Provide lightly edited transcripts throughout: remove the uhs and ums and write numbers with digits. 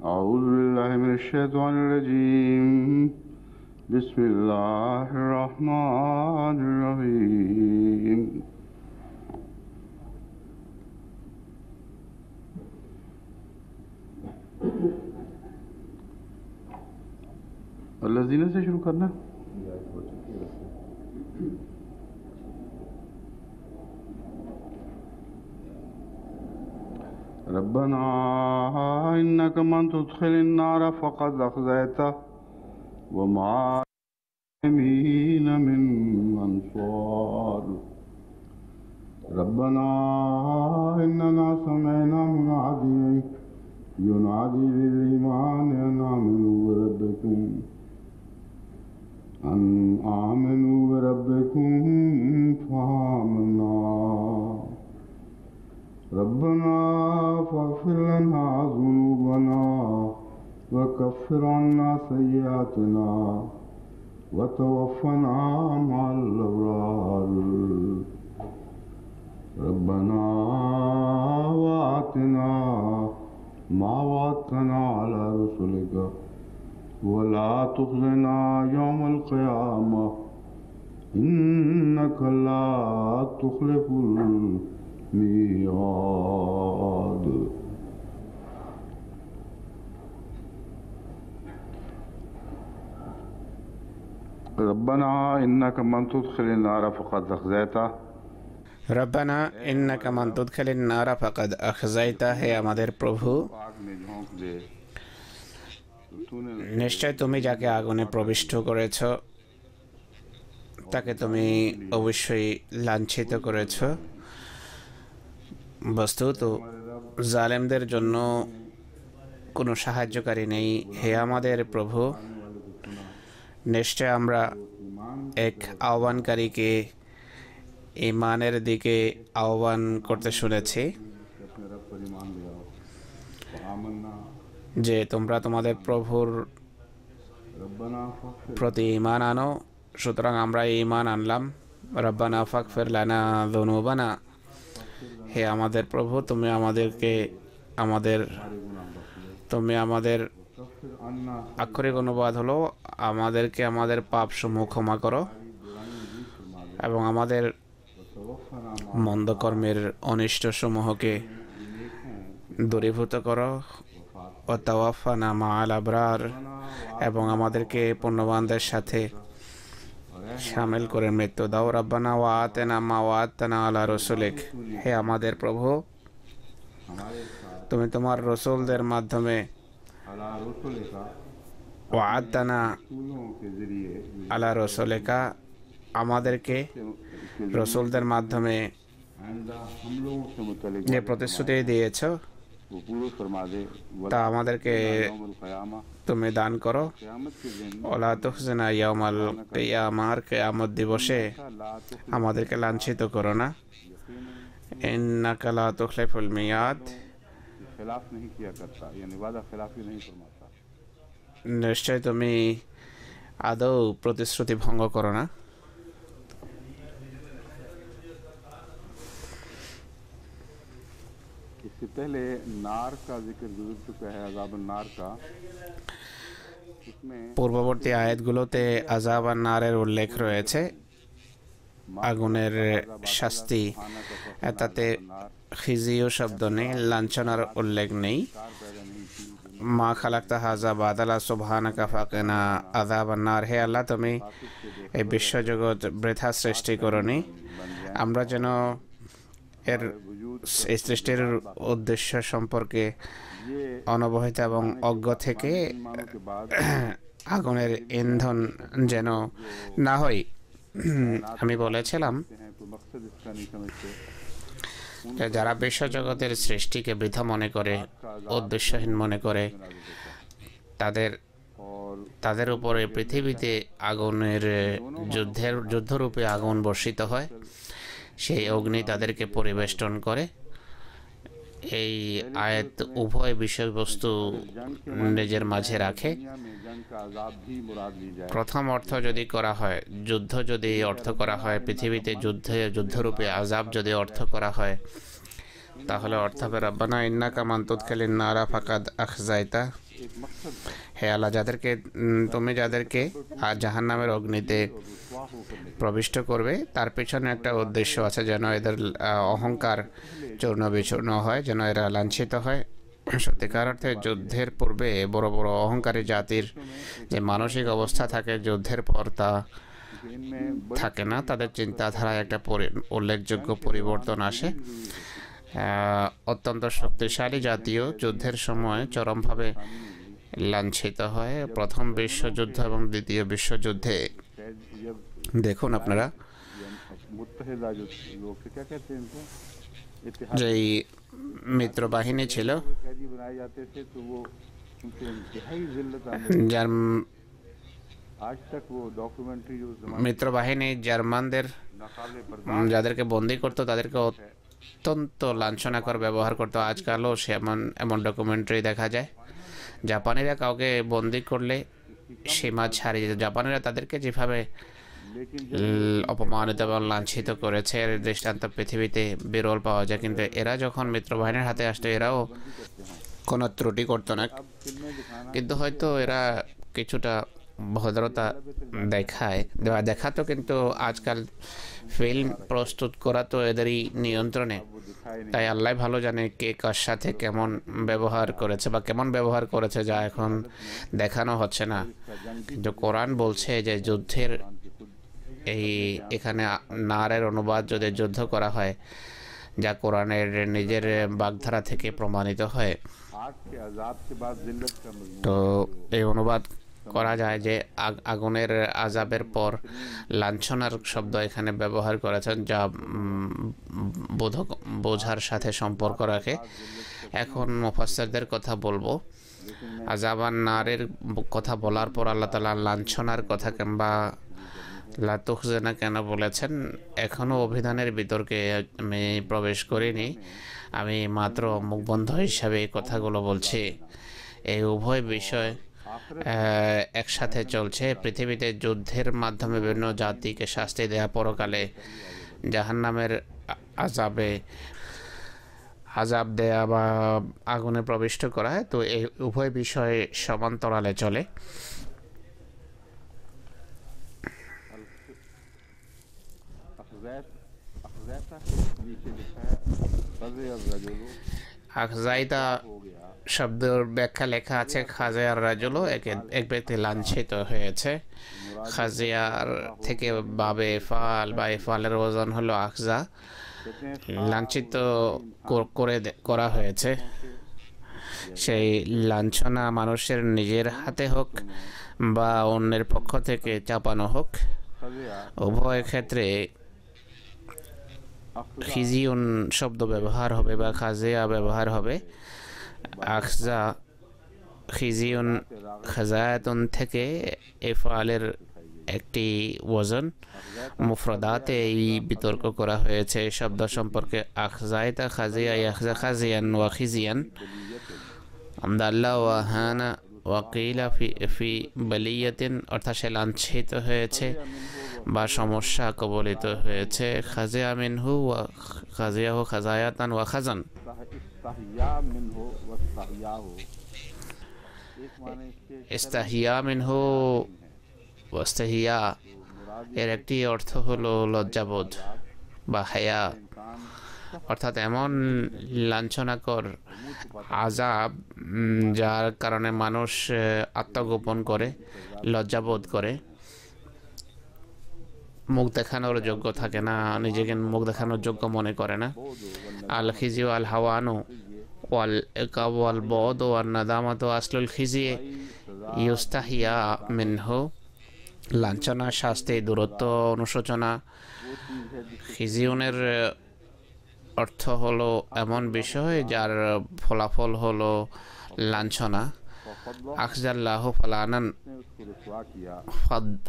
أعوذ بالله من الشيطان الرجيم بسم الله الرحمن الرحيم الذين से शुरू करना ربنا إنك من تدخل النار فقد أخزيته وما للظالمين من أنصار ربنا إننا سمعنا مناديا ينادي للإيمان أن آمنوا بربكم فآمنا ربنا فاغفر لنا ذنوبنا وكفر عنا سيئاتنا وتوفنا مع الأبرار ربنا وآتنا ما وعدتنا على رسلك ولا تخزنا يوم القيامة إنك لا تخلف الميعاد ربنا إنك من تدخل النار فقد أخزيته রব্বানা ইন্নাকা মান তুদখিলিন নারা ফাকাদ আখযাইতা, হে আমাদের প্রভু, নিশ্চয় তুমি যাকে আগুনে প্রবিষ্ট করেছ তাকে তুমি অবশ্যই লাঞ্ছিত করেছ। বস্তুত জালেমদের জন্য কোনো সাহায্যকারী নেই। হে আমাদের প্রভু, নিশ্চয় আমরা এক আহ্বানকারীকে ঈমানের দিকে আহ্বান করতে শুনেছি যে তোমরা তোমাদের প্রভুর প্রতি ঈমান আনো। সুতরাং আমরা ঈমান আনলাম। রব্বানা ফাগফির লানা যুনুবানা, হে আমাদের প্রভু, তুমি আমাদের আক্ষরিক অনুবাদ হলো আমাদেরকে আমাদের পাপসমূহ ক্ষমা করো এবং আমাদের মন্দ কর্মের অনিষ্ট সমূহকে দূরীভূত করো। ও তাওয়াফানা মাআল আবরার, এবং আমাদেরকে পুণ্যবানদের সাথে শামিল করে মৃত্যু দাও। রব্বানা ওয়া আতিনা মা ওয়া'আদতানা আলা রাসূলিক, হে আমাদের প্রভু, তুমি তোমার রসুলদের মাধ্যমে ওয়া'আদতানা আলা রাসূলিকা, আমাদেরকে রসুলদের মাধ্যমে যে প্রতিশ্রুতি দিয়েছ তা আমাদেরকে তুমি দান করো। ওয়ালা তুখজিনা ইয়াউমাল কিয়ামাহ, কিয়ামত দিবসে আমাদেরকে লাঞ্ছিত করো না। ইন্নাকা লা তুখলিফুল মিয়াদ, নিশ্চয় তুমি আদৌ প্রতিশ্রুতি ভঙ্গ করো না। इससे पहले नार का जिक्र गुजर चुका है, अज़ाब नार का। পূর্ববর্তী আয়াতগুলোতে আযাব আর নারের উল্লেখ রয়েছে, আগুনের শাস্তি। তাতে খিজিও শব্দ নেই, লাঞ্ছনার উল্লেখ নেই। মা খালাকতা হাযা বাদালা সুবহানাকা ফাকিনা আযাব নার, হে আল্লাহ, তুমি এই বিশ্বজগৎ বৃথা সৃষ্টি করনি। আমরা যেন এই সৃষ্টির উদ্দেশ্য সম্পর্কে অনবহিত এবং অজ্ঞ থেকে আগুনের ইন্ধন যেন না হই। আমি বলেছিলাম যারা বিশ্বজগতের সৃষ্টিকে বৃথা মনে করে, উদ্দেশ্যহীন মনে করে, তাদের উপরে পৃথিবীতে আগুনের যুদ্ধরূপে আগুন বর্ষিত হয়। সেই অগ্নি তাদেরকে পরিবেষ্টন করে। এই আয়াত উভয় বিষয়বস্তু নিজের মাঝে রাখে। প্রথম অর্থ যদি করা হয়, যুদ্ধ যদি অর্থ করা হয়, পৃথিবীতে যুদ্ধরূপে আযাব যদি অর্থ করা হয়, তাহলে অর্থ হবে রব্বানা ইন্নাকা মান তুদখিলিন নারা ফাকাদ আখযাইতা, হে আল্লাহ, যাদেরকে তুমি যাদেরকে জাহান্নামের অগ্নিতে প্রবিষ্ট করবে তার পেছনে একটা উদ্দেশ্য আছে, যেন এদের অহংকার চূর্ণ বিচূর্ণ হয়, যেন এরা লাঞ্ছিত হয়। সত্যিকার অর্থে যুদ্ধের পূর্বে বড় বড় অহংকারী জাতির যে মানসিক অবস্থা থাকে, যুদ্ধের পর তা থাকে না। তাদের চিন্তাধারায় একটা উল্লেখযোগ্য পরিবর্তন আসে। অত্যন্ত শক্তিশালী জাতীয় যুদ্ধের সময় চরমভাবে লাঞ্ছিত হয়। প্রথম বিশ্বযুদ্ধ এবং দ্বিতীয় বিশ্বযুদ্ধে দেখুন আপনারা, যেই মিত্রবাহিনী ছিল, যার মিত্রবাহিনী জার্মানদের যাদেরকে বন্দি করতো তাদেরকে অত্যন্ত লাঞ্ছনাকর ব্যবহার করতো। আজকালও সে এমন ডকুমেন্টারি দেখা যায়। জাপানিরা কাউকে বন্দি করলে সীমা ছাড়িয়ে, জাপানিরা তাদেরকে যেভাবে অপমানিত এবং লাঞ্ছিত করেছে এর দৃষ্টান্ত পৃথিবীতে বিরল পাওয়া যায়। কিন্তু এরা যখন মিত্রবাহিনীর হাতে আসতো এরাও কোনো ত্রুটি করতো না, কিন্তু হয়তো এরা কিছুটা ভদ্রতা দেখাতো। কিন্তু আজকাল ফিল্ম প্রস্তুত করা তো এদেরই নিয়ন্ত্রণে, তাই আল্লাহ ভালো জানে কে কার সাথে কেমন ব্যবহার করেছে বা কেমন ব্যবহার করেছে, যা এখন দেখানো হচ্ছে না। কিন্তু কোরআন বলছে যে যুদ্ধের এখানে নারের অনুবাদ যদি যুদ্ধ করা হয়, যা কোরআনের নিজের বাগধারা থেকে প্রমাণিত হয়, তো এই অনুবাদ করা যায় যে আগুনের আযাবের পর লাঞ্ছনার শব্দ এখানে ব্যবহার করেছেন, যা বোঝার সাথে সম্পর্ক রাখে। এখন মুফাসসিরদের কথা বলবো। আযাবান নারের কথা বলার পর আল্লাহ তাআলা লাঞ্ছনার কথা কিংবা লা তুখজিনা কেন বলেছেন, এখনও অভিধানের বিতর্কে আমি প্রবেশ করিনি। আমি মাত্র মুখবন্ধ হিসাবে এই কথাগুলো বলছি। এই উভয় বিষয় একসাথে চলছে। পৃথিবীতে যুদ্ধের মাধ্যমে বিভিন্ন জাতিকে শাস্তি দেয়া, পরকালে জাহান্নামের আযাব দেয়া বা আগুনে প্রবিষ্ট করা হয়। তো এই উভয় বিষয় সমান্তরালে চলে। আখজাইদা শব্দের ব্যাখ্যা লেখা আছে খাজিয়ার রাজুল, এক ব্যক্তি লাঞ্ছিত হয়েছে। খাজিয়ার থেকে বাবে ফাল বা এফালের ওজন হলো আখজা, লাঞ্ছিত করা হয়েছে। সেই লাঞ্ছনা মানুষের নিজের হাতে হোক বা অন্যের পক্ষ থেকে চাপানো হোক, উভয় ক্ষেত্রে খিজিউন শব্দ ব্যবহার হবে বা খাজিয়া ব্যবহার হবে। আখজা খিজিউন খাজায়াতুন থেকে এফালের একটি ওজন। মুফরাদাতে এই বিতর্ক করা হয়েছে শব্দ সম্পর্কে। আখজাইতা খাজিয়া ইয়াখজা খাজিয়ান ওয়া খিজিয়ান আমদাল্লাহ ওয়া হানা ওয়াকিলা ফি বালিয়াতিন, অর্থাৎ সে লাঞ্ছিত হয়েছে বা সমস্যা কবলিত হয়েছে। খাজিয়া মিনহু ওয়া খাজিয়াহু খাজায়াতান ওয়া খাজান। ইস্তাহিয়া মিনহু ওয়াস্তাহিয়া এর একটি অর্থ হলো লজ্জাবোধ বা হায়া, অর্থাৎ এমন লাঞ্ছনাকর আযাব যার কারণে মানুষ আত্মগোপন করে, লজ্জাবোধ করে, মুখ দেখানোর যোগ্য থাকে না, নিজেকে মুখ দেখানোর যোগ্য মনে করে না। আল খিজিউ আল হাওয়ানু ওয়াল ইকাব ওয়াল বদ ওয়ান নাদামাতু আসলুল খিজি ইউস্তাহিয়া মিনহু। লাঞ্ছনা, শাস্তি, দূরত্ব, অনুশোচনা। খিজিউনের অর্থ হলো এমন বিষয় যার ফলাফল হলো লাঞ্ছনা। আখজাল্লাহু ফালানান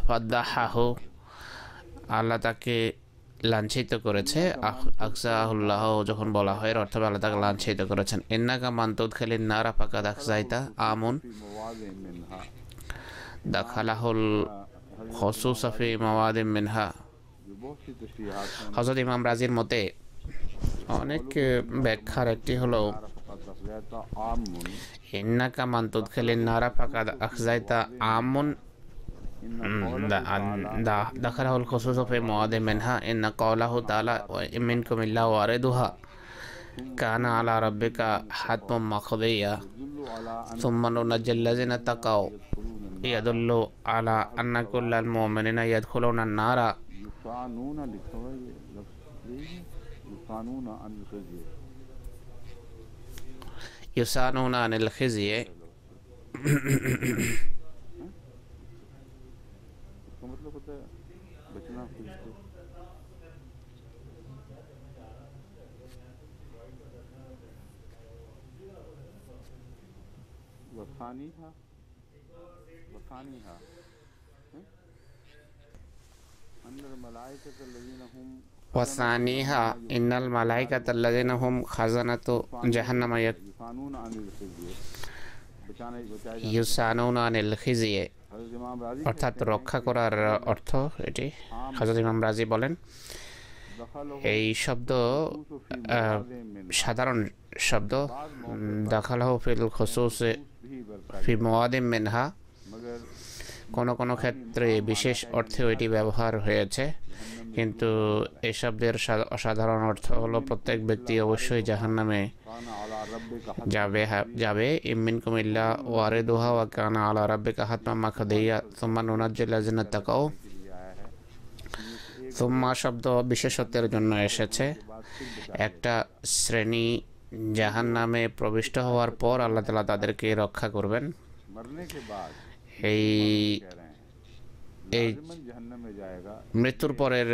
ফাদ্দাহাহু, আল্লাহ তাকে লাঞ্ছিত করেছে। আকসাহুল্লাহ যখন বলা হয় এর অর্থ আল্লাহ তাকে লাঞ্ছিত করেছেন। ইন্নাকা মান তুদখিলিন নারা ফাকাদ আখজাইতা আমুন দাখালাহুল খুসুসা ফি মাওয়াদিম মিনহা। হযরত ইমাম রাজির মতে অনেক ব্যাখ্যার একটি হলো ইন্নাকা মান তুদখিলিন নারা ফাকাদ আখজাইতা আমুন দাখালাহুল খুসুসু ফি মুআদি মিনহা ইন্না কওলাহু তাআলা ওয়া মিনকুম ইল্লা ওয়ারিদুহা কানা আলা রাব্বিকা হাতমুম মাকদিয়া সুম্মা নুনাজ্জিল লাযিনা তাকাও ইয়াদুল্লু আলা আন্না কুল্লাল মুমিনিনা ইয়াদখুলুনা নারা युसानूना अनिल खिज़्य मतलब होता है बचना खुद वफानी हा अंदर मलाइकत लजीना हुम वसानीहा इन्नल मलाइकत लजीना हुम खज़ानतु जहन्नम युसानूना अनिल खिज़्य অর্থাৎ রক্ষা করার অর্থ এটি হযরত ইমাম রাজি বলেন এই শব্দ সাধারণ শব্দ দাখালাহু ফিল খুসুস ফি মুআদিম মিনহা কোন কোন ক্ষেত্রে বিশেষ অর্থে এটি ব্যবহার হয়েছে কিন্তু এই শব্দের অসাধারণ অর্থ হলো প্রত্যেক ব্যক্তি অবশ্যই জাহান্নামে যাবে মিনকুম ইল্লা ওয়ারিদুহা ওয়া কানা আলা রাব্বিকা হাতমান মাকদিয়া সুম্মা নুনাজ্জিল লাযিনা তাকাও সুম্মা শব্দ বিশেষত্বের জন্য এসেছে একটা শ্রেণী জাহান্নামে প্রবিষ্ট হওয়ার পর আল্লাহ তাআলা তাদেরকে রক্ষা করবেন এই মৃত্যুর পরের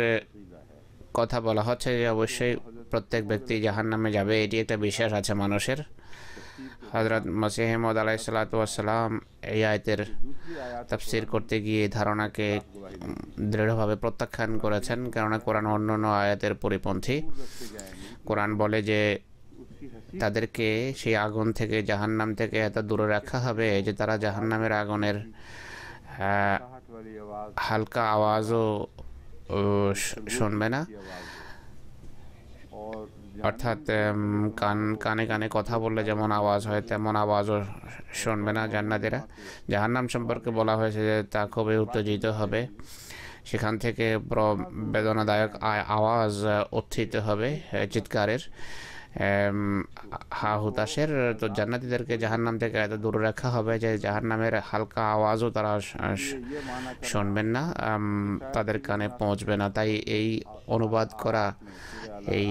কথা বলা হচ্ছে যে অবশ্যই প্রত্যেক ব্যক্তি জাহান্নামে যাবে এটি একটা বিশ্বাস আছে মানুষের হযরত মসিহ মউদ আলাইহিস সালাতু ওয়াস সালাম এই আয়াতের তাফসীর করতে গিয়ে ধারণাকে দৃঢ়ভাবে প্রত্যাখ্যান করেছেন কারণ কোরআন অন্যান্য আয়াতের পরিপন্থী কোরআন বলে যে তাদেরকে সেই আগুন থেকে জাহান্নাম থেকে এত দূরে রাখা হবে যে তারা জাহান্নামের আগুনের হালকা আওয়াজও শুনবে না অর্থাৎ কানে কানে কথা বললে যেমন আওয়াজ হয় তেমন আওয়াজও শুনবে না জান্নাতীরা জাহান্নাম সম্পর্কে বলা হয়েছে যে তা খুবই উত্তেজিত হবে সেখান থেকে বেদনাদায়ক আওয়াজ উত্থিত হবে চিৎকারের হুতাশের তো জান্নাতীদেরকে জাহান্নাম থেকে এত দূরে রাখা হবে যে জাহান্নামের হালকা আওয়াজও তারা শুনবেন না তাদের কানে পৌঁছবে না তাই এই অনুবাদ করা এই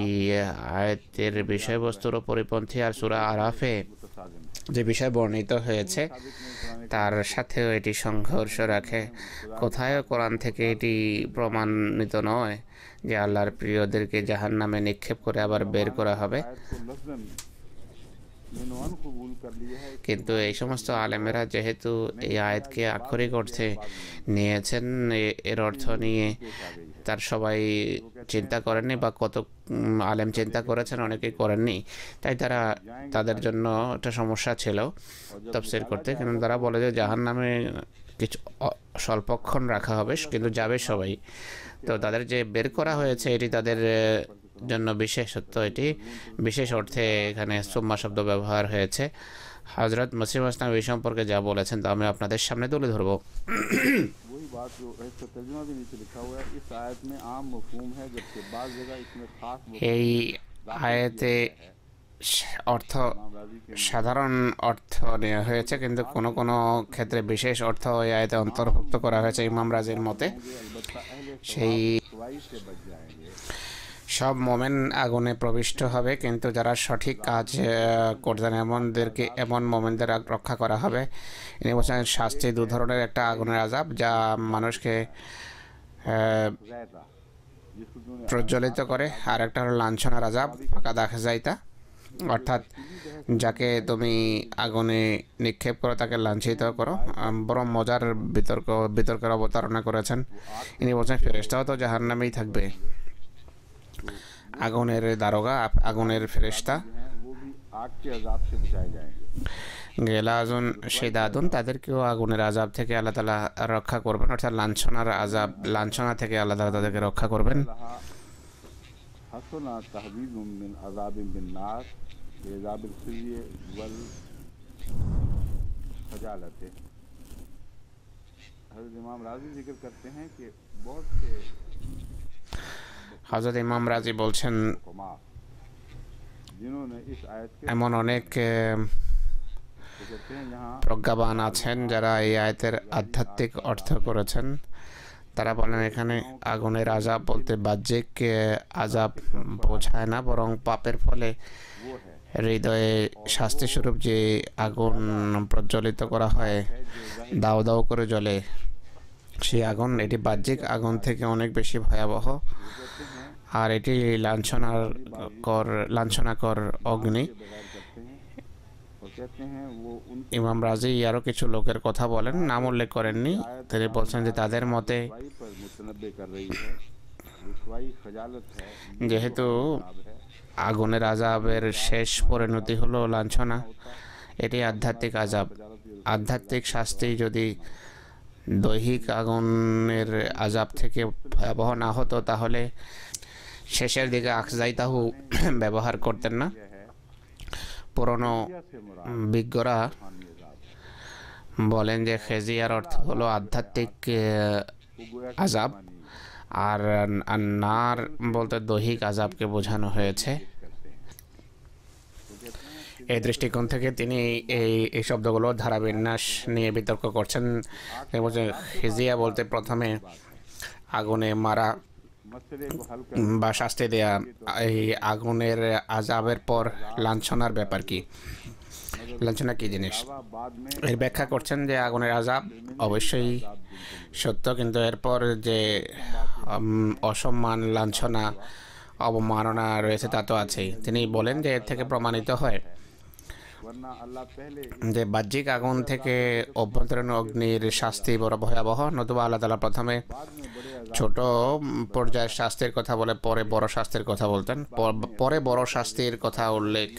আয়াতের বিষয়বস্তুর পরিপন্থী আর সূরা আরাফে যে বিষয় বর্ণিত হয়েছে তার সাথেও এটি সংঘর্ষ রাখে কোথায় কোরআন থেকে এটি প্রমাণিত নয় যে আল্লাহর প্রিয়দেরকে জাহান্নামে নিক্ষেপ করে আবার বের করা হবে কিন্তু এই সমস্ত আলেমেরা যেহেতু এই আয়াতকে আক্ষরিক অর্থে নিয়েছেন এর অর্থ নিয়ে তার সবাই চিন্তা করেননি বা কত আলেম চিন্তা করেছেন অনেকেই করেননি তাই তাদের জন্য একটা সমস্যা ছিল তাফসীর করতে কিন্তু তারা বলে যে জাহান্নামে কিছু স্বল্পক্ষণ রাখা হবে কিন্তু যাবে সবাই তো তাদের যে বের করা হয়েছে এটি তাদের জন্য বিশেষত্ব এটি বিশেষ অর্থে এখানে সুম্মা শব্দ ব্যবহার হয়েছে হযরত মসিহ ইসলাম এই সম্পর্কে যা বলেছেন তা আমি আপনাদের সামনে তুলে ধরব এই আয়াতে অর্থ সাধারণ অর্থ নেওয়া হয়েছে কিন্তু কোনো কোনো ক্ষেত্রে বিশেষ অর্থ এই আয়াতে অন্তর্ভুক্ত করা হয়েছে ইমাম রাজির মতে সেই সব মোমেন আগুনে প্রবিষ্ট হবে কিন্তু যারা সঠিক কাজ করতেন এমন মোমেনদের রক্ষা করা হবে ইনি বলছেন শাস্তি দু ধরনের একটা আগুনের আযাব যা মানুষকে প্রজ্বলিত করে আর একটা হলো লাঞ্ছনার আযাব ফাকাদ আখজাইতা অর্থাৎ যাকে তুমি আগুনে নিক্ষেপ করো তাকে লাঞ্ছিত করো বড় মজার বিতর্কের অবতারণা করেছেন ইনি বলছেন ফেরেশতাও তো জাহান্নামেই থাকবে আগুনের দারোগা আগুনের ফেরেশতা গেলাজুন শিদাদুন তাদেরকেও আগুনের আযাব থেকে আল্লাহ তাআলা রক্ষা করবেন অর্থাৎ লাঞ্ছনা থেকে আল্লাহ তাআলা তাদেরকে রক্ষা করবেন एजाबिल खिज़्य वल खजालत। हज़रत इमाम राज़ी जिक्र करते हैं कि बहुत से হযরত ইমাম রাজি বলছেন हुक्मा जिन्होंने इस आयत के এমন অনেক तो कहते हैं यहाँ প্রজ্ঞাবান আছেন যারা এই আয়াতের আধ্যাত্মিক অর্থ করেছেন। তারা বলেন এখানে আগুনের আযাব বলতে বাহ্যিক আযাব বোঝায় না, বরং পাপের ফলে वो है হৃদয়ে শাস্তিস্বরূপ যে আগুন প্রজ্বলিত করা হয়, দাও দাও করে জ্বলে, সেই আগুন, এটি বাহ্যিক আগুন থেকে অনেক বেশি ভয়াবহ। वो कहते हैं আর এটি লাঞ্ছনাকর অগ্নি। के बगैर करते हैं और कहते हैं वो उनकी ইমাম রাজি আরও কিছু লোকের কথা বলেন, নাম উল্লেখ করেননি। তিনি বলছেন যে তাদের মতে रुसवाई पर मुतनब्बे कर रही है। रुसवाई खजालत है, ये যেহেতু तो अज़ाब है। আগুনের আযাবের শেষ পরিণতি হলো লাঞ্ছনা, এটি আধ্যাত্মিক আযাব। আধ্যাত্মিক শাস্তি যদি দৈহিক আগুনের আযাব থেকে ভয়াবহ না হতো তাহলে শেষের দিকে আখজাইতাহু ব্যবহার করতেন না। यह है পুরনো से मुराद বিজ্ঞরা रूहानी अज़ाब। বলেন যে খেজিয়ার অর্থ হলো আধ্যাত্মিক वो गोया कि আযাব, रूहानी আর নার বলতে দৈহিক আযাবকে বোঝানো হয়েছে। पेश करते हैं। वो कहते हैं এই দৃষ্টিকোণ থেকে তিনি এই শব্দগুলো ধারাবিন্যাস নিয়ে বিতর্ক করছেন। তিনি বলছেন খিজিয়া বলতে প্রথমে আগুনে মারা मसले को हल कर বা শাস্তি দেয়া, এই আগুনের আযাবের পর লাঞ্ছনার ব্যাপার কি, লাঞ্ছনা কি জিনিস, बाद में এর ব্যাখ্যা করছেন যে আগুনের আযাব অবশ্যই সত্য, কিন্তু এরপর যে অসম্মান, লাঞ্ছনা, অবমাননা রয়েছে তা তো আছেই। তিনি বলেন যে এর থেকে প্রমাণিত হয় वरना अल्लाह पहले যে বাহ্যিক আগুন থেকে অভ্যন্তরীণ অগ্নির শাস্তি বড় ভয়াবহ, নতুবা আল্লাহ তাআলা প্রথমে बाद में बड़े ছোট পর্যায়ের শাস্তির কথা বলে পরে বড় শাস্তির কথা বলতেন। পরে বড় শাস্তির কথা উল্লেখ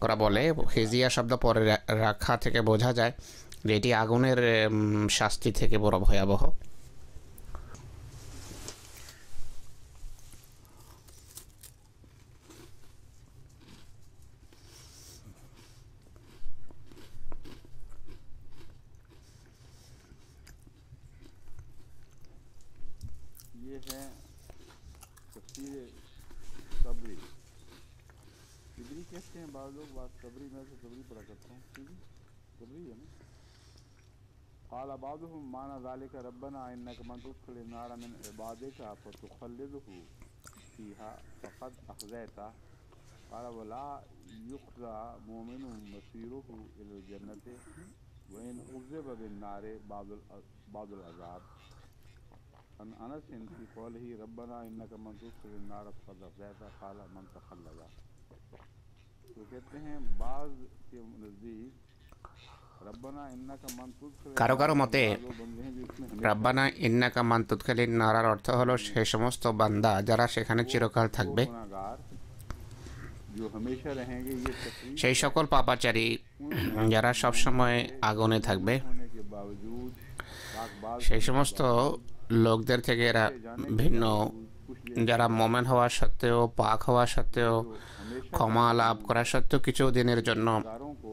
করা বলে। হিজিয়া শব্দ পরে রাখা থেকে বোঝা যায় যে এটি আগুনের শাস্তি থেকে বড় ভয়াবহ। ये है तफसीर सबरी। सबरी कहते हैं बाद लोग, बात सबरी, मैं तो सबरी पढ़ा करता हूँ। सबरी है ना। قال بعضهم माना ذلك रब्बना इन्नक मन तुदखिल नार मिन इबादिका फतुखल्लिदहु फीहा फक़द अखज़ैता قال वला युखज़ा मुमिनुन मसीरुहु इलल जन्नति व इन उज़िब बिन्नार बादुल अज़ाब। अनस की कौलही रब्बना इन्नक मन तुदखिल नार फक़द अखज़ैता क़ाल मन तखल्लदा। तो कहते हैं बाज़ के नज़दीक रब्बना इन्नका मन तुदखिल কারো কারো মতে जो बंदे हैं जिसमें রাব্বানা ইন্নাকা মান তুদখিলিন নারার অর্থ হলো সেই সমস্ত বান্দা যারা সেখানে চিরকাল থাকবে, गुनाहगार जो हमेशा रहेंगे। ये तस्वीर সেই সকল পাপাচারী যারা সবসময় আগুনে থাকবে। होने के बावजूद पाकबाज সেই সমস্ত লোকদের থেকে এরা ভিন্ন, যারা মোমেন হওয়া সত্ত্বেও, পাক হওয়া সত্ত্বেও, ক্ষমা লাভ করা সত্ত্বেও কিছু দিনের জন্য गुनाहगारों को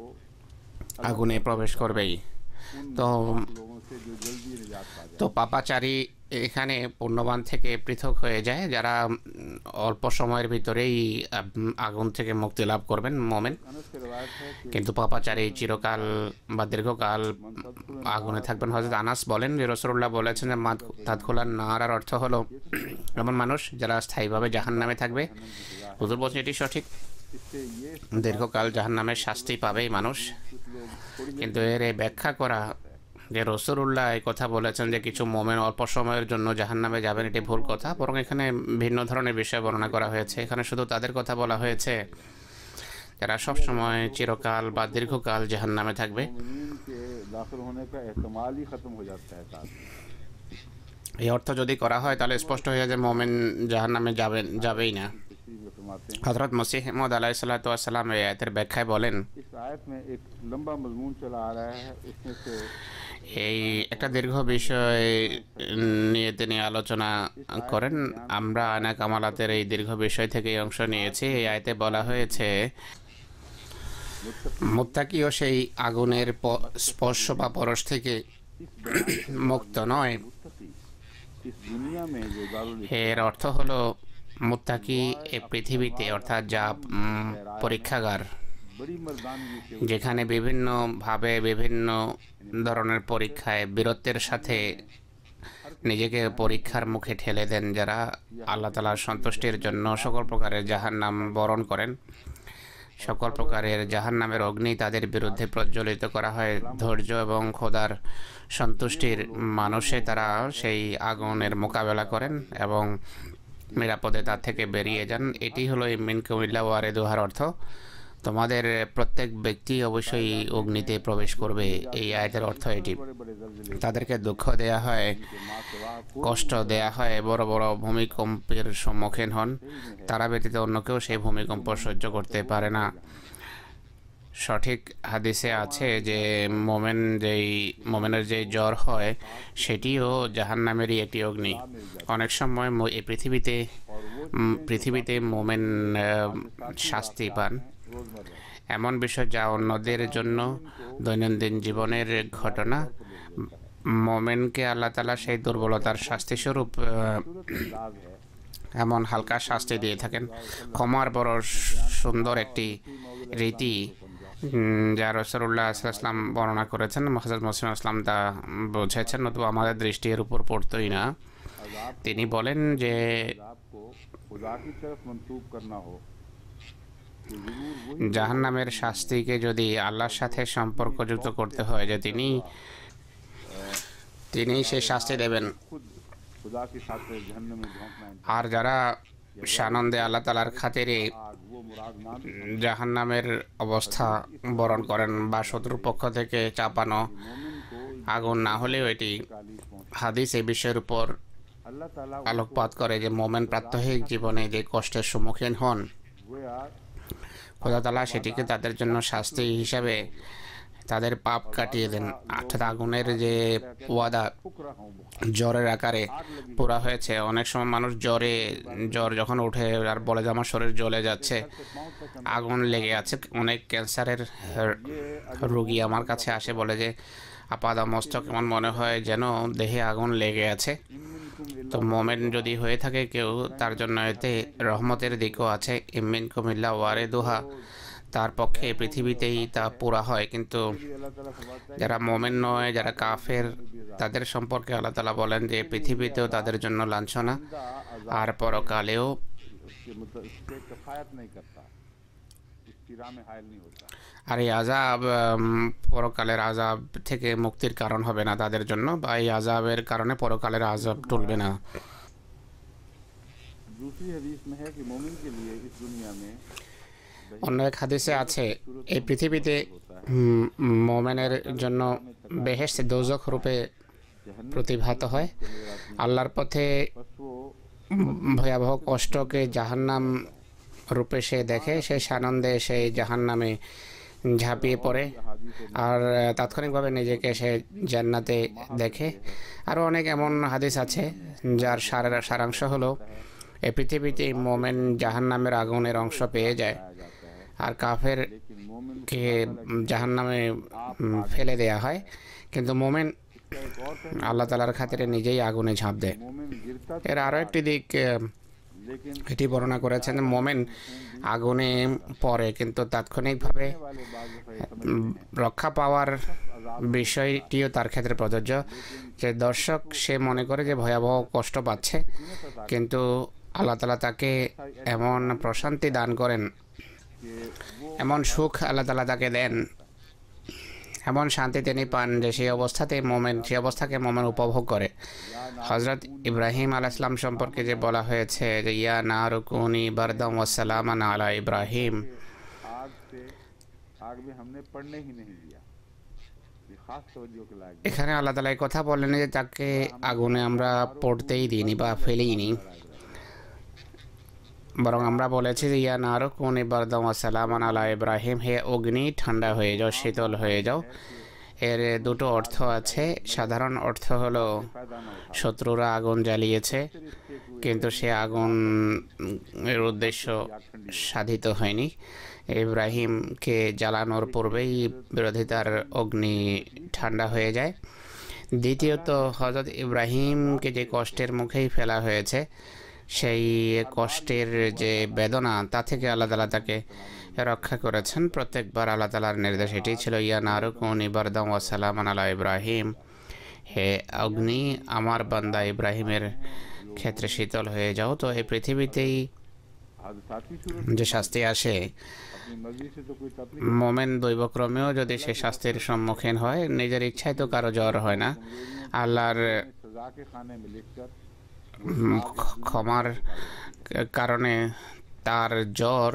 আগুনে প্রবেশ করবেই। তো लोगों से जो जल्दी निजात पा जाए। তো পাপাচারী এখানে পুণ্যবান থেকে পৃথক হয়ে যায়, যারা অল্প সময়ের ভিতরেই আগুন থেকে মুক্তি লাভ করবেন, মোমেন। अनस की रिवायत है कि কিন্তু পাপাচারী চিরকাল বা দীর্ঘকাল আগুনে থাকবেন। হযরত আনাস বলেন যে রাসূলুল্লাহ বলেছেন যে তাদখুলান নার অর্থ হলো এমন মানুষ যারা স্থায়ীভাবে জাহান্নামে থাকবে। হুজুর বলছেন এটি সঠিক, इससे ये দীর্ঘকাল জাহান্নামের শাস্তি পাবেই মানুষ। कुछ लोग थोड़ी কিন্তু এর এই ব্যাখ্যা করা যে রাসূলুল্লাহ এই কথা বলেছেন যে কিছু মোমেন অল্প সময়ের জন্য জাহান্নামে যাবেন, এটি ভুল কথা। বরং এখানে ভিন্ন ধরনের বিষয় বর্ণনা করা হয়েছে। এখানে শুধু তাদের কথা বলা হয়েছে যারা সবসময় চিরকাল বা দীর্ঘকাল জাহান্নামে থাকবে। मोमिनीन के दाखिल होने का एहतमाल ही ख़त्म हो जाता है साथ में। এই অর্থ যদি করা হয় তাহলে স্পষ্ট হয়ে যায় যে মোমেন জাহান্নামে যাবেই না। तस्वीर में फरमाते हैं হযরত মসিহ মউদ আলাইহিস সালাতু ওয়াস সালাম এই আয়াতের ব্যাখ্যায় বলেন इस आयत में एक लंबा मजमून चला आ रहा है, इसमें से এই একটা দীর্ঘ বিষয় নিয়ে তিনি আলোচনা করেন। আমরা আয়না কামালাতের এই দীর্ঘ বিষয় থেকে অংশ নিয়েছি। এই আয়াতে বলা হয়েছে মুত্তাকিও সেই আগুনের স্পর্শ বা পরশ থেকে মুক্ত নয়। इस दुनिया में जो दारुल এর অর্থ হলো মুত্তাকি এই পৃথিবীতে, অর্থাৎ যা পরীক্ষাগার, बड़ी मर्दानगी से যেখানে বিভিন্নভাবে বিভিন্ন ধরনের পরীক্ষায় বীরত্বের সাথে নিজেকে পরীক্ষার মুখে ঠেলে দেন, যারা আল্লাহ তাআলার সন্তুষ্টির জন্য সকল প্রকারের জাহান্নাম বরণ করেন। সকল প্রকারের জাহান্নামের অগ্নি তাদের বিরুদ্ধে প্রজ্বলিত করা হয়। ধৈর্য এবং খোদার সন্তুষ্টির মানুষে তারা সেই আগুনের মোকাবেলা করেন এবং নিরাপদে তার থেকে বেরিয়ে যান। এটি হলো মিনকুম ইল্লা ওয়ারিদুহার অর্থ। তোমাদের প্রত্যেক ব্যক্তি অবশ্যই অগ্নিতে প্রবেশ করবে। এই আয়াতের অর্থ এটি। তাদেরকে দুঃখ দেয়া হয়, কষ্ট দেয়া হয়, বড় বড় ভূমিকম্পের সম্মুখীন হন। তারা ব্যতীত অন্য কেউ সেই ভূমিকম্প সহ্য করতে পারে না। সঠিক হাদিসে আছে যে মোমেনের যেই জ্বর হয় সেটিও জাহান্নামেরই একটি অগ্নি। অনেক সময় এই পৃথিবীতে মোমেন শাস্তি পান, এমন বিষয় যা অন্যদের জন্য দৈনন্দিন জীবনের ঘটনা। মোমেনকে আল্লাহ তাআলা সেই দুর্বলতার শাস্তিস্বরূপ এমন হালকা শাস্তি দিয়ে থাকেন। ক্ষমার বড় সুন্দর একটি রীতি যা রাসূলুল্লাহ সাল্লাল্লাহু আলাইহি ওয়াসাল্লাম বর্ণনা করেছেন। হযরত মুসলিম ইসলাম তা বুঝেছেন, নতুবা আমাদের দৃষ্টি এর উপর পড়তই না। তিনি বলেন যে জাহান্নামের শাস্তিকে যদি আল্লাহর সাথে সম্পর্কযুক্ত করতে হয়, যে তিনি সেই শাস্তি দেবেন, আর যারা সানন্দে আল্লাহ তাআলার খাতিরে জাহান্নামের অবস্থা বরণ করেন বা শত্রুর পক্ষ থেকে চাপানো আগুন না হলেও, এটি হাদিস এই বিষয়ের উপর আলোকপাত করে যে মোমেন প্রাত্যহিক জীবনে যে কষ্টের সম্মুখীন হন, খোদা তাআলা সেটিকে তাদের জন্য শাস্তি হিসাবে তাদের পাপ কাটিয়ে দেন। অর্থাৎ আগুনের যে ওয়াদা জ্বরের আকারে পুরা হয়েছে। অনেক সময় মানুষ জ্বর যখন ওঠে আর বলে যে আমার শরীর জ্বলে যাচ্ছে, আগুন লেগে আছে। অনেক ক্যান্সারের রোগী আমার কাছে আসে, বলে যে আপাদমস্তক এমন মনে হয় যেন দেহে আগুন লেগে আছে। তো মোমেন যদি হয়ে থাকে কেউ, তার জন্য এতে রহমতের দিকও আছে। মিনকুম ইল্লা ওয়ারিদুহা, তার পক্ষে পৃথিবীতেই তা পুরা হয়। কিন্তু যারা মোমেন নয়, যারা কাফের, তাদের সম্পর্কে আল্লাহ তাআলা বলেন যে পৃথিবীতেও তাদের জন্য লাঞ্ছনা আর পরকালেও আর এই আযাব পরকালের আযাব থেকে মুক্তির কারণ হবে না তাদের জন্য, বা এই আযাবের কারণে পরকালের আযাব টলবে না। অন্য এক হাদিসে আছে, এই পৃথিবীতে মোমেনের জন্য বেহেশত দোজখ রূপে প্রতিভাত হয়। আল্লাহর পথে ভয়াবহ কষ্টকে জাহান্নাম রূপে সে দেখে, সে সানন্দে সেই জাহান্নামে ঝাঁপিয়ে পড়ে আর তাৎক্ষণিকভাবে নিজেকে সে জান্নাতে দেখে। আরও অনেক এমন হাদিস আছে যার সারাংশ হলো, এই পৃথিবীতে মোমেন জাহান্নামের আগুনের অংশ পেয়ে যায় আর কাফেরকে জাহান্নামে ফেলে দেয়া হয়, কিন্তু মোমেন আল্লাহ তাআলার খাতিরে নিজেই আগুনে ঝাঁপ দেয়। এর আরও একটি দিক এটি বর্ণনা করেছেন, মোমেন আগুনে পড়ে কিন্তু তাৎক্ষণিকভাবে রক্ষা পাওয়ার বিষয়টিও তার ক্ষেত্রে প্রযোজ্য। যে দর্শক সে মনে করে যে ভয়াবহ কষ্ট পাচ্ছে, কিন্তু আল্লাহ তাআলা তাকে এমন প্রশান্তি দান করেন, এমন সুখ আল্লাহ তাআলা তাকে দেন, এমন শান্তি তিনি পান যে সেই অবস্থাকে মোমেন উপভোগ করে। হযরত ইব্রাহিম আলাইহিস সালাম সম্পর্কে যে বলা হয়েছে যে ইয়া নারু কুনি বারদাম ওয়া সালামান আলা ইব্রাহিম, এখানে আল্লাহ তাআলা এই কথা বলেন যে তাকে আগুনে আমরা পড়তেই দিইনি বা ফেলেইনি। বরং আমরা বলেছি যে ইয়া নারু কুনি বারদাম ওয়া সালামান আলা ইব্রাহিম, হে অগ্নি ঠান্ডা হয়ে যাও, শীতল হয়ে যাও। এর দুটো অর্থ আছে। সাধারণ অর্থ হলো শত্রুরা আগুন জ্বালিয়েছে, কিন্তু সে আগুন এর উদ্দেশ্য সাধিত হয়নি। ইব্রাহিমকে জ্বালানোর পূর্বেই বিরোধিতার অগ্নি ঠান্ডা হয়ে যায়। দ্বিতীয়ত, হজরত ইব্রাহিমকে যে কষ্টের মুখেই ফেলা হয়েছে, সেই কষ্টের যে বেদনা, তা থেকে আল্লাহ তাআলা তাকে রক্ষা করেছেন। প্রত্যেকবার আল্লাহ তাআলার নির্দেশ এটি ছিল, ইয়া নারু কুনি বারদাম ওয়া সালামান আলা ইব্রাহিম, হে অগ্নি আমার বান্দা ইব্রাহিমের ক্ষেত্রে শীতল হয়ে যাও। তো এই পৃথিবীতেই যে শাস্তি আসে, মোমেন দৈবক্রমেও যদি সে শাস্তির সম্মুখীন হয়, নিজের ইচ্ছায় তো কারো জ্বর হয় না। আল্লাহর ক্ষমার কারণে তার জ্বর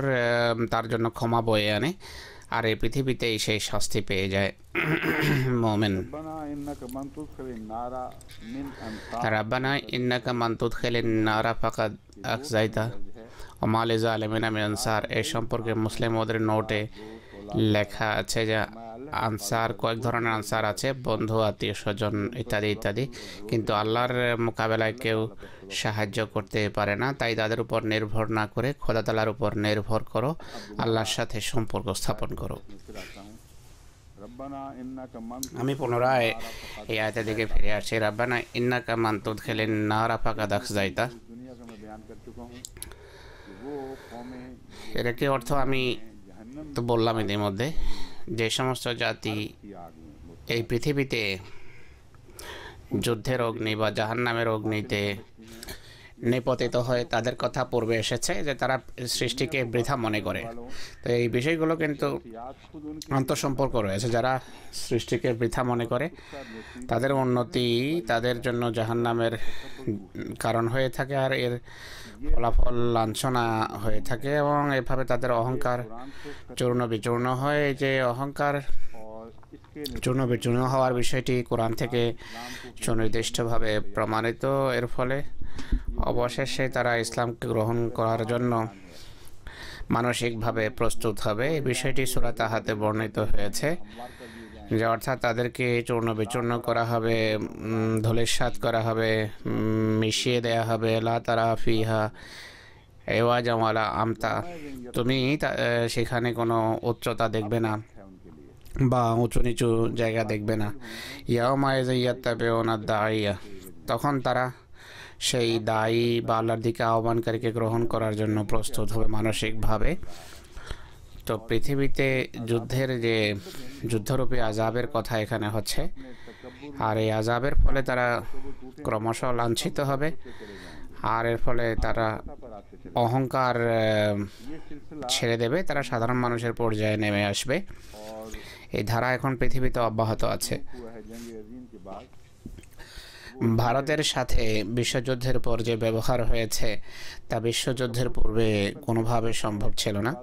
তার জন্য ক্ষমা বয়ে আনে, আর এই পৃথিবীতেই সেই শাস্তি পেয়ে যায় মোমেন। রাব্বানা ইন্নাকা মান তুদখিলিন নারা ফাকাদ আখযাইতা ওয়া মা লিযালিমিনা মিন আনসার। এই সম্পর্কে মুসলিম ওদের নোটে লেখা আছে যে আনসার, কয়েক ধরনের আনসার আছে, বন্ধু, আত্মীয় স্বজন ইত্যাদি ইত্যাদি, কিন্তু আল্লাহর মোকাবেলায় কেউ সাহায্য করতে পারে না। তাই তাদের উপর নির্ভর না করে খোদা তাআলার উপর নির্ভর করো, আল্লাহর সাথে সম্পর্ক স্থাপন করো। আমি পুনরায় এই আয়াতের দিকে ফিরে আসছি। রাব্বানা ইন্নাকা মান তুদখিলিন নারা ফাকাদ আখযাইতা, এর একটি অর্থ আমি তো বললাম ইতিমধ্যে, যে সমস্ত জাতি এই পৃথিবীতে যুদ্ধের অগ্নি বা জাহান্নামের অগ্নিতে নিপতিত হয়, তাদের কথা পূর্বে এসেছে যে তারা সৃষ্টিকে বৃথা মনে করে। তো এই বিষয়গুলো কিন্তু আন্তঃসম্পর্ক রয়েছে। যারা সৃষ্টিকে বৃথা মনে করে, তাদের উন্নতি তাদের জন্য জাহান্নামের কারণ হয়ে থাকে, আর এর ফলাফল লাঞ্ছনা হয়ে থাকে, এবং এভাবে তাদের অহংকার চূর্ণ বিচূর্ণ হয়। যে অহংকার চূর্ণ বিচূর্ণ হওয়ার বিষয়টি কোরআন থেকে সুনির্দিষ্টভাবে প্রমাণিত। এর ফলে অবশেষে তারা ইসলামকে গ্রহণ করার জন্য মানসিকভাবে প্রস্তুত হবে। এই বিষয়টি সূরা তাহাতে বর্ণিত হয়েছে, যে অর্থাৎ তাদেরকে চূর্ণ বিচূর্ণ করা হবে, ধূলিসাৎ করা হবে, মিশিয়ে দেয়া হবে। লা তারা ফিহা এওয়াজাম ওয়ালা আমতা, তুমি সেখানে কোনো উচ্চতা দেখবে না বা উঁচু নিচু জায়গা দেখবে না। ইয়াউমা ইয়াত্তাবিউনা দাইয়া, তখন তারা সেই দায়ী বা আল্লাহর দিকে আহ্বানকারীকে গ্রহণ করার জন্য প্রস্তুত হবে মানসিকভাবে। তো পৃথিবীতে যুদ্ধের যে যুদ্ধরূপী আযাবের কথা এখানে হচ্ছে, আর এই আযাবের ফলে তারা ক্রমশ লাঞ্ছিত হবে, আর এর ফলে তারা অহংকার ছেড়ে দেবে, তারা সাধারণ মানুষের পর্যায়ে নেমে আসবে। এই ধারা এখন পৃথিবীতে অব্যাহত আছে। ভারতের সাথে বিশ্বযুদ্ধের পর যে ব্যবহার হয়েছে, তা বিশ্বযুদ্ধের পূর্বে কোনোভাবে সম্ভব ছিল না।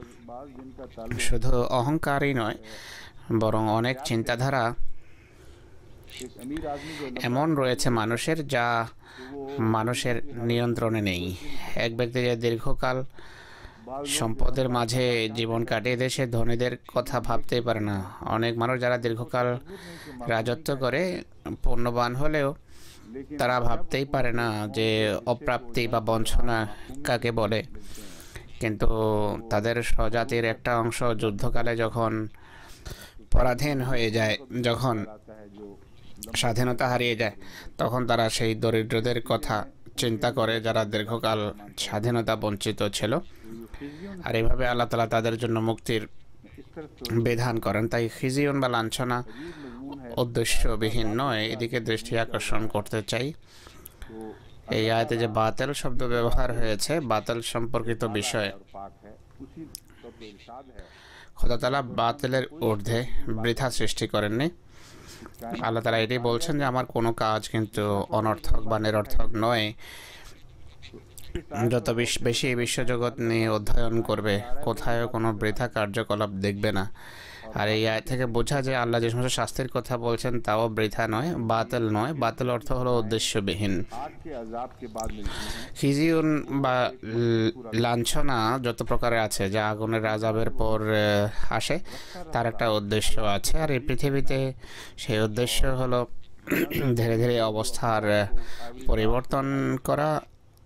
শুধু অহংকারই নয়, বরং অনেক চিন্তাধারা এমন রয়েছে মানুষের, যা মানুষের নিয়ন্ত্রণে নেই। এক ব্যক্তি যে দীর্ঘকাল সম্পদের মাঝে জীবন কাটিয়ে দেয়, সে ধনীদের কথা ভাবতেই পারে না। অনেক মানুষ যারা দীর্ঘকাল রাজত্ব করে পূর্ণবান হলেও তারা ভাবতেই পারে না যে অপ্রাপ্তি বা বঞ্চনা কাকে বলে। কিন্তু তাদের স্বজাতির একটা অংশ যুদ্ধকালে যখন পরাধীন হয়ে যায়, যখন স্বাধীনতা হারিয়ে যায়, তখন তারা সেই দরিদ্রদের কথা চিন্তা করে যারা দীর্ঘকাল স্বাধীনতা বঞ্চিত ছিল। আর এইভাবে আল্লাহ তাআলা তাদের জন্য মুক্তির বিধান করেন। তাই খিজিয়ন বা লাঞ্ছনা উদ্দেশ্যবিহীন নয়, এদিকে দৃষ্টি আকর্ষণ করতে চাই। এই আয়াতে যে বাতিল শব্দ ব্যবহার হয়েছে, বাতিল সম্পর্কিত বিষয়, খোদা তাআলা বাতিলের ঊর্ধ্বে বৃথা সৃষ্টি করেননি। আল্লাহ তাআলা এটাই বলছেন যে আমার কোনো কাজ কিন্তু অনর্থক বা নিরর্থক নয়। যত বেশি বিশ্বজগৎ নিয়ে অধ্যয়ন করবে, কোথায় কোনো বৃথা কার্যকলাপ দেখবে না। আর এই আয়াত থেকে বোঝা যায় আল্লাহ যে সমস্ত শাস্তির কথা বলছেন তাও বৃথা নয়, বাতিল নয়। বাতিল অর্থ হলো উদ্দেশ্যবিহীন। খিজিউন বা লাঞ্ছনা যত প্রকারের আছে যা আগুনের আযাবের পর আসে, তার একটা উদ্দেশ্য আছে। আর এই পৃথিবীতে সেই উদ্দেশ্য হলো ধীরে ধীরে অবস্থার পরিবর্তন করা।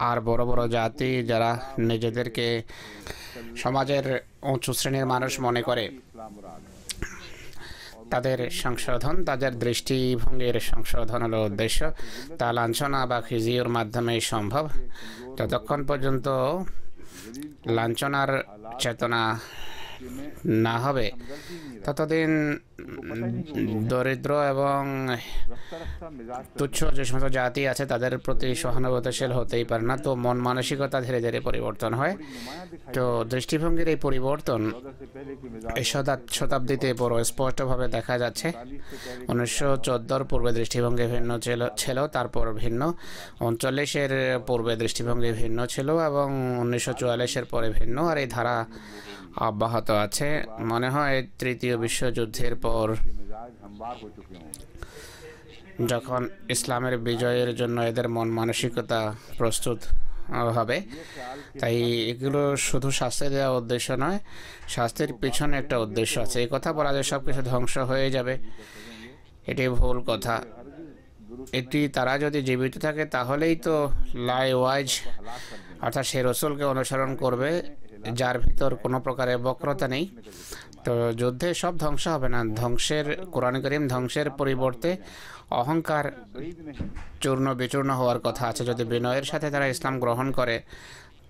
আর বড় বড় জাতি যারা নিজেদেরকে সমাজের উঁচু শ্রেণীর মানুষ মনে করে, তাদের সংশোধন, তাদের দৃষ্টিভঙ্গির সংশোধন হলো উদ্দেশ্য। তা লাঞ্ছনা বা খিজিউর মাধ্যমেই সম্ভব। যতক্ষণ পর্যন্ত লাঞ্ছনার চেতনা না হবে ততদিন দরিদ্র এবং তুচ্ছ যে সমস্ত জাতি আছে তাদের প্রতি সহানুভূতিশীল হতেই পারে না। তো মন মানসিকতা ধীরে ধীরে পরিবর্তন হয়। তো দৃষ্টিভঙ্গির এই পরিবর্তন এই শতাব্দীতে বড় স্পষ্টভাবে দেখা যাচ্ছে। 1914 পূর্বে দৃষ্টিভঙ্গি ভিন্ন ছিল, তারপর ভিন্ন। 39-এর পূর্বে দৃষ্টিভঙ্গি ভিন্ন ছিল এবং 1944-এর পরে ভিন্ন। আর এই ধারা অব্যাহত আছে। মনে হয় তৃতীয় বিশ্বযুদ্ধের পর যখন ইসলামের বিজয়ের জন্য এদের মন মানসিকতা প্রস্তুত হবে। তাই এগুলো শুধু শাস্তি দেওয়া উদ্দেশ্য নয়, শাস্তির পিছনে একটা উদ্দেশ্য আছে। এই কথা বলা যায় সব কিছু ধ্বংস হয়ে যাবে, এটি ভুল কথা। এটি তারা যদি জীবিত থাকে তাহলেই তো লাইওয়াজ, অর্থাৎ সে রসুলকে অনুসরণ করবে যার ভিতর কোনো প্রকারের বক্রতা নেই। তো যুদ্ধে সব ধ্বংস হবে না। ধ্বংসের, কোরআন কারীম ধ্বংসের পরিবর্তে অহংকার চূর্ণ বিচূর্ণ হওয়ার কথা আছে। যদি বিনয়ের সাথে তারা ইসলাম গ্রহণ করে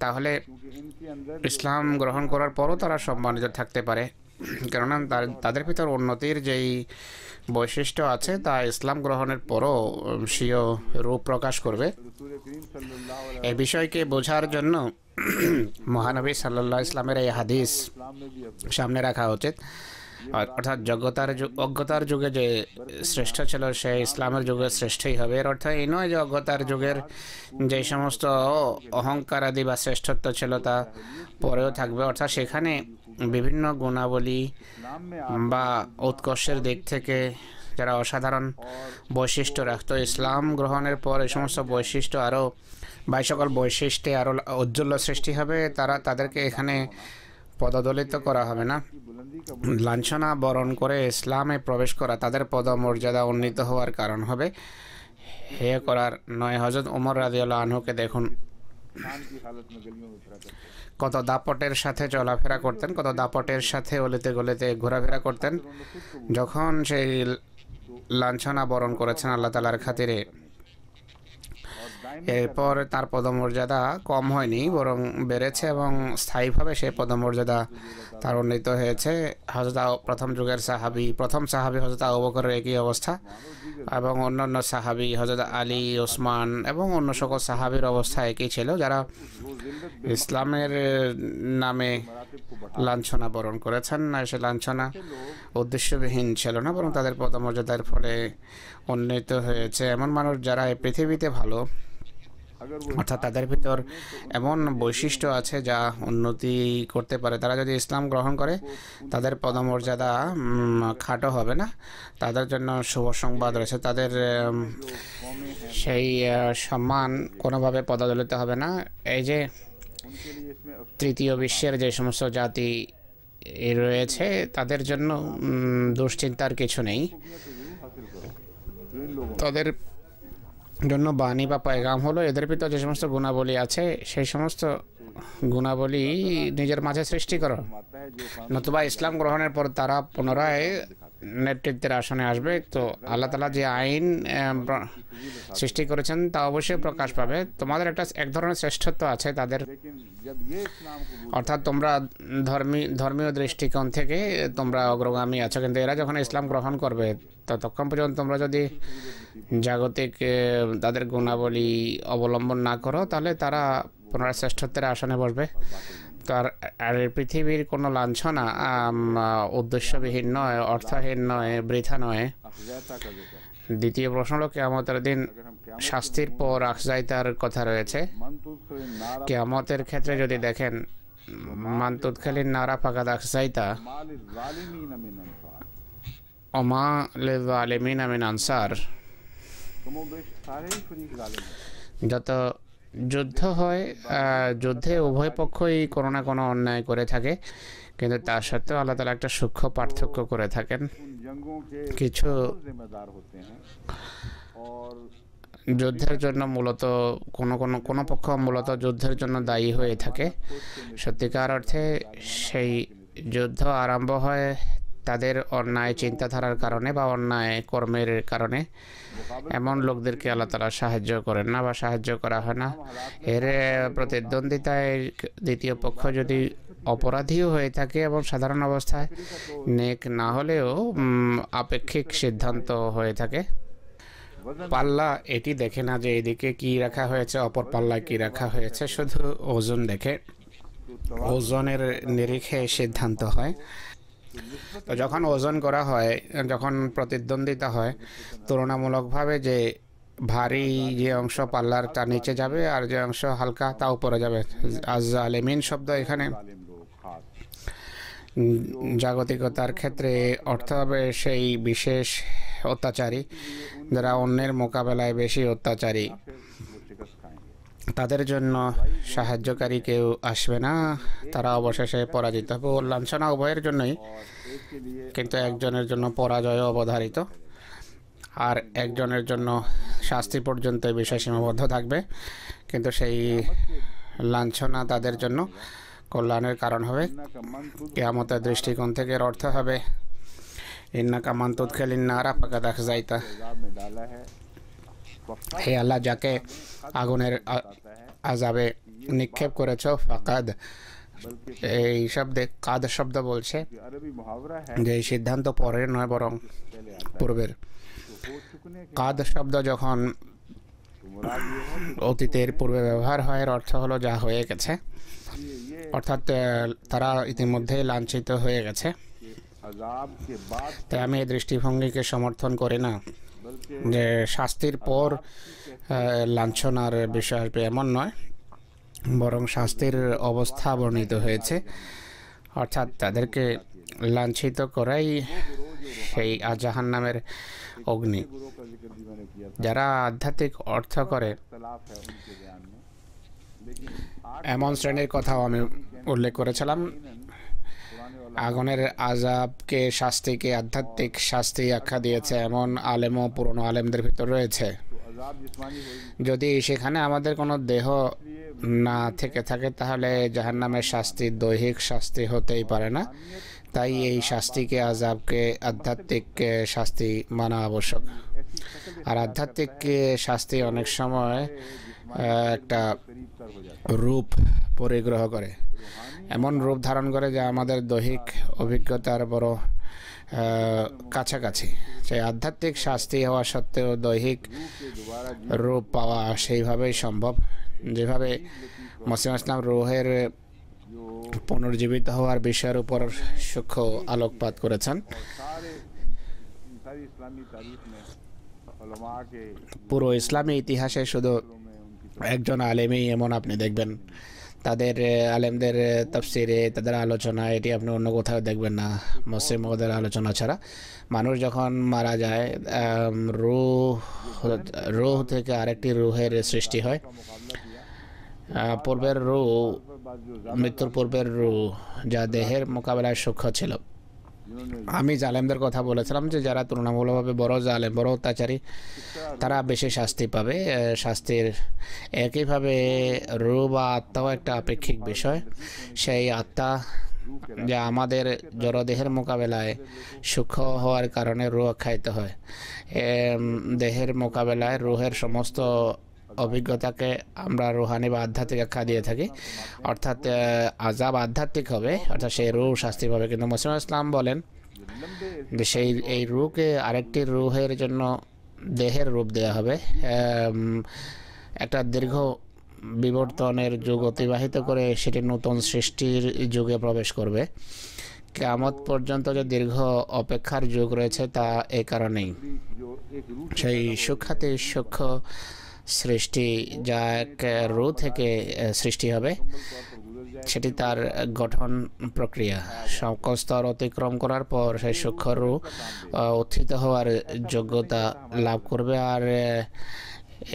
তাহলে ইসলাম গ্রহণ করার পরও তারা সম্মানিত থাকতে পারে, কেননা তাদের ভিতর উন্নতির যেই বৈশিষ্ট্য আছে তা ইসলাম গ্রহণের পরও স্বীয় রূপ প্রকাশ করবে। এই বিষয়কে বোঝার জন্য মহানবী সাল্লাল্লাহু আলাইহি ইসলামের এই হাদিস সামনে রাখা উচিত। অর্থাৎ অজ্ঞতার যুগে যে শ্রেষ্ঠ ছিল সে ইসলামের যুগে শ্রেষ্ঠই হবে। এর অর্থ এই নয় যে অজ্ঞতার যুগের যে সমস্ত অহংকার আদি বা শ্রেষ্ঠত্ব ছিল তা পরেও থাকবে। অর্থাৎ সেখানে বিভিন্ন গুণাবলী বা উৎকর্ষের দিক থেকে যারা অসাধারণ বৈশিষ্ট্য রাখত, ইসলাম গ্রহণের পর এই সমস্ত বৈশিষ্ট্য আরও বা সকল বৈশিষ্ট্যে আরও ঔজ্জ্বল্য সৃষ্টি হবে। তাদেরকে এখানে পদদলিত করা হবে না। লাঞ্ছনা বরণ করে ইসলামে প্রবেশ করা তাদের পদমর্যাদা উন্নীত হওয়ার কারণ হবে। হে করার নয়। হযরত ওমর রাদিয়াল্লাহু আনহুকে দেখুন, কত দাপটের সাথে চলাফেরা করতেন, কত দাপটের সাথে অলিতে গলিতে ঘোরাফেরা করতেন। যখন সেই লাঞ্ছনা বরণ করেছেন আল্লাহ তাআলার খাতিরে, এরপর তার পদমর্যাদা কম হয়নি, বরং বেড়েছে এবং স্থায়ীভাবে সেই পদমর্যাদা তার উন্নীত হয়েছে। প্রথম সাহাবী হযরত আবু বকরের একই অবস্থা এবং অন্যান্য সাহাবী হযরত আলী, ওসমান এবং অন্য সকল সাহাবীর অবস্থা একই ছিল, যারা ইসলামের নামে লাঞ্ছনা বরণ করেছেন। না, সে লাঞ্ছনা উদ্দেশ্যবিহীন ছিল না, বরং তাদের পদমর্যাদার ফলে উন্নীত হয়েছে। এমন মানুষ যারা এই পৃথিবীতে ভালো, অর্থাৎ তাদের ভিতর এমন বৈশিষ্ট্য আছে যা উন্নতি করতে পারে, তারা যদি ইসলাম গ্রহণ করে তাদের পদমর্যাদা খাটো হবে না। তাদের জন্য শুভ সংবাদ রয়েছে, তাদের সেই সম্মান কোনোভাবে পদদলিত হবে না। এই যে তৃতীয় বিশ্বের যে সমস্ত জাতি রয়েছে তাদের জন্য দুশ্চিন্তার কিছু নেই। তাদের জন্য বাণী বা পয়গাম হলো এদের ভিতর যে সমস্ত গুণাবলী আছে সেই সমস্ত গুণাবলী নিজের মাঝে সৃষ্টি করো, নতুবা ইসলাম গ্রহণের পর তারা পুনরায় নেতৃত্বের আসনে আসবে। তো আল্লাহ তাআলা যে আইন সৃষ্টি করেছেন তা অবশ্যই প্রকাশ পাবে। তোমাদের এক ধরনের শ্রেষ্ঠত্ব আছে তাদের, অর্থাৎ তোমরা ধর্মীয় দৃষ্টিকোণ থেকে তোমরা অগ্রগামী আছো, কিন্তু এরা যখন ইসলাম গ্রহণ করবে ততক্ষণ পর্যন্ত তোমরা যদি জাগতিক তাদের গুণাবলী অবলম্বন না করো তাহলে তারা পুনরায় শ্রেষ্ঠত্বের আসনে বসবে। তো আর পৃথিবীর কোনো লাঞ্ছনা উদ্দেশ্যবিহীন নয়, অর্থহীন নয়, বৃথা নয়। দ্বিতীয় প্রশ্ন হলো কিয়ামতের দিন শাস্তির পর আখজাইতার কথা রয়েছে। কিয়ামতের ক্ষেত্রে যদি দেখেন মান্তুদখালিন নারা ফাকাদ আখসাইতা माल जालिमीन मिन अंसार, ওমা লিযালিমিন মিন আনসার। कमोबेश सारे ही फरीक जालिम हैं। যত যুদ্ধ হয়, যুদ্ধে উভয় পক্ষই কোনো না কোনো অন্যায় করে থাকে, কিন্তু তা সত্ত্বেও আল্লাহ তাআলা একটা সূক্ষ্ম পার্থক্য করে থাকেন। उन जंगों के কিছু जिम्मेदार होते हैं और যুদ্ধের জন্য মূলত কোনো পক্ষ মূলত যুদ্ধের জন্য দায়ী হয়ে থাকে। সত্যিকার অর্থে সেই যুদ্ধ আরম্ভ হয় তাদের অন্যায় চিন্তাধারার কারণে বা অন্যায় কর্মের কারণে। এমন লোকদেরকে আল্লাহ তাআলা সাহায্য করেন না বা সাহায্য করা হয় না। এর প্রতিদ্বন্দ্বিতায় দ্বিতীয় পক্ষ যদি অপরাধীও হয়ে থাকে এবং সাধারণ অবস্থায় নেক না হলেও আপেক্ষিক সিদ্ধান্ত হয়ে থাকে। পাল্লা এটি দেখে না যে এদিকে কি রাখা হয়েছে, অপর পাল্লায় কি রাখা হয়েছে, শুধু ওজন দেখে, ওজনের নিরিখে সিদ্ধান্ত হয়। তো যখন ওজন করা হয়, যখন প্রতিদ্বন্দ্বিতা হয়, তুলনামূলকভাবে যে ভারী যে অংশ পাল্লার তা নিচে যাবে আর যে অংশ হালকা তা উপরে যাবে। আজ-জালিমিন শব্দ এখানে जालिम लोग खास জাগতিকতার ক্ষেত্রে অর্থ হবে সেই বিশেষ অত্যাচারী যারা অন্যের মোকাবেলায় বেশি অত্যাচারী। फिर वो शिकस्त खाएंगे। তাদের জন্য সাহায্যকারী কেউ আসবে না, তারা অবশেষে পরাজিত হবে। ও লাঞ্ছনা উভয়ের জন্যই, और एक के लिए কিন্তু একজনের জন্য পরাজয় অবধারিত আর একজনের জন্য শাস্তি পর্যন্ত এই বিষয় সীমাবদ্ধ থাকবে, কিন্তু সেই লাঞ্ছনা তাদের জন্য কল্যাণের কারণ হবে। इन्ना का मन तुझ কিয়ামতের দৃষ্টিকোণ থেকে এর অর্থ হবে ইন্নাকা মান তুদখিলিন নারা ফাকাদ আখজাইতা। अजाब में डाला है, वक्त হে আল্লাহ, যাকে আগুনের आता है, আযাবে নিক্ষেপ করেছ, ফাকাদ बल्कि এই শব্দে কাদ শব্দ বলছে कि अरबी मुहावरा है যে এই সিদ্ধান্ত পরের নয় বরং पहले आता পূর্বের। है। तो हो चुकने के কাদ শব্দ যখন तो मुराद ये है कि অতীতের পূর্বে ব্যবহার হয়, এর অর্থ হলো যা হয়ে গেছে, ये অর্থাৎ তারা ইতিমধ্যে লাঞ্ছিত হয়ে গেছে। कि अजाब के बाद তাই আমি এই দৃষ্টিভঙ্গিকে সমর্থন করি না बल्कि যে শাস্তির পর লাঞ্ছনার বিষয় আসবে, এমন নয়, বরং শাস্তির অবস্থা বর্ণিত হয়েছে, অর্থাৎ তাদেরকে লাঞ্ছিত করাই সেই জাহান্নামের অগ্নি। गुरु का जिक्र भी मैंने किया था, যারা আধ্যাত্মিক অর্থ করে इख्तलाफ है उनके बयान में, लेकिन এমন শ্রেণীর কথাও আমি উল্লেখ করেছিলাম। पुराने वाला আগুনের আযাবকে শাস্তিকে আধ্যাত্মিক শাস্তি আখ্যা দিয়েছে এমন আলেম ও পুরনো আলেমদের ভিতর রয়েছে। तो अजाब जिस्मानी होगी, যদি সেখানে আমাদের কোনো দেহ না থেকে থাকে তাহলে জাহান্নামের শাস্তি দৈহিক শাস্তি হতেই পারে না। তাই এই শাস্তিকে আযাবকে আধ্যাত্মিক শাস্তি মানা আবশ্যক। ऐसी शक्ल আর আধ্যাত্মিক শাস্তি অনেক সময় একটা करीब तर हो जाता রূপ পরিগ্রহ করে, এমন রূপ ধারণ করে যা আমাদের দৈহিক অভিজ্ঞতার বড় কাছাকাছি। সেই আধ্যাত্মিক শাস্তি হওয়া সত্ত্বেও দৈহিক है कि दोबारा রূপ পাওয়া সেইভাবেই সম্ভব যেভাবে মসিহ ইসলাম রুহের जो পুনর্জীবিত হওয়ার বিষয়ের উপর সূক্ষ্ম আলোকপাত করেছেন। सारे सारी इस्लामी तारीख में उलमा के পুরো ইসলামী ইতিহাসে শুধু में उनकी একজন আলেমই এমন আপনি দেখবেন। তাদের আলেমদের তাফসিরে, তাদের আলোচনা, এটি আপনি অন্য কোথাও দেখবেন না মুসলিম মহদের আলোচনা ছাড়া। মানুষ যখন মারা যায়, রূহ থেকে আরেকটি রূহের সৃষ্টি হয়। পূর্বের রূহ, মৃত্যুর পূর্বের রূহ যা দেহের মোকাবেলায় সূক্ষ্ম ছিল। আমি জালেমদের কথা বলেছিলাম যে যারা তুলনামূলকভাবে বড় জালেম, বড় অত্যাচারী, তারা বেশি শাস্তি পাবে। শাস্তির একইভাবে রূহ বা আত্মাও একটা আপেক্ষিক বিষয়। সেই আত্মা যা আমাদের জড়দেহের মোকাবেলায় সূক্ষ্ম হওয়ার কারণে রূহ আখ্যায়িত হয়। দেহের মোকাবেলায় রূহের সমস্ত অভিজ্ঞতাকে আমরা রুহানি বা আধ্যাত্মিক আখ্যা দিয়ে থাকি, অর্থাৎ আযাব আধ্যাত্মিক হবে, অর্থাৎ সেই রূহ শাস্তি পাবে। কিন্তু মুসলিম ইসলাম বলেন যে সেই এই রূহকে আরেকটি রূহের জন্য দেহের রূপ দেওয়া হবে। একটা দীর্ঘ বিবর্তনের যুগ অতিবাহিত করে সেটি নতুন সৃষ্টির যুগে প্রবেশ করবে। কিয়ামত পর্যন্ত যে দীর্ঘ অপেক্ষার যুগ রয়েছে তা এই কারণেই। जो एक रूह সেই সূক্ষাতি সূক্ষ্ম সৃষ্টি যা এক রূহ থেকে সৃষ্টি হবে, तौर पर गुजर সেটি তার গঠন প্রক্রিয়া। সকল স্তর অতিক্রম করার পর সেই সূক্ষ্ম রূহ উত্থিত হওয়ার যোগ্যতা লাভ করবে, আর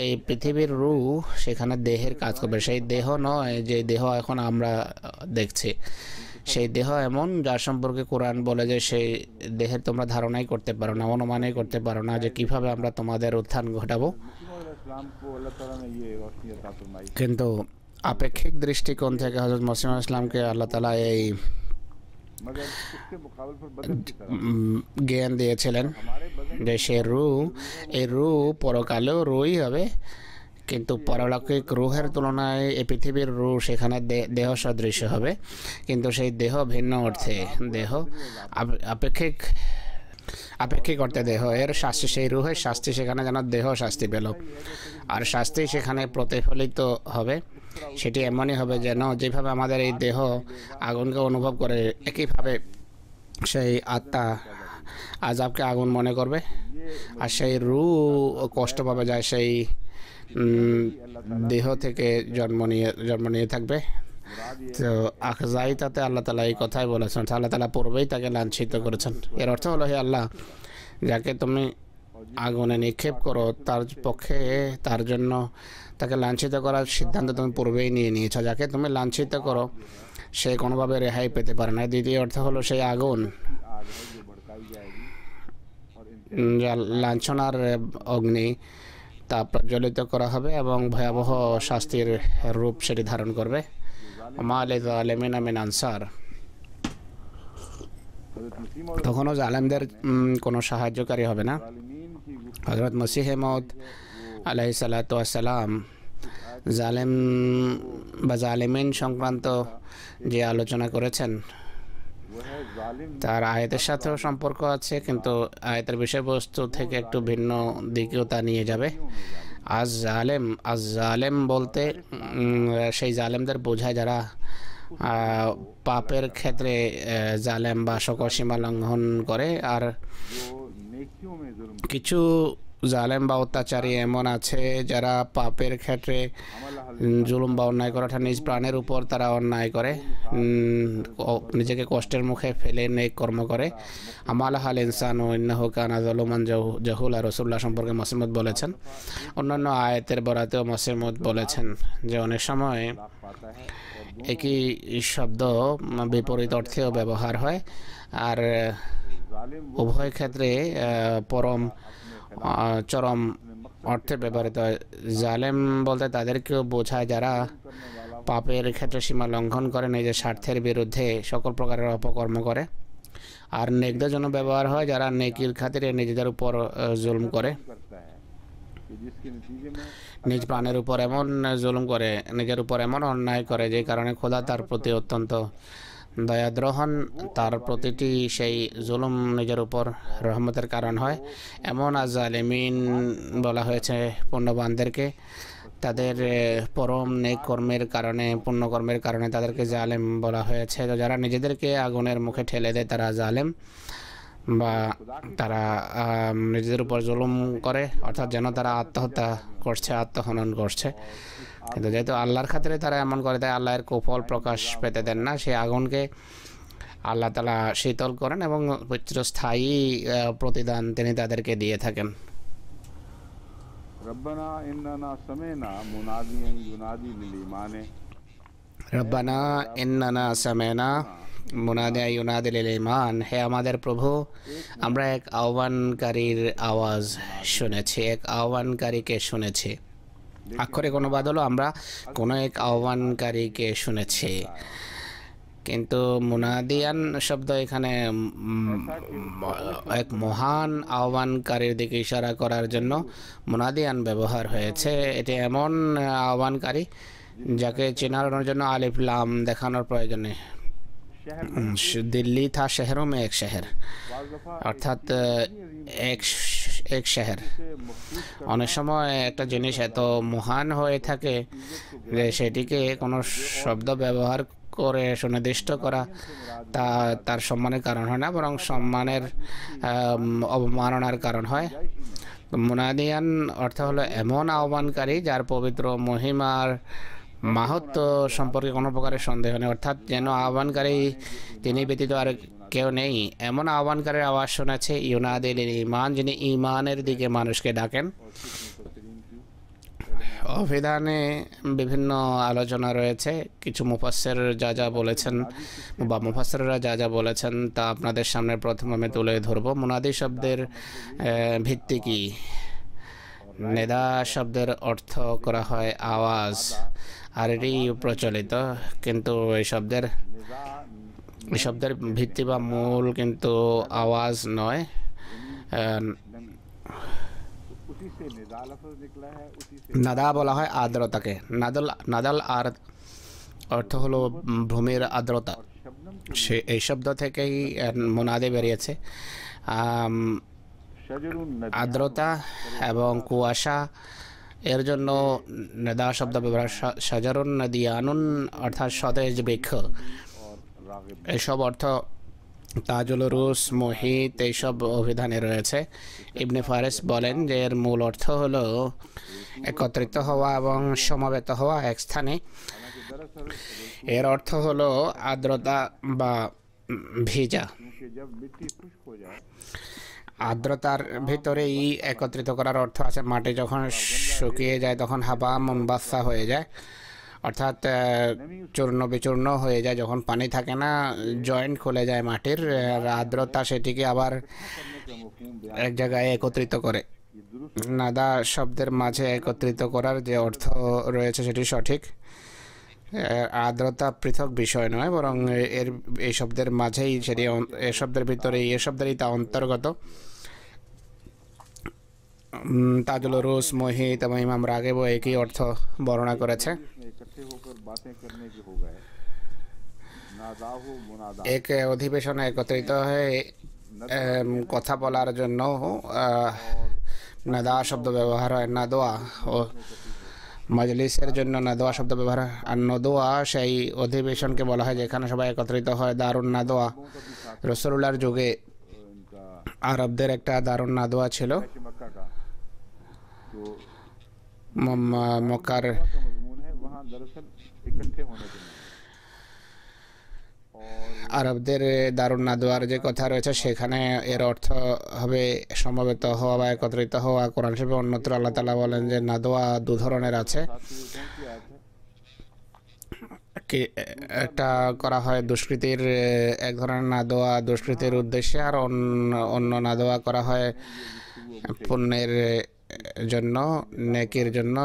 এই পৃথিবীর রূহ সেখানে দেহের কাজ করবে। সেই দেহ নয় যে দেহ এখন আমরা দেখছি, সেই দেহ এমন যার সম্পর্কে কোরআন বলে যে সেই দেহের তোমরা ধারণাই করতে পারো না, অনুমানই করতে পারো না যে কিভাবে আমরা তোমাদের উত্থান ঘটাবো। কিন্তু আপেক্ষিক দৃষ্টিকোণ থেকে হযরত মুসলিম ইসলামকে আল্লাহ তাআলা এই জ্ঞান দিয়েছিলেন যে সে রূহ, এই রূহ পরকালেও রূহই হবে, কিন্তু পারলৌকিক রূহের তুলনায় এই পৃথিবীর রূহ সেখানে দেহ সদৃশ হবে, কিন্তু সেই দেহ ভিন্ন অর্থে, দেহ আপেক্ষিক অর্থে দেহ, এর শাস্তি, সেই রূহের শাস্তি সেখানে যেন দেহ শাস্তি পেল, আর শাস্তি সেখানে প্রতিফলিত হবে। সেটি এমনই হবে যেন যেভাবে আমাদের এই দেহ আগুনকে অনুভব করে, একইভাবে সেই আত্মা আযাবকে আগুন মনে করবে, আর সেই রূহ কষ্ট পাবে যায় সেই দেহ থেকে জন্ম নিয়ে থাকবে। তো আখজাইতাতে আল্লাহ তাআলা এই কথাই বলেছেন, আল্লাহ তাআলা পূর্বেই তাকে লাঞ্ছিত করেছেন। এর অর্থ হলো, হে আল্লাহ, যাকে তুমি আগুনে নিক্ষেপ করো তার পক্ষে, তার জন্য তাকে লাঞ্ছিত করার সিদ্ধান্ত তুমি পূর্বেই নিয়ে নিয়েছ। যাকে তুমি লাঞ্ছিত করো সে কোনোভাবে রেহাই পেতে পারে না। দ্বিতীয় অর্থ হলো সেই আগুন যা লাঞ্ছনার অগ্নি, তা প্রজ্বলিত করা হবে এবং ভয়াবহ শাস্তির রূপ সেটি ধারণ করবে। মা লিযালিমিনা মিন আনসার, তখনও জালেমদের কোনো সাহায্যকারী হবে না। হযরত মসিহ মউদ আলাইহিস সালাতু ওয়াস সালাম জালেম বা জালিমিন সংক্রান্ত যে আলোচনা করেছেন তার আয়াতের সাথেও সম্পর্ক আছে, কিন্তু আয়াতের বিষয়বস্তু থেকে একটু ভিন্ন দিকেও তা নিয়ে যাবে। আজ জালেম বলতে সেই জালেমদের বোঝায় যারা পাপের ক্ষেত্রে জালেম বা সকল সীমা লঙ্ঘন করে, আর কিছু জালেম বা অত্যাচারী এমন আছে যারা পাপের ক্ষেত্রে জুলুম বা অন্যায় করাটা নিজ প্রাণের উপর তারা অন্যায় করে, নিজেকে কষ্টের মুখে ফেলে নেক কর্ম করে। আমালাহাল ইনসানু ইন্নাহু কানা যালুমান জাহুলা, রাসূলুল্লাহ সম্পর্কে মুসলিম বলেছেন। অন্যান্য আয়াতের বরাতেও মুসলিম বলেছেন যে অনেক সময় একই শব্দ বিপরীত অর্থেও ব্যবহার হয়, আর উভয় ক্ষেত্রে চরম অর্থে ব্যবহৃত হয়। জালেম বলতে তাদেরকেও বোঝায় যারা পাপের ক্ষেত্রে সীমা লঙ্ঘন করে, নিজের স্বার্থের বিরুদ্ধে সকল প্রকারের অপকর্ম করে। আর নেকদের জন্য ব্যবহার হয় যারা নেকির খাতিরে নিজেদের উপর জুলুম করে, নিজ প্রাণের উপর এমন জুলুম করে, নিজের উপর এমন অন্যায় করে যে কারণে খোদা তার প্রতি অত্যন্ত দয়াদ্রহন, তার প্রতিটি সেই জুলুম নিজের উপর রহমতের কারণ হয়। এমন জালিমিন বলা হয়েছে পুণ্যবানদেরকে, তাদের পরম নেক কর্মের কারণে, পুণ্যকর্মের কারণে তাদেরকে জালেম বলা হয়েছে। তো যারা নিজেদেরকে আগুনের মুখে ঠেলে দেয় তারা জালেম, বা তারা নিজেদের উপর জুলুম করে, অর্থাৎ যেন তারা আত্মহত্যা করছে, আত্মহনন করছে। কিন্তু যেহেতু আল্লাহর খাতিরে তারা এমন করে, তাই আল্লাহর কুফল প্রকাশ পেতে দেন না। সেই আগুনকে আল্লাহ তাআলা শীতল করেন এবং চিরস্থায়ী প্রতিদান তিনি তাদেরকে দিয়ে থাকেন। রব্বানা ইন্নানা সামি'না মুনাদিয়ান ইউনাদি লিল ঈমান, রব্বানা ইন্নানা সামি'না মুনাদিয়ান ইউনাদি লিল ঈমান, হে আমাদের প্রভু, আমরা এক আহ্বানকারীর আওয়াজ শুনেছি, এক আহ্বানকারীকে শুনেছি। আক্ষরিক অনুবাদ হলো আমরা কোনো এক আহ্বানকারীকে শুনেছি, কিন্তু মুনাদিয়ান শব্দ এখানে এক মহান আহ্বানকারীর দিকে ইশারা করার জন্য মুনাদিয়ান ব্যবহার হয়েছে। এটি এমন আহ্বানকারী যাকে চেনানোর জন্য আলিফ লাম দেখানোর প্রয়োজন নেই। দিল্লি থা শহরোं में एक शहर, অর্থাৎ এক শহর। অনেক সময় একটা জিনিস এত মহান হয়ে থাকে যে সেটিকে কোনো শব্দ ব্যবহার করে সুনির্দিষ্ট করা তা তার সম্মানের কারণ হয় না, বরং সম্মানের অবমাননার কারণ হয়। মুনাদিয়ান অর্থ হলো এমন আহ্বানকারী যার পবিত্র মহিমার মাহাত্ম্য সম্পর্কে কোনো প্রকারের সন্দেহ নেই, অর্থাৎ যেন আহ্বানকারী তিনি ব্যতীত আর কেউ নেই এমন আহ্বানকারীর আওয়াজ শোনাচ্ছে ইউনাদিল ইমান, যিনি ইমানের দিকে মানুষকে ডাকেন। অভিধানে বিভিন্ন আলোচনা রয়েছে, কিছু মুফাসসির যা যা বলেছেন বা মুফাসসিররা যা যা বলেছেন তা আপনাদের সামনে প্রথম আমি তুলে ধরব। মুনাদি শব্দের ভিত্তি কি? নেদা শব্দের অর্থ করা হয় আওয়াজ, আর এটি প্রচলিত, কিন্তু এই শব্দের ভিত্তি বা মূল কিন্তু আওয়াজ নয়। নাদা বলা হয় আর্দ্রতাকে। নাদাল আর অর্থ হলো ভূমির আর্দ্রতা, এই শব্দ থেকেই মুনাদি বেরিয়েছে। আর্দ্রতা এবং কুয়াশা এর জন্য নেদা শব্দ ব্যবহার। শাজারুন নদিয়ানুন অর্থাৎ সতেজ বৃক্ষ, এসব অর্থ তাজুল রুস, মুহিত এইসব অভিধানে রয়েছে। ইবনে ফারিস বলেন যে এর মূল অর্থ হলো একত্রিত হওয়া এবং সমাবেত হওয়া এক স্থানে। এর অর্থ হলো আর্দ্রতা বা ভিজা। আর্দ্রতার ভিতরেই একত্রিত করার অর্থ আছে। মাটি যখন শুকিয়ে যায় তখন হাবা মুনবাসা হয়ে যায়, অর্থাৎ চূর্ণ বিচূর্ণ হয়ে যায়, যখন পানি থাকে না জয়েন্ট খুলে যায় মাটির। আর্দ্রতা সেটিকে আবার এক জায়গায় একত্রিত করে। নাদা শব্দের মাঝে একত্রিত করার যে অর্থ রয়েছে সেটি সঠিক। আর্দ্রতা পৃথক বিষয় নয়, বরং এই শব্দের মাঝেই সেটি, এই শব্দের ভিতরেই, এই শব্দেরই তা অন্তর্গত। তাজুল রুস, মুহিত এবং ইমাম রাগিব একই অর্থ বর্ণনা করেছে। এক অধিবেশনে একত্রিত হয়ে কথা বলার জন্য নাদা শব্দ ব্যবহার হয়। নাদোয়া ও মজলিসের জন্য নাদোয়া শব্দ ব্যবহার হয়। আর নদোয়া সেই অধিবেশনকে বলা হয় যেখানে সবাই একত্রিত হয়। দারুন নাদোয়া, রাসূলুল্লাহর যুগে আরবদের একটা দারুন নাদোয়া ছিল। মক্কার আরবদের দারুন নাদোয়ার যে কথা রয়েছে সেখানে এর অর্থ হবে সমবেত হওয়া বা একত্রিত হওয়া। কোরআন শরীফে অন্যত্র আল্লাহ তাআলা বলেন যে নাদোয়া দু ধরনের আছে। একটা করা হয় দুষ্কৃতির, এক ধরনের নাদোয়া দুষ্কৃতির উদ্দেশ্যে, আর অন্য নাদোয়া করা হয় পুণ্যের জন্য, নেকির জন্য।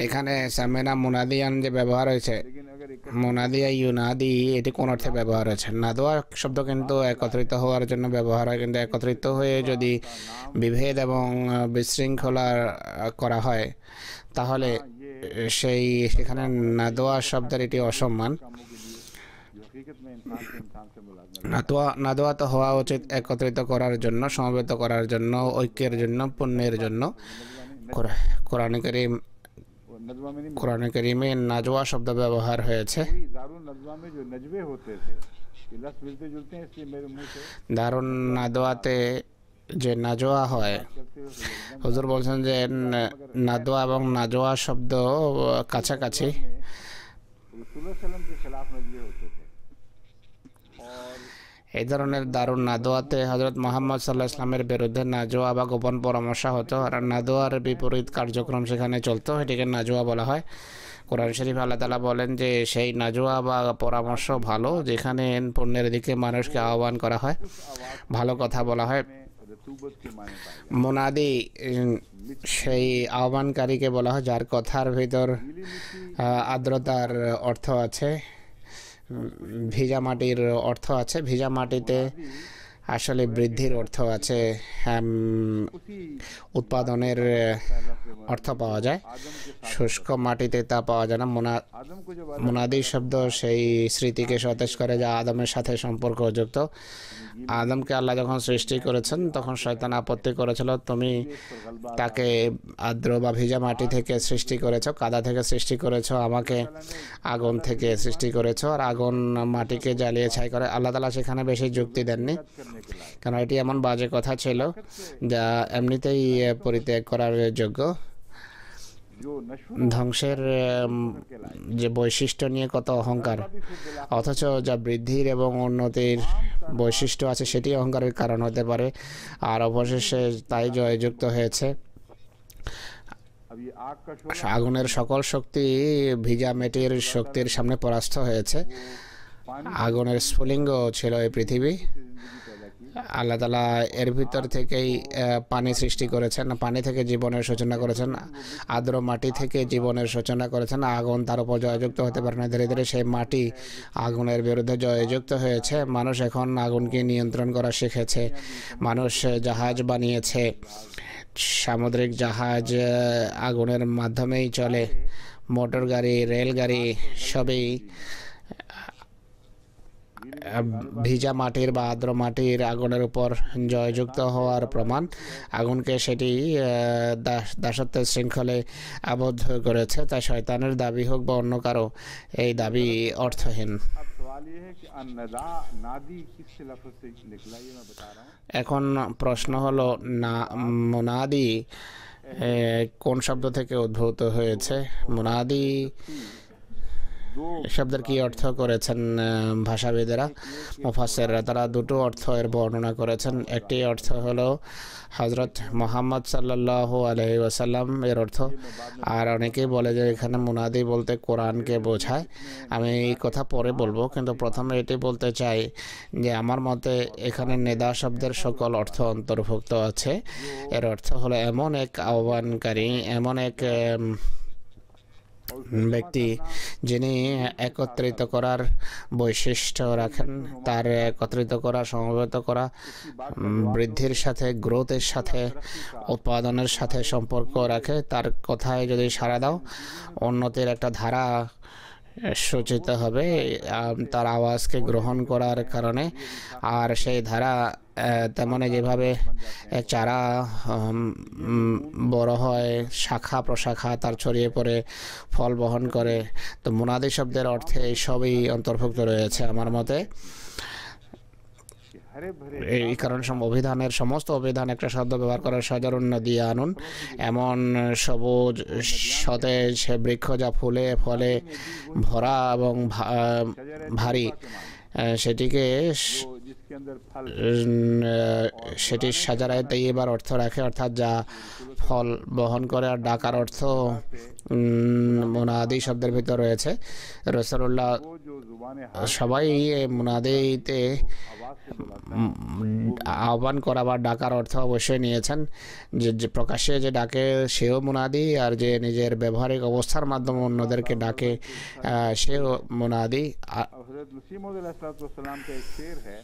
এখানে সামেনা মুনাদিয়ান যে ব্যবহার হয়েছে, মুনাদিয়া ইউনাদি, এটি কোন অর্থে ব্যবহার হয়েছে? নাদোয়া শব্দ কিন্তু একত্রিত হওয়ার জন্য ব্যবহার হয়, কিন্তু একত্রিত হয়ে যদি বিভেদ এবং বিশৃঙ্খলা করা হয় তাহলে সেখানে নাদোয়া শব্দের এটি অসম্মান। নাদোয়া তো হওয়া উচিত একত্রিত করার জন্য, সমবেত করার জন্য, ঐক্যের জন্য, পুণ্যের জন্য। কোরআনে কারিমে নাজওয়া শব্দ ব্যবহার হয়েছে। দারুন নাদোয়াতে যে নাজওয়া হয়, হুজুর বলছেন যে নাদোয়া এবং নাজওয়া শব্দ কাছাকাছি। এই ধরনের দারুন নাদোয়াতে হযরত মুহাম্মদ সাল্লাল্লাহু আলাইহি ওয়াসাল্লামের বিরুদ্ধে নাজওয়া বা গোপন পরামর্শ হতো, আর নাদোয়ার বিপরীত কার্যক্রম সেখানে চলতো, এটিকে নাজওয়া বলা হয়। কোরআন শরীফে আল্লাহ তাআলা বলেন যে সেই নাজওয়া বা পরামর্শ ভালো, যেখানে পুণ্যের দিকে মানুষকে আহ্বান করা হয়, ভালো কথা বলা হয়। মুনাদি সেই আহ্বানকারীকে বলা হয় যার কথার ভিতর আর্দ্রতার অর্থ আছে, ভিজা মাটির অর্থ আছে। ভিজা মাটিতে আসলে বৃদ্ধির অর্থ আছে, উৎপাদনের অর্থ পাওয়া যায়। শুষ্ক মাটিতে তা পাওয়া যায় না। মুনাদি শব্দ সেই স্মৃতিকে সতেজ করে যা আদমের সাথে সম্পর্কযুক্ত। আদমকে আল্লাহ যখন সৃষ্টি করেছেন তখন শয়তান আপত্তি করেছিল, তুমি তাকে আর্দ্র বা ভিজা মাটি থেকে সৃষ্টি করেছো, কাদা থেকে সৃষ্টি করেছো, আমাকে আগুন থেকে সৃষ্টি করেছো, আর আগুন মাটিকে জ্বালিয়ে ছাই করে। আল্লাহ তাআলা সেখানে বেশি যুক্তি দেননি, কারণ এটি এমন বাজে কথা ছিল যা এমনিতেই পরিত্যাগ করার যোগ্য। जो नश्वर ধ্বংসের के लायक যে বৈশিষ্ট্য নিয়ে কত অহংকার, भी फिर बिला অথচ যা বৃদ্ধির এবং উন্নতির বৈশিষ্ট্য আছে সেটি অহংকারের কারণ হতে পারে। আর অবশেষে তাই জয়যুক্ত হয়েছে। अब ये आग का शोला আগুনের সকল শক্তি ভিজা মেটির শক্তির সামনে পরাস্ত হয়েছে। पानी আগুনের স্ফুলিঙ্গ ছিল এই পৃথিবী। से जिंदगी पैदा की আল্লাহ তাআলা এর ভিতর থেকেই পানি সৃষ্টি করেছেন, পানি থেকে জীবনের সূচনা করেছেন, আর্দ্র মাটি থেকে জীবনের সূচনা করেছেন। আগুন তার উপর জয়যুক্ত হতে পারে না। ধীরে ধীরে সেই মাটি আগুনের বিরুদ্ধে জয়যুক্ত হয়েছে। মানুষ এখন আগুনকে নিয়ন্ত্রণ করা শিখেছে। মানুষ জাহাজ বানিয়েছে, সামুদ্রিক জাহাজ আগুনের মাধ্যমেই চলে। মোটর গাড়ি, রেলগাড়ি সবই ভিজা মাটির বা আর্দ্র মাটির আগুনের উপর জয়যুক্ত হওয়ার প্রমাণ। আগুনকে সেটি দাসত্বের শৃঙ্খলে আবদ্ধ করেছে। তাই শয়তানের দাবি হোক বা অন্য কারো, এই দাবি অর্থহীন। अब सवाल ये है कि अन्नदा नादी किस लफ्ज से निकला, ये मैं बता रहा हूँ। এখন প্রশ্ন হলো না, মুনাদি কোন শব্দ থেকে উদ্ভূত হয়েছে? মুনাদি दो শব্দের কি অর্থ করেছেন ভাষাবিদেরা, মুফাসসিররা? তারা দুটো অর্থ এর বর্ণনা করেছেন। একটি অর্থ হলো হযরত মুহাম্মদ সাল্লাল্লাহু আলাইহি ওয়াসাল্লাম এর অর্থ। আর অনেকেই বলে যে এখানে মুনাদি বলতে কোরআনকে বোঝায়। আমি এই কথা পরে বলবো, কিন্তু প্রথমে এটি বলতে চাই যে আমার মতে এখানে নেদা শব্দের সকল অর্থ অন্তর্ভুক্ত আছে। এর অর্থ হলো এমন এক আহ্বানকারী, এমন এক ব্যক্তি যিনি একত্রিত করার বৈশিষ্ট্য রাখেন। তার একত্রিত করা, সমবেত করা, বৃদ্ধির সাথে, গ্রোথের সাথে, উৎপাদনের সাথে সম্পর্ক রাখে। তার কথায় যদি সাড়া দাও, উন্নতির একটা ধারা সূচিত হবে তার আওয়াজকে গ্রহণ করার কারণে। আর সেই ধারা তেমনি যেভাবে এক চারা বড় হয়, শাখা প্রশাখা তার ছড়িয়ে পড়ে ফল বহন করে, তো মুনাদি শব্দের অর্থে সবই অন্তর্ভুক্ত রয়েছে আমার মতে। এই কারণে অভিধানের সমস্ত অভিধান একটা শব্দ ব্যবহার করার সাধারণ নদী আনুন, এমন সবুজ সতেজ বৃক্ষ যা ফুলে ফলে ভরা এবং ভারী, সেটিকে जिसके अंदर फल সেটি সাজারায় তাইয়্যিবার অর্থ রাখে, অর্থাৎ যা ফল বহন করে। আর ডাকার অর্থ মুনাদি শব্দের ভিতর রয়েছে। রাসূলুল্লাহ वो जो जुबान সবাই এই মুনাদিতে आवाज से बुलाता আহ্বান করা বা ডাকার অর্থ অবশ্যই নিয়েছেন। যে প্রকাশ্যে যে ডাকে সেও মুনাদি, আর যে নিজের ব্যবহারিক অবস্থার মাধ্যমে অন্যদেরকে ডাকে সেও মুনাদি। हज़रत मसीह मौऊद अलैहिस्सलाम का एक शेर है,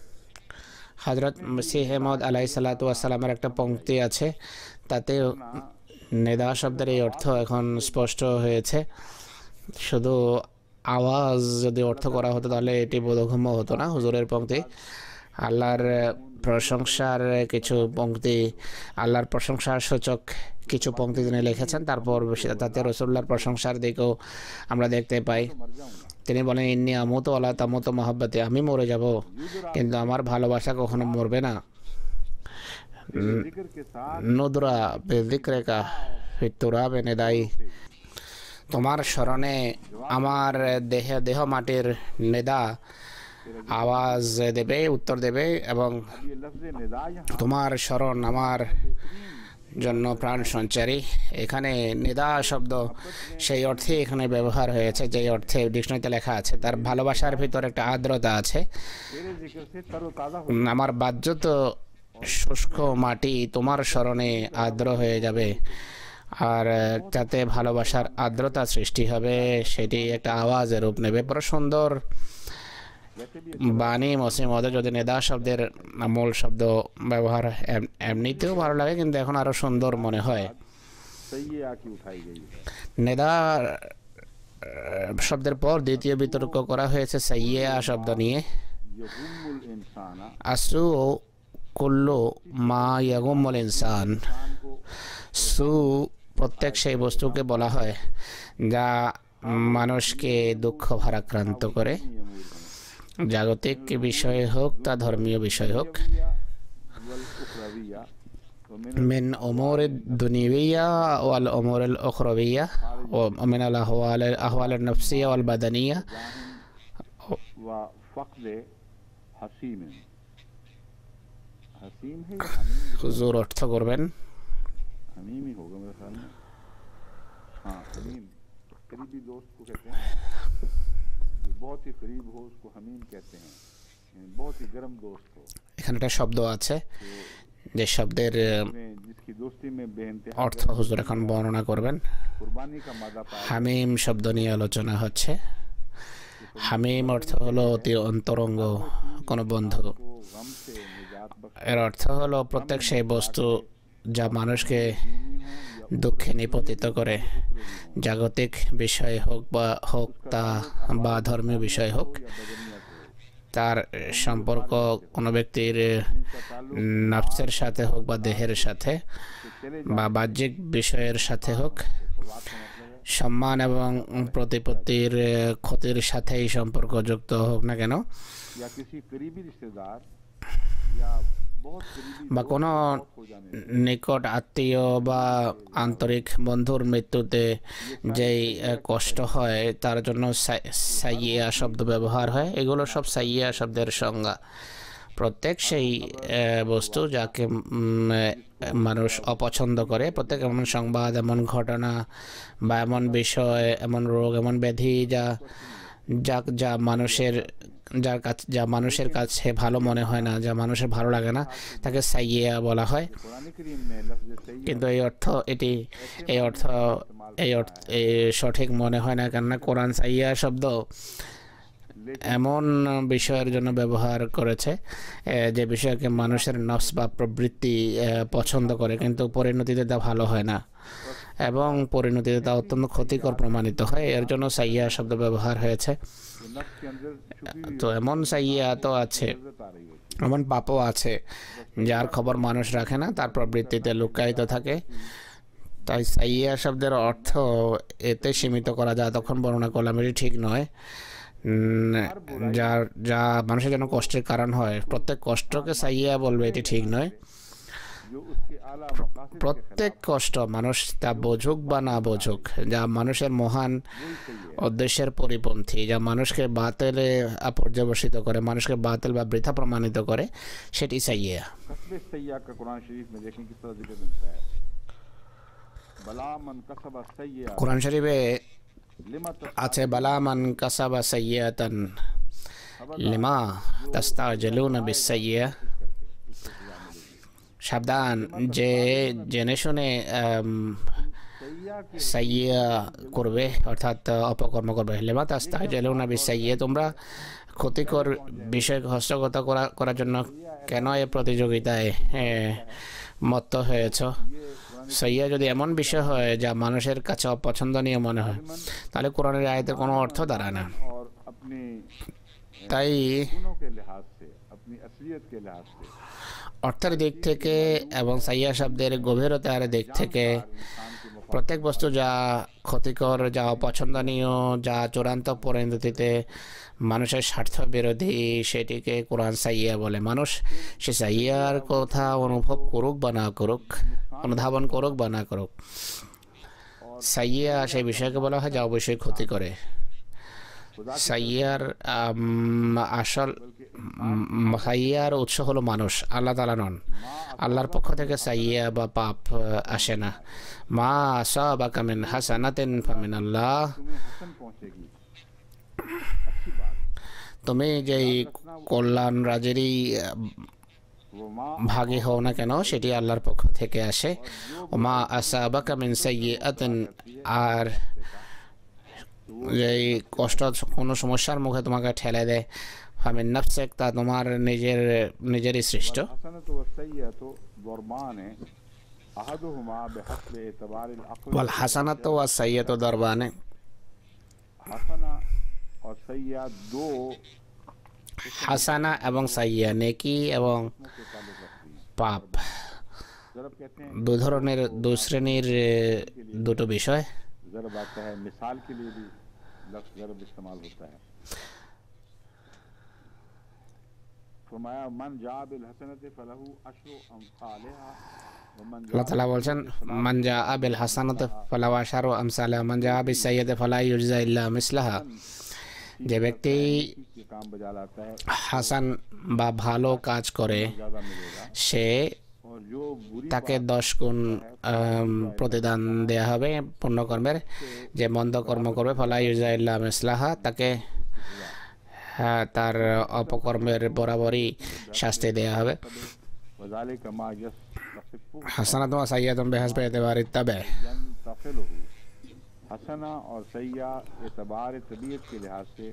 হযরত মসিহ মউদ আলাইহিসসালাতু ওয়াসসালামের একটা পংক্তি আছে, তাতে নেদা শব্দের এই অর্থ এখন স্পষ্ট হয়েছে। শুধু আওয়াজ যদি অর্থ করা হতো তাহলে এটি বোধগম্য হতো না। হুজুরের পংক্তি আল্লাহর প্রশংসার কিছু পংক্তি, আল্লাহর প্রশংসার সূচক কিছু পংক্তি তিনি লিখেছেন। তারপর তাতে রাসূলুল্লাহর প্রশংসার দিকেও আমরা দেখতে পাই। তিনি বলেন, ইন্নী আমুতু ওয়ালা তামুতু মুহাব্বতি, আমি মরে যাব কিন্তু আমার ভালোবাসা কখনো মরবে না। जिक्र के साथ নুদরা বিযিকরিকা ফি তুরাবে নিদাই, তোমার স্মরণে আমার দেহ মাটির নেদা আওয়াজ দেবে, উত্তর দেবে। এবং ये लफ्ज़ निदा यहाँ তোমার স্মরণ আমার জন্য প্রাণ সঞ্চারী। এখানে নিদা শব্দ সেই অর্থে এখানে ব্যবহার হয়েছে যে অর্থে ডিকশনারিতে লেখা আছে। তার ভালোবাসার ভিতর একটা আর্দ্রতা আছে। तेरे जिक्र से तरोताज़ा हो আমার বাহ্যত শুষ্ক মাটি তোমার স্মরণে আর্দ্র হয়ে যাবে, আর তাতে ভালোবাসার আর্দ্রতা সৃষ্টি হবে, সেটি একটা আওয়াজের রূপ নেবে। বড় সুন্দর वैसे भी বাণী মসিহ মউদের যদি নেদা শব্দের মূল শব্দ ব্যবহার এমনিতেও ভালো লাগে, কিন্তু এখন আরও সুন্দর মনে হয়। सही आकी उठाई गई है। নেদা শব্দের পর দ্বিতীয় বিতর্ক করা হয়েছে সাইয়্যা শব্দ নিয়ে। यगुमुल इंसाना, আসু কুল্লু মা ইয়াগুমুল ইনসান, इंसान को সু প্রত্যেক সেই বস্তুকে বলা হয় যা মানুষকে দুঃখ ভারাক্রান্ত করে, জাগতিক বিষয় হোক তা ধর্মীয় বিষয় হোক। वल उखरविया من أمور الدنيوية والأمور الأخروية ومن الأحوال النفسية والبدنية وفقد حسيم حسيم है या हमीम হুজুর অর্থ করবেন हमीम ही होगा मेरे ख्याल में हाँ हमीम करीबी दोस्त को कहते हैं जो बहुत ही करीब हो उसको हमीम कहते हैं बहुत ही गर्म दोस्त हो এখানে একটা শব্দ আছে যে শব্দের जिसकी दोस्ती में बेइंतहा অর্থ হুজুর এখন বর্ণনা করবেন कुर्बानी का मादा पाया হামিম শব্দ নিয়ে আলোচনা হচ্ছে হামিম অর্থ হলো অতি অন্তরঙ্গ কোনো বন্ধু को गम से निजात बख्श এর অর্থ হলো প্রত্যেক সেই বস্তু যা মানুষকে দুঃখে নিপতিত করে জাগতিক বিষয় হোক তা বা ধর্মীয় বিষয় হোক তার সম্পর্ক কোনো ব্যক্তির নফসের সাথে হোক বা দেহের সাথে বা বাহ্যিক বিষয়ের সাথে হোক সম্মান এবং প্রতিপত্তির ক্ষতির সাথে এই সম্পর্ক যুক্ত হোক না কেন या किसी करीबी रिश्तेदार या बहुत करीबी বা কোনো নিকট আত্মীয় বা আন্তরিক বন্ধুর মৃত্যুতে যেই কষ্ট হয় তার জন্য সাইয়্যা শব্দ ব্যবহার হয় এগুলো সব সাইয়্যা শব্দের সংজ্ঞা প্রত্যেক সেই বস্তু যাকে মানুষ অপছন্দ করে প্রত্যেক এমন সংবাদ এমন ঘটনা বা এমন বিষয় এমন রোগ এমন ব্যাধি যা মানুষের কাছে ভালো মনে হয় না যা মানুষের ভালো লাগে না তাকে সাইয়্যা বলা হয় কিন্তু এই অর্থ সঠিক মনে হয় না কেননা কোরআন সাইয়্যা শব্দ এমন বিষয়ের জন্য ব্যবহার করেছে যে বিষয়কে মানুষের নফস বা প্রবৃত্তি পছন্দ করে কিন্তু পরিণতিতে তা ভালো হয় না এবং পরিণতিতে তা অত্যন্ত ক্ষতিকর প্রমাণিত হয় এর জন্য সাইয়্যা শব্দ ব্যবহার হয়েছে তো এমন সাইয়্যা তো আছে এমন পাপও আছে যার খবর মানুষ রাখে না তার প্রবৃত্তিতে লুকায়িত থাকে তাই সাইয়্যা শব্দের অর্থ এতে সীমিত করা যা তখন বর্ণনা করলাম এটি ঠিক নয় যা মানুষের জন্য কষ্টের কারণ হয় প্রত্যেক কষ্টকে সাইয়্যা বলবে এটি ঠিক নয় প্রত্যেক কষ্ট মানুষ তা বোঝুক বা না বোঝুক যা মানুষের মহান উদ্দেশ্যের পরিপন্থী যা মানুষকে বাতিলে পর্যবসিত করে মানুষকে বাতিল বা বৃথা প্রমাণিত করে সেটি সাইয়্যা কোরআন শরীফে আছে বালা মান কাসাবা সাইয়্যাতান লিমা তাস্তাজিলুনা বিসাইয়্যা সাবধান যে জেনে শুনে সাইয়্যা করবে অর্থাৎ অপকর্ম করবে লিমা তাস্তাজিলুনা বিসাইয়্যা তোমরা ক্ষতিকর বিষয়কে হস্তগত করার জন্য কেন এই প্রতিযোগিতায় মত্ত হয়েছ সাইয়্যা যদি এমন বিষয় হয় যা মানুষের কাছে অপছন্দনীয় মনে হয় তাহলে কোরআনের আয়াতের কোনো অর্থ দাঁড়ায় না তাই অর্থের দিক থেকে এবং সাইয়্যা শব্দের গভীরতার দিক থেকে প্রত্যেক বস্তু যা ক্ষতিকর যা অপছন্দনীয় যা চূড়ান্ত পরিণতিতে মানুষের স্বার্থ বিরোধী সেটিকে কোরআন সাইয়্যা বলে মানুষ সে সাইয়্যার কথা অনুভব করুক বা না করুক অনুধাবন করুক বা না করুক সাইয়্যা সেই বিষয়কে বলা হয় যা অবশ্যই ক্ষতি করে সাইয়্যার উৎস হলো মানুষ আল্লাহ তাআলা নন আল্লাহর পক্ষ থেকে সাইয়্যা বা পাপ আসে না মা আসাবাকা মিন হাসানাতিন ফামিনাল্লাহ তুমি যেই কল্যাণ রাজেরই ভাগী হও না কেন সেটি আল্লাহর পক্ষ থেকে আসে মা আসাবাকা মিন সাইয়্যাতিন আর যেই কষ্ট কোনো সমস্যার মুখে তোমাকে ঠেলে দেয় ফামিন নাফসিক তা তোমার নিজেরই সৃষ্ট ওয়াল হাসানাতু ওয়াস সাইয়্যাতু দরবানে হাসানা এবং সাইয়্যা নেকি এবং পাপ দু ধরনের দু শ্রেণীর দুটো বিষয় ज़रब आता है मिसाल के लिए भी लफ्ज़ ज़रब इस्तेमाल होता है फरमाया मन जा बिल हसनत फलहू अशरु अमसालिहा আল্লাহ তাআলা বলছেন মান জাআ বিল হাসানাতি ফালাহু আশারু আমসালিহা মান জাআ বিস সাইয়্যাতি ফালা ইউজজা ইল্লা মিসলাহা। যে ব্যক্তি হাসান বা ভালো কাজ করে সে তাকে 10 গুণ প্রতিদান দেয়া হবে পুণ্যকর্মের। যে মন্দ কর্ম করবে ফালা ইউজজা ইল্লা মিসলাহা, তাকে তার অপকর্মের বরাবরই শাস্তি দেয়া হবে। হাসানাতুন ওয়া সাইয়্যাতুন বিহাসবি ইতিবারিত তাবে। हसना और सैया एतबार तबीयत के लिहाज से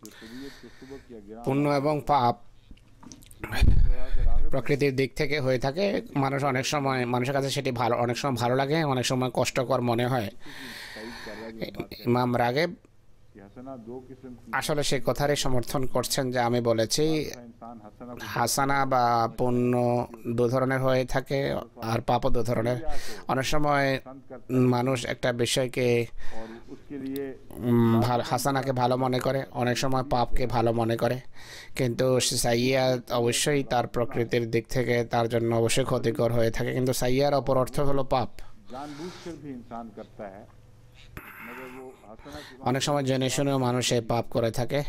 जो तबीयत के सुबह या गिरान পুণ্য এবং পাপ প্রকৃতির দিক থেকে হয়ে থাকে। মানুষ অনেক সময় মানুষের কাছে সেটি ভালো, অনেক সময় ভালো লাগে, অনেক সময় কষ্টকর মনে হয়। ইমাম রাগেব আসলে সেই কথারই সমর্থন করছেন যে আমি বলেছি হাসানা বা পুণ্য দু ধরনের হয়ে থাকে আর পাপও দু ধরনের। অনেক সময় মানুষ একটা বিষয়কে হাসানাকে ভালো মনে করে, অনেক সময় পাপকে ভালো মনে করে, কিন্তু সাইয়্যাত অবশ্যই তার প্রকৃতির দিক থেকে তার জন্য অবশ্যই ক্ষতিকর হয়ে থাকে। কিন্তু সাইয়্যার অপর অর্থ হলো পাপ। অনেক সময় জেনে শুনেও মানুষ এই পাপ করে থাকে,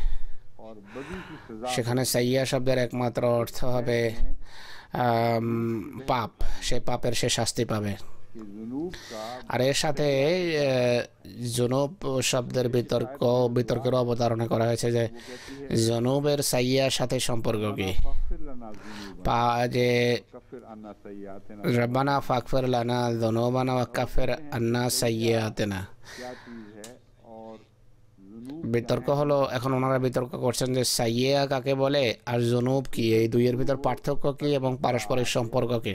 সেখানে সাইয়্যা শব্দের একমাত্র অর্থ হবে পাপ, সে পাপের সে শাস্তি পাবে। আর এর সাথে জুনুব শব্দের বিতর্কের অবতারণা করা হয়েছে যে জুনুবের সাইয়্যার সাথে সম্পর্ক কি। যে রব্বানা ফাগফির লানা যুনুবানা ওয়া কাফির আন্না সাইয়্যাতিনা, বিতর্ক হলো, এখন ওনারা বিতর্ক করছেন যে সাইয়্যা কাকে বলে আর জুনুব কি, এই দুইয়ের ভিতর পার্থক্য কি এবং পারস্পরিক সম্পর্ক কি।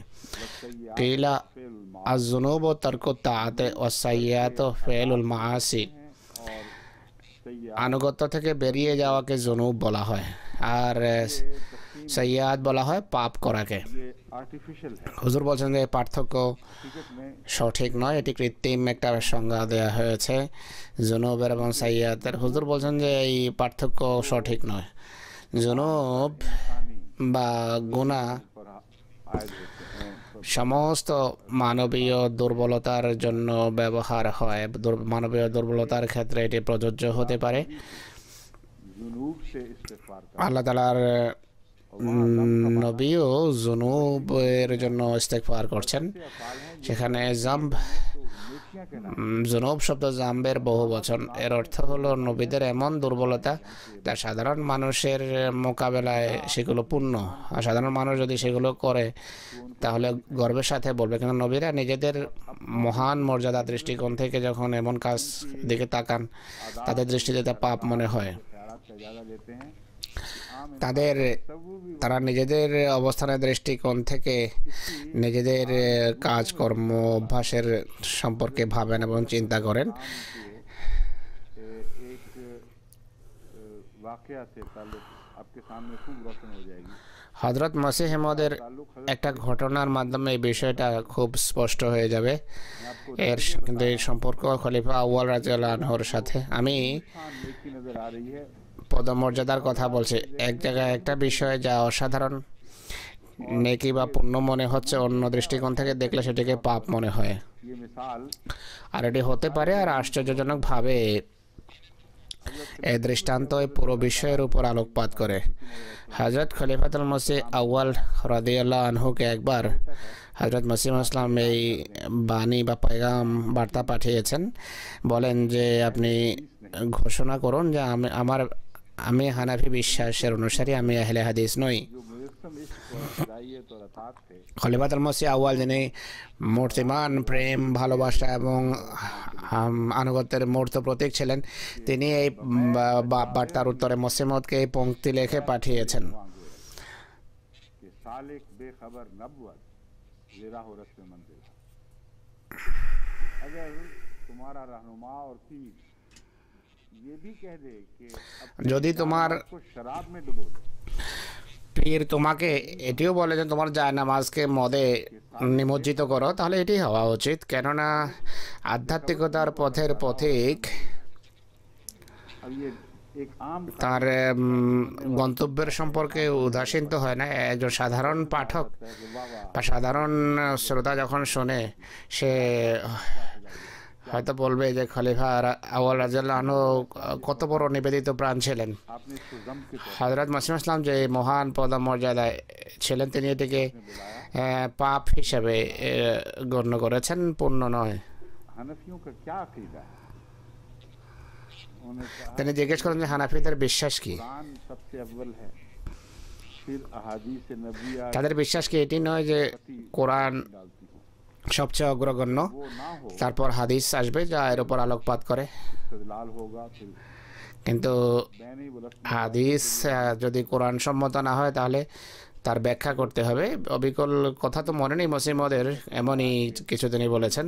কিলা আয-যুনুবু তারকু তাআতি ওয়া সাইয়্যাতু ফি'লুল মাআসি, আনুগত্য থেকে বেরিয়ে যাওয়াকে জুনুব বলা হয় আর সাইয়্যাত বলা হয় পাপ করাকে। হুজুর বলছেন যে পার্থক্য সঠিক নয়, এটি কৃত্রিম একটা সংজ্ঞা দেওয়া হয়েছে জুনুবের এবং সাইয়্যাতের। হুজুর বলছেন যে এই পার্থক্য সঠিক নয়। জুনুব বা গুনাহ সমস্ত মানবীয় দুর্বলতার জন্য ব্যবহার হয়, মানবীয় দুর্বলতার ক্ষেত্রে এটি প্রযোজ্য হতে পারে। আল্লাহ তাআলার নবীও জুনুবের জন্য ইস্তেগফার করছেন। সেখানে জুনুব শব্দ জাম্বের বহু বচন, এর অর্থ হলো নবীদের এমন দুর্বলতা যা সাধারণ মানুষের মোকাবেলায় সেগুলো পূর্ণ। আর সাধারণ মানুষ যদি সেগুলো করে তাহলে গর্বের সাথে বলবে, কিন্তু নবীরা নিজেদের মহান মর্যাদা দৃষ্টিকোণ থেকে যখন এমন কাজ দিকে তাকান তাদের দৃষ্টিতে তা পাপ মনে হয়। তারা নিজেদের অবস্থানের দৃষ্টিকোণ থেকে নিজেদের কাজকর্ম অভ্যাসের সম্পর্কে ভাবেন এবং চিন্তা করেন। হযরত মসিহ মউদের একটা ঘটনার মাধ্যমে এই বিষয়টা খুব স্পষ্ট হয়ে যাবে। কিন্তু এই সম্পর্ক খলিফা আউয়াল রাদিয়াল্লাহু আনহুর সাথে। আমি পদমর্যাদার কথা বলছি, এক জায়গায় একটা বিষয় যা অসাধারণ নেকি বা পুণ্য মনে হচ্ছে, অন্য দৃষ্টিকোণ থেকে দেখলে সেটিকে পাপ মনে হয়। আর এটি হতে পারে আর আশ্চর্যজনকভাবে এই দৃষ্টান্ত এই পুরো বিষয়ের উপর আলোকপাত করে। হযরত খলিফাতুল মসিহ আউয়াল রাদিয়াল্লাহু আনহুকে একবার হযরত মসিহ ইসলাম এই বাণী বা পেগাম বার্তা পাঠিয়েছেন, বলেন যে আপনি ঘোষণা করুন যে আমি হানাফি বিশ্বাসের অনুসারী, আমি আহলে হাদিস নই। খলিফাতুল মসিহ আউয়াল যিনি মূর্তিমান প্রেম, ভালোবাসা এবং আনুগত্যের মূর্ত প্রতীক ছিলেন, তিনি এই বার্তার উত্তরে মসিহ মউদকে এই পংক্তি লিখে পাঠিয়েছেন। যদি তোমার পীর তোমাকে এটিও বলে যে তোমার জায়নামাজকে মদে নিমজ্জিত করো, তাহলে এটি হওয়া উচিত, কেননা আধ্যাত্মিকতার পথের পথিক एक आम তার গন্তব্যের সম্পর্কে উদাসীন তো হয় না। একজন সাধারণ পাঠক होता है कि वाह वाह বা সাধারণ শ্রোতা যখন শোনে, সে হয়তো বলবে যে খলিফা আউয়াল রাদিয়াল্লাহু আনহু কত বড় নিবেদিত প্রাণ ছিলেন। आपने इसको जम के तौर হযরত মসিহ ইসলাম যে মহান পদমর্যাদায় ছিলেন, তিনি এটিকে पे बुलाया। পাপ হিসেবে গণ্য করেছেন, পুণ্য নয়। हनफियों का क्या अकीदा है? उन्होंने कहा তিনি জিজ্ঞেস করেন যে হানাফিদের বিশ্বাস কি। कुरान सबसे अव्वल है, फिर अहादीस नबविया তাদের বিশ্বাস কি এটি নয় যে কোরআন डालती हूँ, সবচেয়ে অগ্রগণ্য, वो ना हो তারপর হাদিস আসবে যা এর উপর আলোকপাত করে। इस्तदलाल होगा, फिर কিন্তু बैनी बुलफ्त হাদিস যদি কোরআন সম্মত না হয় তাহলে তার ব্যাখ্যা करते হবে। অবিকল কথা তো মনে নেই মসিমদের, এমনই কিছু তিনি বলেছেন।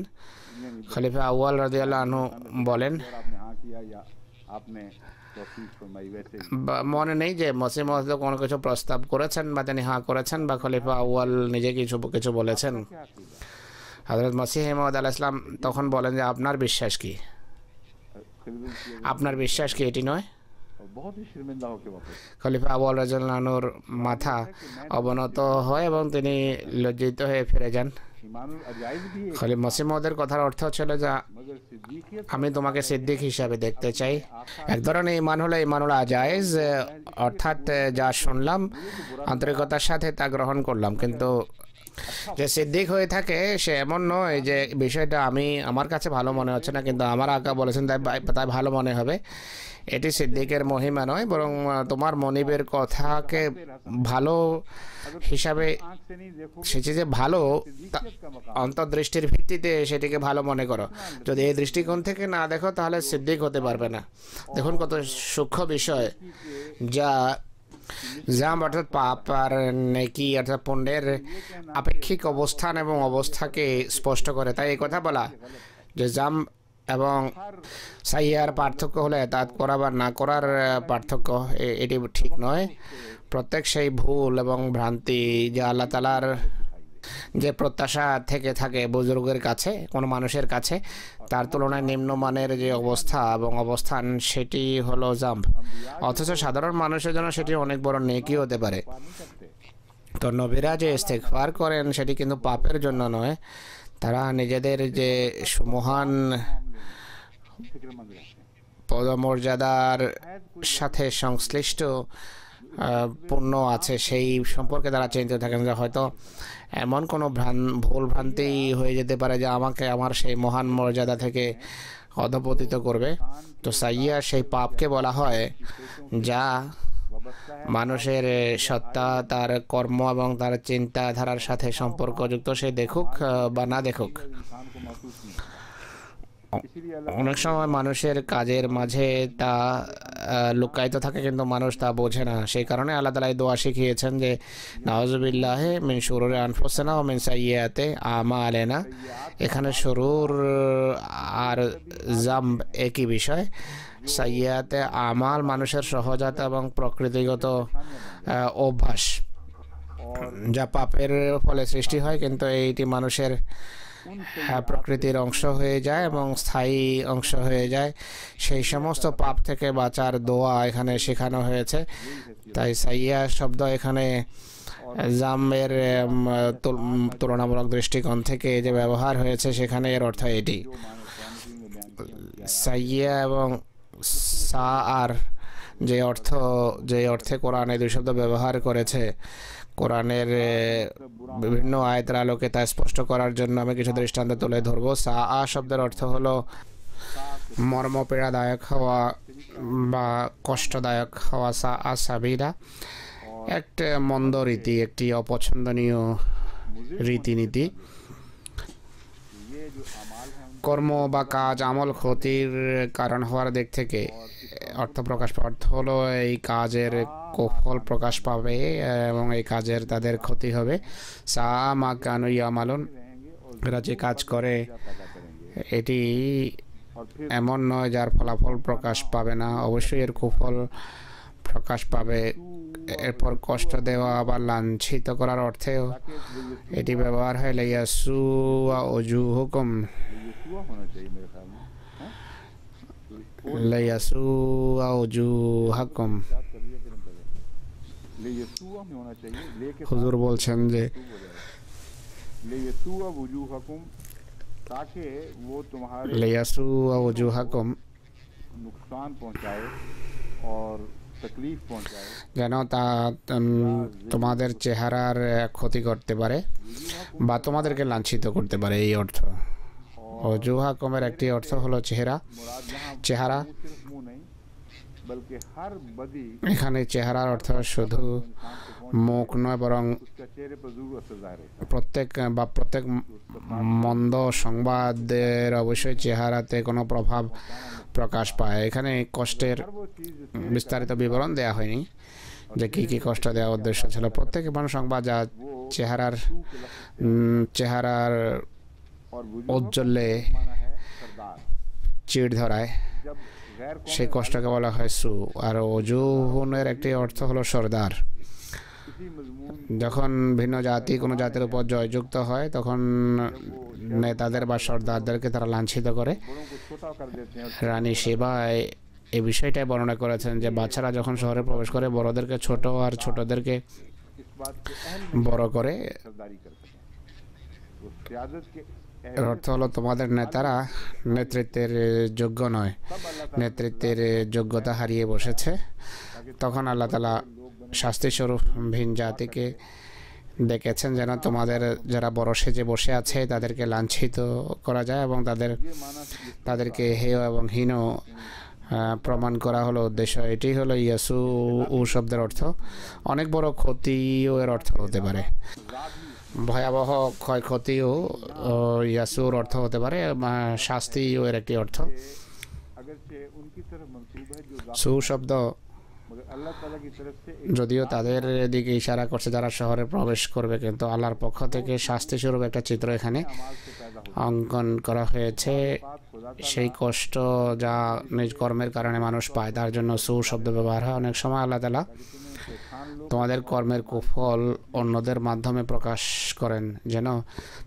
খলিফা আউয়াল রাদিয়াল্লাহু আনহু বলেন, और आपने हाँ किया या आपने तौफीक फरमाई वैसे মনে নেই যে মসিমদ কোনো কিছু প্রস্তাব করেছেন বা তিনি হাঁ করেছেন বা খলিফা আউয়াল নিজে কিছু কিছু বলেছেন। क्या अकीदा হযরত মসিহ মাউদ আলাইহিস সালাম তখন বলেন যে আপনার বিশ্বাস কি, खिलबिल किए আপনার বিশ্বাস কি এটি নয়। और बहुत ही शर्मिंदा होकर वापस খলিফা আউয়াল রাদিয়াল্লাহু আনহুর মাথা অবনত হয় এবং তিনি লজ্জিত হয়ে ফিরে যান। ईमानुल अजाइब भी है, খলিফা মসিহ মাউদের কথার অর্থ ছিল যে मगर सिद्दीकियत আমি তোমাকে সিদ্দিক হিসাবে দেখতে চাই। এক ধরনের ইমান হলো ইমানুল আজাইজ, অর্থাৎ যা শুনলাম আন্তরিকতার সাথে তা গ্রহণ করলাম। কিন্তু যে সিদ্দিক হয়ে থাকে সে এমন নয় যে বিষয়টা আমার কাছে ভালো মনে হচ্ছে না, কিন্তু আমার আকা বলেছেন তাই ভালো মনে হবে। এটি সিদ্দিকের মহিমা নয়, বরং তোমার মনিবের কথাকে ভালো হিসাবে आंख से नहीं देखो সেটি যে ভালো অন্তর্দৃষ্টির ভিত্তিতে সেটিকে ভালো মনে করো। যদি এই দৃষ্টিকোণ থেকে না দেখো তাহলে সিদ্দিক হতে পারবে না। দেখুন কত সূক্ষ্ম বিষয়, যা জাম অর্থাৎ পাপ আর নেকি অর্থাৎ পুণ্যের আপেক্ষিক অবস্থান এবং অবস্থাকে স্পষ্ট করে। তাই এই কথা বলা যে জাম এবং সাইয়ার পার্থক্য হলে তাৎ করা বা না করার পার্থক্য, এটি ঠিক নয়। প্রত্যেক সেই ভুল এবং ভ্রান্তি যা আল্লাহ তাআলার যে প্রত্যাশা থেকে থাকে বুজুর্গের কাছে, কোনো মানুষের কাছে, তার তুলনায় নিম্নমানের যে অবস্থা এবং অবস্থান সেটি হলো জাম্ব। অথচ সাধারণ মানুষের জন্য সেটি অনেক বড় নেকি হতে পারে। তো নবীরা যে ইস্তেগফার করেন সেটি কিন্তু পাপের জন্য নয়, তারা নিজেদের যে মহান फिक्रमंद रहते हैं। পদমর্যাদার সাথে সংশ্লিষ্ট পূর্ণ আছে সেই সম্পর্কে তারা চিন্তিত থাকেন যে হয়তো এমন কোনো ভুল ভ্রান্তি হয়ে যেতে পারে যা আমাকে আমার সেই মহান মর্যাদা থেকে অধপতিত করবে। তো সাইয়া সেই পাপকে বলা হয় যা মানুষের সত্তা, তার কর্ম এবং তার চিন্তাধারার সাথে সম্পর্কযুক্ত, সে দেখুক বা না দেখুক। इंसान को महसूस नहीं होता, इसीलिए अल्लाह অনেক সময় মানুষের কাজের মাঝে তা লুকায়িত থাকে কিন্তু মানুষ তা বোঝে না। সেই কারণে আল্লাহ তাআলা এই দোয়া শিখিয়েছেন যে নাউযুবিল্লাহি মিন শুরুরি আনফুসিনা ওয়া মিন সাইয়্যাতি আমালিনা। এখানে শুরুর আর জাম্ব একই বিষয়। সাইয়্যাতে আমাল মানুষের সহজাত এবং প্রকৃতিগত অভ্যাস যা পাপের ফলে সৃষ্টি হয়, কিন্তু এইটি মানুষের প্রকৃতির অংশ হয়ে যায় এবং স্থায়ী অংশ হয়ে যায়। সেই সমস্ত পাপ থেকে বাঁচার দোয়া এখানে শেখানো হয়েছে। তাই সাইয়া শব্দ এখানে জামের তুলনামূলক দৃষ্টিকোণ থেকে যে ব্যবহার হয়েছে সেখানে এর অর্থ এটি। সাইয়া এবং সা আর যে অর্থে কোরআনে দুই শব্দ ব্যবহার করেছে, কোরআনের বিভিন্ন আয়াতের আলোকে তা স্পষ্ট করার জন্য আমি কিছু দৃষ্টান্ত তুলে ধরবো। সা আ শব্দের অর্থ হলো মর্মপীড়াদায়ক হওয়া বা কষ্টদায়ক হওয়া। সা আ সাবিরা একটা মন্দ রীতি, একটি অপছন্দনীয় রীতিনীতি। কর্ম বা কাজ আমল ক্ষতির কারণ হওয়ার দিক থেকে অর্থ প্রকাশ পায়। অর্থ হলো এই কাজের কুফল প্রকাশ পাবে এবং এই কাজের তাদের ক্ষতি হবে। সা মা কানু ইয়ামালুন, এরা যে কাজ করে এটি এমন নয় যার ফলাফল প্রকাশ পাবে না, অবশ্যই এর কুফল প্রকাশ পাবে। এরপর কষ্ট দেওয়া বা লাঞ্ছিত করার অর্থেও এটি ব্যবহার হয়। লিয়াসুয়া ওজুহুকুম, লিয়াসু আউজুহাকুম। याद कर लिया करें पहले, ले यसुआ में होना चाहिए, ले के হুজুর বলছেন যে ले यसुआ वजूहकुम, ताकि वो तुम्हारे লিয়াসু আউজুহাকুম, नुकसान पहुंचाए और तकलीफ पहुंचाए, যেন তা তোমাদের চেহারার ক্ষতি করতে পারে বা তোমাদেরকে লাঞ্ছিত করতে পারে, এই অর্থ। অজুহাকুমের একটি অর্থ হলো চেহারা। চেহারা बल्कि हर बदी এখানে চেহারার অর্থ শুধু মুখ নয়, বরং उसका चेहरे पर जरूर असर जाहिर है। প্রত্যেক মন্দ সংবাদের অবশ্যই চেহারাতে কোনো প্রভাব প্রকাশ পায়। এখানে কষ্টের বিস্তারিত বিবরণ দেওয়া হয়নি যে কী কী কষ্ট দেওয়ার উদ্দেশ্য ছিল। প্রত্যেক এমন সংবাদ যা চেহারার ঔজ্জ্বল্যে চিড় ধরায়, সেই কষ্টকে বলা হয় সু। আর অজুহুনের একটি অর্থ হলো সর্দার। যখন ভিন্ন জাতি কোনো জাতির উপর জয়যুক্ত হয়, তখন নেতাদের বা সর্দারদেরকে তারা লাঞ্ছিত করে। রানী সেবায় এই বিষয়টাই বর্ণনা করেছেন যে বাচ্চারা যখন শহরে প্রবেশ করে, বড়দেরকে ছোট আর ছোটদেরকে বড় করে। এর অর্থ হলো তোমাদের নেতারা নেতৃত্বের যোগ্য নয়, নেতৃত্বের যোগ্যতা হারিয়ে বসেছে। তখন আল্লাহ তাআলা শাস্তিস্বরূপ ভিন জাতিকে ডেকেছেন যেন তোমাদের যারা বড় সেজে বসে আছে তাদেরকে লাঞ্ছিত করা যায় এবং তাদেরকে হেয় এবং হীন প্রমাণ করা হলো উদ্দেশ্য। এটি হলো ইয়াসু উ শব্দের অর্থ। অনেক বড় ক্ষতিও এর অর্থ হতে পারে, ভয়াবহ ক্ষয়ক্ষতিও ইয়াসুর অর্থ হতে পারে, শাস্তিও এর একটি অর্থ। সু শব্দ যদিও তাদের দিকে ইশারা করছে যারা শহরে প্রবেশ করবে, কিন্তু আল্লাহর পক্ষ থেকে শাস্তিস্বরূপ একটা চিত্র এখানে অঙ্কন করা হয়েছে। সেই কষ্ট যা নিজ কর্মের কারণে মানুষ পায়, তার জন্য সু শব্দ ব্যবহার হয়। অনেক সময় আল্লাহ তাআলা তোমাদের কর্মের কুফল অন্যদের মাধ্যমে প্রকাশ করেন, যেন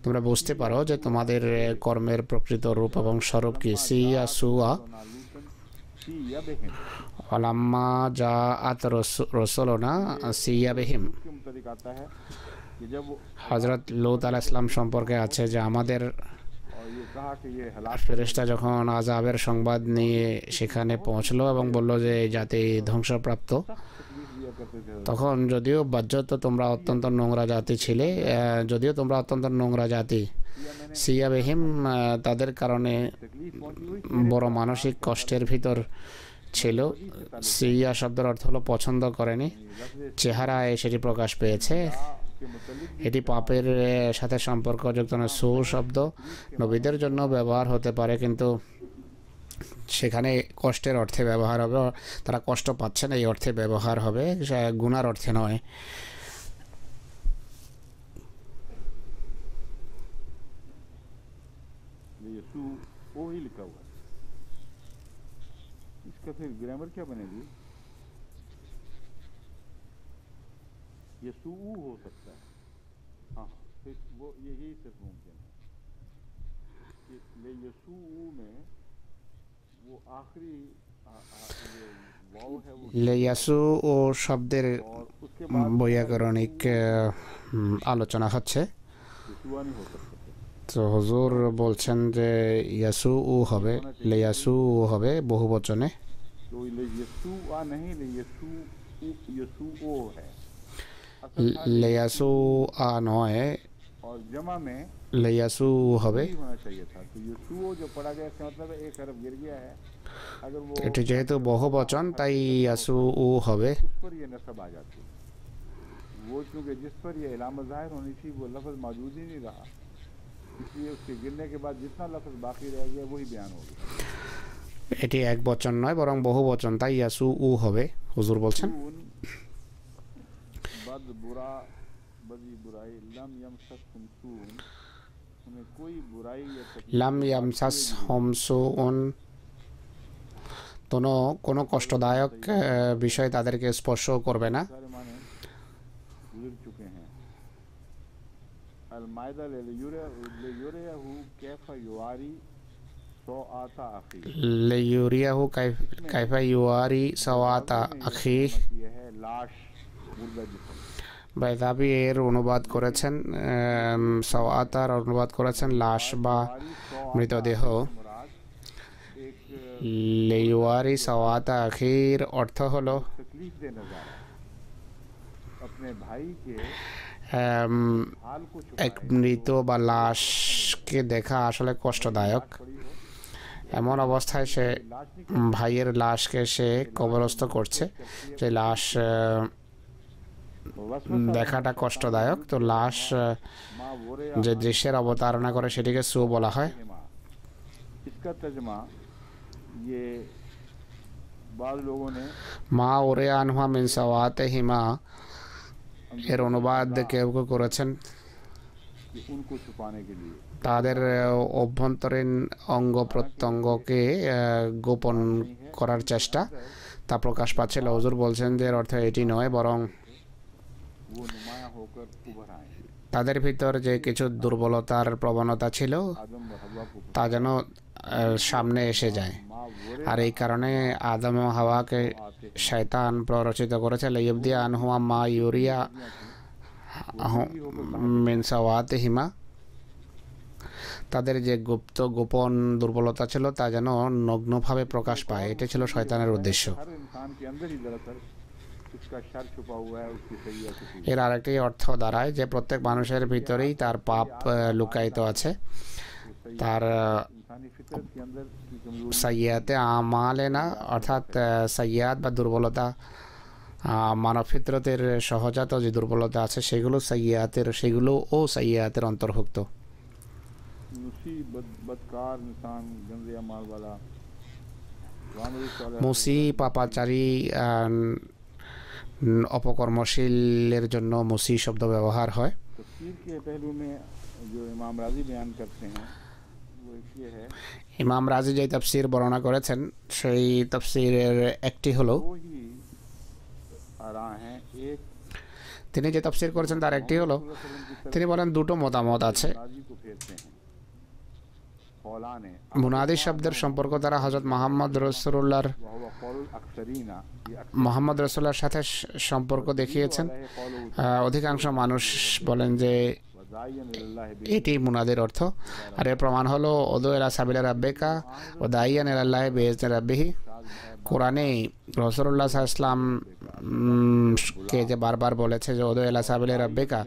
তোমরা বুঝতে পারো যে তোমাদের কর্মের প্রকৃত রূপ এবং স্বরূপ কি। সিয়া সুয়া ওয়ালাম্মা জাআত রাসূলুনা সিয়া বিহিম। হযরত লূত আলাইহিস সালাম সম্পর্কে আছে যে আমাদের ফেরেশতা যখন আযাবের সংবাদ নিয়ে সেখানে পৌঁছলো এবং বলল যে এই জাতি ধ্বংসপ্রাপ্ত, তখন যদিও বাহ্যত তোমরা অত্যন্ত নোংরা জাতি ছিলে, যদিও তোমরা অত্যন্ত নোংরা জাতি, সিয়া বিহিম তাদের কারণে বড় মানসিক কষ্টের ভিতর ছিল। সিয়া শব্দের অর্থ হলো পছন্দ করেনি, চেহারায় সেটি প্রকাশ পেয়েছে। এটি পাপের সাথে সম্পর্কযুক্ত নয়। সু শব্দ নবীদের জন্য ব্যবহার হতে পারে, কিন্তু সেখানে কষ্টের অর্থে ব্যবহার হবে। তারা কষ্ট পাচ্ছেন এই অর্থে ব্যবহার হবে, গুনার অর্থে নয়। इसका फिर ग्रामर क्या बनेगी? ये सू हो सकता है, हाँ, फिर वो यही सिर्फ मुमकिन है कि ले यसू में वो आखिरी वाव है वो লেয়াসু ও শব্দের বৈয়াকরণিক আলোচনা হচ্ছে। यसुआ नहीं हो सकता। তো হুজুর বলছেন যে ইয়াসু উ হবে, লেয়াসু উ হবে বহু বচনে। तो ले यसुआ नहीं, ले यसू ओ है, লেয়াসু আ নয়, और जमा में লেয়াসু হবে। होना चाहिए था। तो यसू जो पढ़ा गया इसका मतलब एक हरफ गिर गया है। अगर वो এটি যেহেতু বহু বচন তাই ইয়াসু উ হবে। उस पर ये नस्ब आ जाती है, वो क्योंकि जिस पर ये इलामत ज़ाहिर होनी थी वो लफ्ज़ मौजूद ही नहीं रहा, इसलिए उसके गिरने के बाद जितना लफ्ज़ बाकी रह गया वही बयान हो गया। এটি এক বচন নয় বরং বহু বচন, তাই ইয়াসু উ হবে। হুজুর বলছেন बद बुरा बदी बुराई लम यमससहुम सून, उन्हें कोई बुराई या तकलीफ লাম ইয়ামসাস হোমসুন, কোনো কষ্টদায়ক বিষয় তাদেরকে স্পর্শ করবে না। सारे माने गुजर चुके हैं। अल मायदा ले युरहु कैफा युवारी सौआता अखी। लियुरियाहु कैफा युवारी सवाता আখি। ये है लाश, मुर्दा जिस्म। বাইদাবি এর অনুবাদ করেছেন সওয়াতার অনুবাদ করেছেন লাশ বা মৃতদেহ। एक লিওয়ারি সওয়াতা আখির অর্থ হলো तकलीफ दे नजारा, अपने भाई के हाल को এক মৃত বা লাশকে দেখা আসলে কষ্টদায়ক। এমন অবস্থায় সে ভাইয়ের লাশকে সে কবরস্থ করছে, যে লাশ দেখাটা কষ্টদায়ক। তো লাশ যে দৃশ্যের অবতারণা করে সেটিকে সু বলা হয়। इसका तर्जुमा ये बाद लोगों ने মা ওরে আনহা মিন সাওয়াতে হিমা এর অনুবাদ কেউ কেউ করেছেন कि उनको छुपाने के लिए তাদের অভ্যন্তরীণ অঙ্গ প্রত্যঙ্গকে গোপন করার চেষ্টা, তা প্রকাশ পাচ্ছিল। হুজুর বলছেন যে এর অর্থ এটি নয়, বরং वो नुमाया होकर उभर आए। তাদের ভিতর যে কিছু দুর্বলতার প্রবণতা ছিল आदम व हव्वा को তা যেন সামনে এসে যায়। माँ वोरे আর এই কারণে আদম ও হাওয়াকে শয়তান প্ররোচিত করেছে লিইবদি আনহুমা মা ইউরিয়া মিন সাওয়াতিহিমা। তাদের যে গোপন দুর্বলতা ছিল তা যেন নগ্নভাবে প্রকাশ পায়, এটা ছিল শয়তানের উদ্দেশ্য। हर इंसान के अंदर ही दरअसल उसका शर छुपा हुआ है, उसकी सैय्यत छुपी हुई এর আরেকটি অর্থ দাঁড়ায় যে প্রত্যেক মানুষের ভিতরেই তার পাপ লুকায়িত আছে। তার है। इंसानी फितरत के अंदर की कमजोरी সাইয়াতে আমালে না, অর্থাৎ সাইয়াত বা দুর্বলতা মানব ফিতরতের সহজাত যে দুর্বলতা আছে সেগুলো ও সাইয়াতের অন্তর্ভুক্ত। बदकार इंसान गंदे अमाल वाला মুসি পাপাচারী অপকর্মশীলের জন্য মুসি শব্দ ব্যবহার হয়। तफसीर के पहलू में जो इमाम राजी बयान करते हैं वो ये है, ইমাম রাজি যে তাফসীর বর্ণনা করেছেন সেই তাফসীরের একটি হলো, दो ही आरा हैं। एक তিনি যে তাফসীর করেছেন তার একটি হলো, তিনি বলেন দুটো মতামত আছে। राजी को फेरते हैं कौलाने মুনাদি শব্দের সম্পর্ক দ্বারা হযরত মোহাম্মদ রাসূলুল্লাহর वह कौल अक्सरीना, ये মোহাম্মদ রাসূলুল্লাহর সাথে সম্পর্ক দেখিয়েছেন। অধিকাংশ মানুষ বলেন যে वदायन इल्लाह এটি মুনাদির অর্থ। আর এর প্রমাণ হলো ওদু ইলা সাবিলি রাব্বিকা ওয়া দাইয়ান ইলাল্লাহি বিইজনি রাব্বিহি। কোরআনে রাসূলুল্লাহ সাল্লাল্লাহু আলাইহি ওয়াসাল্লাম কে যে বারবার বলেছে যে ওদু ইলা সাবিলি রাব্বিকা,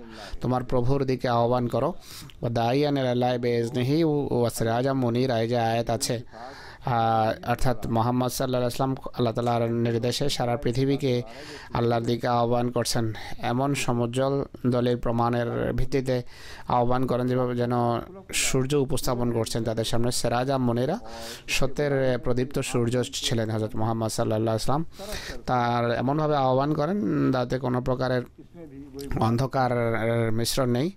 তোমার প্রভুর দিকে আহ্বান করো, ওয়া দাইয়ান ইলাল্লাহি বিইজনিহি ওয়া সিরাজাম মুনীরা, এই যে আয়াত আছে, অর্থাৎ মোহাম্মদ সাল্লাল্লাহু আলাইহি ওয়াসাল্লাম আল্লাহ তাআলার নির্দেশে সারা পৃথিবীকে আল্লাহর দিকে আহ্বান করছেন, এমন সমুজ্জ্বল দলিল প্রমাণের ভিত্তিতে আহ্বান করেন যেভাবে যেন সূর্য উপস্থাপন করছেন তাদের সামনে। সিরাজাম মুনীরা, সত্যের প্রদীপ্ত সূর্য ছিলেন হযরত মোহাম্মদ সাল্লাল্লাহু আলাইহি ওয়াসাল্লাম। তার এমনভাবে আহ্বান করেন যাতে কোনো প্রকারের অন্ধকার মিশ্রণ নেই।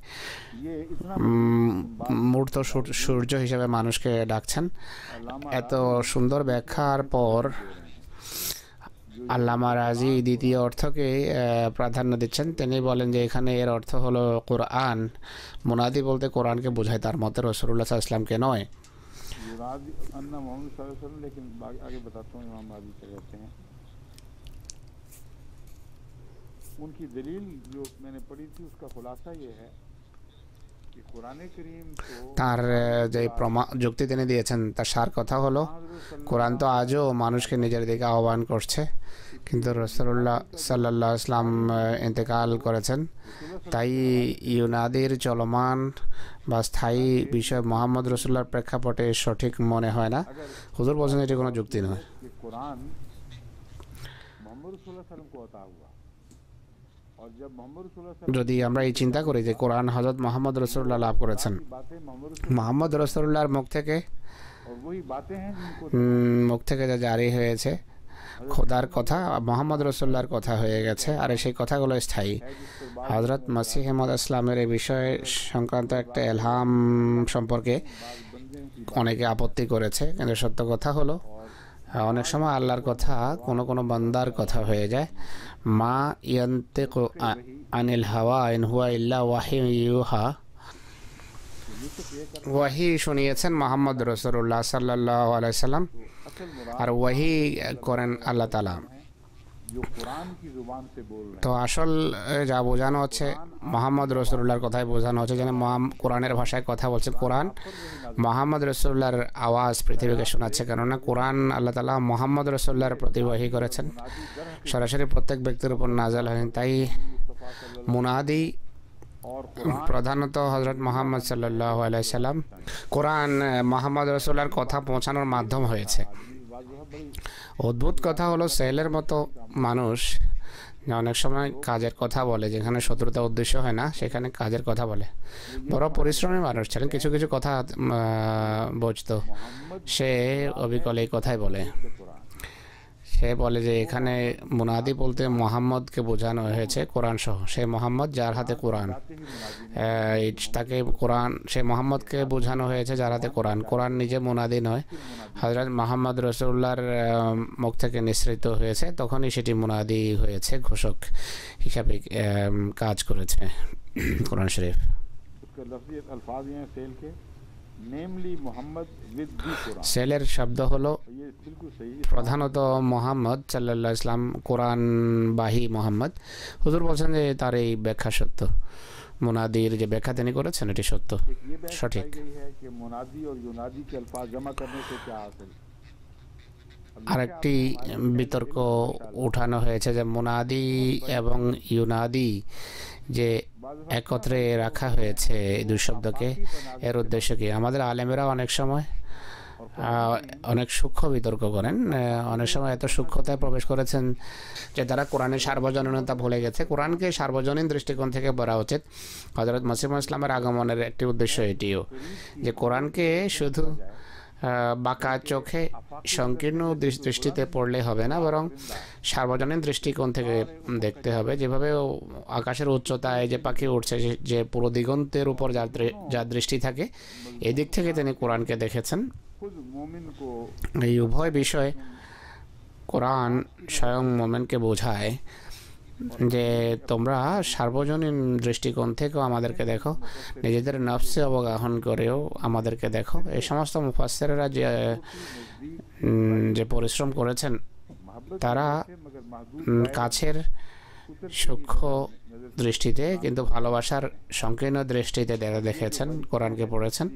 মূর্ত সূর্য হিসেবে মানুষকে ডাকছেন। এত সুন্দর ব্যাখ্যার পর আল্লামা রাজি দ্বিতীয় অর্থকে প্রাধান্য দিচ্ছেন। তিনি বলেন যে এখানে এর অর্থ হলো কোরআন। মুনাদি বলতে কোরআনকে বোঝায়, তার মতে রাসূলুল্লাহ সাল্লাল্লাহু আলাইহি ওয়াসাল্লামকে নয়। लेकिन आगे बताता हूँ इमाम राजी क्या कहते हैं। उनकी दलील जो मैंने पढ़ी थी उसका खुलासा ये है कि कुरान करीम तो তার যে যুক্তি তিনি দিয়েছেন তার সার কথা হলো, কোরআন তো আজও মানুষকে নিজের দিকে আহ্বান করছে, কিন্তু রাসূলুল্লাহ সাল্লাল্লাহু আলাইহি ওয়াসাল্লাম ইন্তেকাল করেছেন, তাই ইউনাদির চলমান বা স্থায়ী বিষয় মোহাম্মদ রাসূলুল্লাহর প্রেক্ষাপটে সঠিক মনে হয় না। হুজুর বলছেন এটি কোনো যুক্তি নয়। कुरान मोहम्मद रसूलुल्लाह सल्लल्लाहु अलैहि वसल्लम को अता हुआ और जब मोहम्मद रसूलुल्लाह যদি আমরা এই চিন্তা করি যে কোরআন হযরত মোহাম্মদ রাসূলুল্লাহ লাভ করেছেন, बातें मोहम्मद মোহাম্মদ রাসূলুল্লাহর মুখ থেকে और वही बातें हैं जिनको মুখ থেকে যা জারি হয়েছে খোদার কথা, মোহাম্মদ রাসূলুল্লাহর কথা হয়ে গেছে, আর সেই কথাগুলো স্থায়ী। হযরত মসিহ মাউদ ইসলামের এই বিষয় সংক্রান্ত একটা ইলহাম সম্পর্কে অনেকে আপত্তি করেছে, কিন্তু সত্য কথা হলো অনেক সময় আল্লাহর কথা কোনো কোনো বান্দার কথা হয়ে যায়। মা ইয়ান্তিকু আনিল হাওয়া ইন হুয়া ইল্লা ওয়াহিয়ুন ইউহা। ये तो ये कर ওয়াহি শুনিয়েছেন মোহাম্মদ রাসূলুল্লাহ সাল্লাল্লাহু আলাইহি সাল্লাম, असल मुराद আর ওয়াহি করেন আল্লাহ তাআলা। है जो कुरान की जुबान से बोल रहे তো আসল যা বোঝানো হচ্ছে মোহাম্মদ রাসূলুল্লাহর কথাই বোঝানো হচ্ছে, যেন কোরআনের ভাষায় কথা বলছে। কোরআন মোহাম্মদ রাসূলুল্লাহর আওয়াজ পৃথিবীকে শোনাচ্ছে, কেননা কোরআন আল্লাহ তাআলা মোহাম্মদ রাসূলুল্লাহর প্রতি ওয়াহি করেছেন, সরাসরি প্রত্যেক ব্যক্তির উপর নাযিল হয়নি। তাই মুনাদি और প্রধানত হযরত মুহাম্মদ সাল্লাল্লাহু আলাইহি সাল্লাম, কোরআন মোহাম্মদ রাসূলুল্লাহর কথা পৌঁছানোর মাধ্যম হয়েছে। অদ্ভুত কথা হলো, সেলের মতো মানুষ অনেক সময় কাজের কথা বলে, যেখানে শত্রুতা উদ্দেশ্য হয় না সেখানে কাজের কথা বলে। বড় পরিশ্রমী মানুষ ছিলেন, কিছু কিছু কথা বুঝতো। সে অবিকল এই কথাই বলে। সে বলে যে এখানে মুনাদি বলতে মোহাম্মদকে বোঝানো হয়েছে কোরআন সহ। সে মোহাম্মদ যার হাতে কোরআন, তাকে কোরআন, সে মোহাম্মদকে বোঝানো হয়েছে যার হাতে কোরআন। কোরআন নিজে মুনাদি নয়, হযরত মুহাম্মদ রাসূলুল্লাহর মুখ থেকে নিঃসৃত হয়েছে, তখনই সেটি মুনাদি হয়েছে, ঘোষক হিসাবে কাজ করেছে কোরআন শরীফ। उसके लफ्ज़ी अल्फाज हैं सेल के, नेमली मोहम्मद विद दी कुरान। সেলের শব্দ হলো ये बिल्कुल सही প্রধানত মোহাম্মদ সাল্লাল্লাহু আলাইহি সাল্লাম, কোরআনবাহী মোহাম্মদ। হুজুর বলছেন যে তার এই ব্যাখ্যা সত্য, মুনাদির যে ব্যাখ্যা তিনি করেছেন এটি সত্য, ये बात সঠিক। कही गई है कि मुनादी और युनादी के अल्फाज जमा करने से क्या हासिल। আরেকটি বিতর্ক উঠানো হয়েছে যে মুনাদি এবং ইউনাদি যে একত্রে রাখা হয়েছে এই দুই শব্দকে, এর উদ্দেশ্য কি? আমাদের আলেমেরা অনেক সময় অনেক সূক্ষ্ম বিতর্ক করেন, অনেক সময় এত সূক্ষ্মতায় প্রবেশ করেছেন যে তারা কোরআনের সার্বজনীনতা ভুলে গেছে। কোরআনকে সার্বজনীন দৃষ্টিকোণ থেকে পড়া উচিত। হযরত মসিহ ইসলামের আগমনের একটি উদ্দেশ্য এটিও, যে কোরআনকে শুধু বাঁকা চোখে সংকীর্ণ দৃষ্টিতে পড়লে হবে না, বরং সার্বজনীন দৃষ্টিকোণ থেকে দেখতে হবে। যেভাবে আকাশের উচ্চতায় যে পাখি উঠছে, যে পুরো দিগন্তের উপর যার দৃষ্টি থাকে, এই দিক থেকে তিনি কোরআনকে দেখেছেন। खुद मोमिन को এই উভয় বিষয় কোরআন স্বয়ং মোমেনকে বোঝায় যে তোমরা সার্বজনীন দৃষ্টিকোণ থেকেও আমাদেরকে দেখো, নিজেদের নফসে অবগাহন করেও আমাদেরকে দেখো। এই সমস্ত মুফাসসিররা যে পরিশ্রম করেছেন, তারা কাছের সূক্ষ্ম দৃষ্টিতে কিন্তু ভালোবাসার সংকীর্ণ দৃষ্টিতে দেখেছেন, কোরআনকে পড়েছেন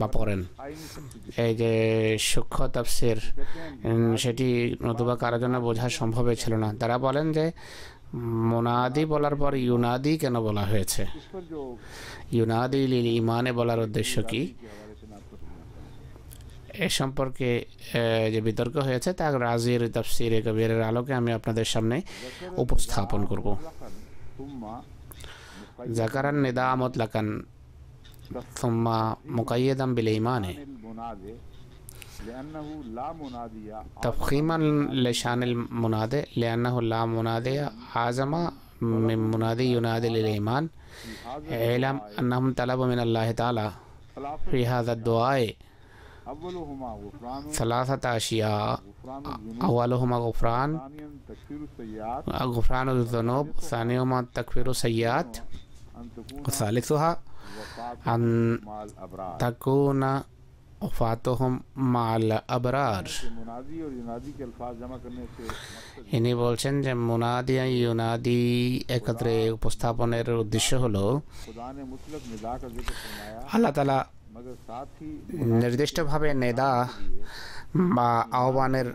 বা পড়েন। এই যে সূক্ষ্ম তাফসীর, সেটি নতুবা কারোর জন্য বোঝা সম্ভবই ছিল না। তারা বলেন যে মুনাদি বলার পর ইউনাদি কেন বলা হয়েছে, इस पर जो ইউনাদি লিল ইমানে বলার উদ্দেশ্য কি, के हवाले से मैं आपको समझाता हूं। এ সম্পর্কে যে বিতর্ক হয়েছে তা রাজির তাফসীরে কবিরের আলোকে আমি আপনাদের সামনে উপস্থাপন করব। যাকারান নিদা মুতলাকান সুম্মা মুকাইয়াদান বিল ঈমানে تفخيما لشان المنادى لأنه لا منادى أعظم من منادي ينادي للإيمان. اعلم أنهم طلبوا من الله تعالى في هذا الدعاء ثلاثة أشياء: أولهما غفران الذنوب، ثانيهما تكفير السيئات، وثالثها أن تكون وفاتهم مع الأبرار. ইনি বলছেন যে মুনাদি আর ইউনাদি একত্রে উপস্থাপনের উদ্দেশ্য হলো, আল্লাহ তাআলা নির্দিষ্টভাবে নেদা বা আহ্বানের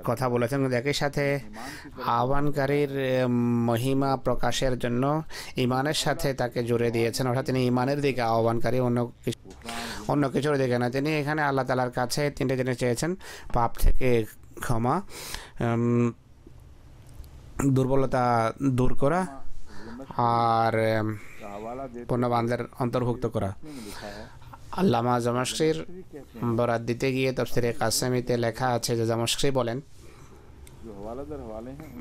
কথা বলেছেন, একই সাথে আহ্বানকারীর মহিমা প্রকাশের জন্য ইমানের সাথে তাকে জুড়ে দিয়েছেন। অর্থাৎ তিনি ইমানের দিকে আহ্বানকারী, অন্য কিছুর দিকে না। তিনি এখানে আল্লাহ তাআলার কাছে তিনটে জিনিস চেয়েছেন: পাপ থেকে ক্ষমা, দুর্বলতা দূর করা, আর পূর্ণবানদের অন্তর্ভুক্ত করা। আল্লামা জামাশরির বরাত দিতে গিয়ে তাফসীরে কাসেমিতে লেখা আছে যে জামাশরি বলেন,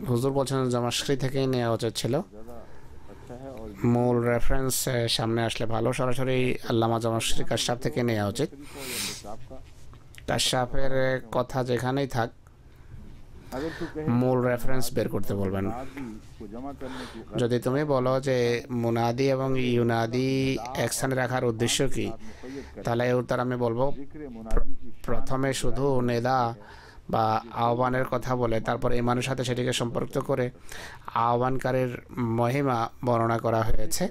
হুজুর বলছেন জামাশরি থেকেই নেওয়া উচিত ছিল। মূল রেফারেন্স সামনে আসলে ভালো, সরাসরি আল্লামা জামাশরি কাশফ থেকে নেওয়া উচিত। কাশফের কথা যেখানেই থাক, अगर तू कहे মূল রেফারেন্স বের করতে বলবেন। मुनादी को जमा करने की যদি তুমি বলো যে মুনাদি এবং ইউনাদি একসাথে রাখার উদ্দেশ্য কি, मुक़य्यद कर তাহলে এর উত্তর আমি বলবো जिक्र मुनादी की शान প্রথমে को শুধু बुलाई নেদা বা আহ্বানের কথা বলে তারপর ইমানের সাথে সেটিকে সম্পর্কিত করে আহ্বানকারীর মহিমা বর্ণনা করা হয়েছে।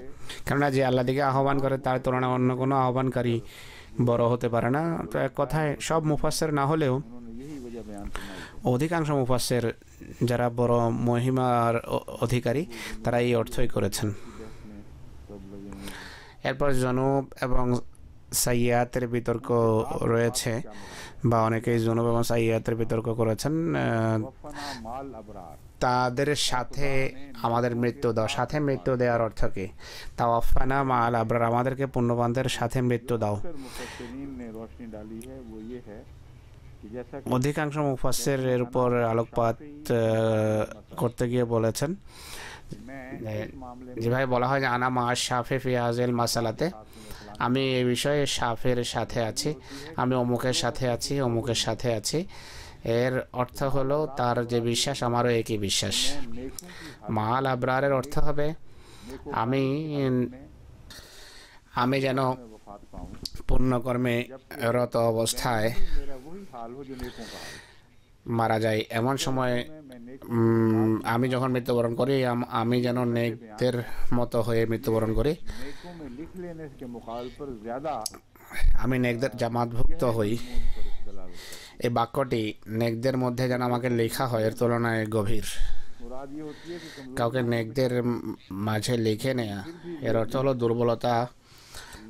কেননা যে আল্লাহ দিকে আহ্বান করে তার তুলনায় অন্য কোনো আহ্বানকারী বড় হতে পারে না। তো এক কথায় সব মুফাসসির না হলেও उन्होंने यही वजह बयान फरमाई অধিকাংশ মুফাসসির যারা বড় মহিমার অধিকারী তারা এই অর্থই করেছেন। कि बहस में सब लगे हुए এরপর জুনুব এবং সাইয়াতের বিতর্ক রয়েছে, বা অনেকেই জুনুব এবং সাইয়াতের বিতর্ক করেছেন। वफना माल अबरार তাদের সাথে আমাদের মৃত্যু দাও, সাথে মৃত্যু দেওয়ার অর্থ কি? তাওয়াফানা মাল আবরার, আমাদেরকে পুণ্যবানদের সাথে মৃত্যু দাও। अक्सर मुफस्सिरीन ने रोशनी डाली है वो ये है कि जैसा कि অধিকাংশ মুফাসসির এর উপর আলোকপাত করতে গিয়ে বলেছেন मैं इस मामले में যেভাবে বলা হয় যে আনা মা শাফি ফি হাজিল মাসালাতে, আমি এই বিষয়ে শাফের সাথে আছি, আমি অমুকের সাথে আছি, অমুকের সাথে আছি। এর অর্থ হলো তার যে বিশ্বাস আমারও একই বিশ্বাস। नेकों की মাল আবরারের অর্থ হবে আমি আমি যেন में वफात पाऊं, পুণ্যকর্মে রত অবস্থায় मेरा वही हाल हो जो नेकों का हाल। মারা যায়, এমন সময় मैं नेक আমি যখন মৃত্যুবরণ করি আমি যেন নেকদের মতো হয়ে মৃত্যুবরণ করি, नेकों में लिख लेने के मुकाबले पर ज्यादा আমি নেকদের জামাতভুক্ত হই। पर इस दलालत करता এই বাক্যটি নেকদের মধ্যে যেন আমাকে লেখা হয় এর তুলনায় গভীর। है। मुराद ये होती है कि कमजोर কাউকে নেকদের মাঝে লিখে নেয়া এর অর্থ হলো দুর্বলতা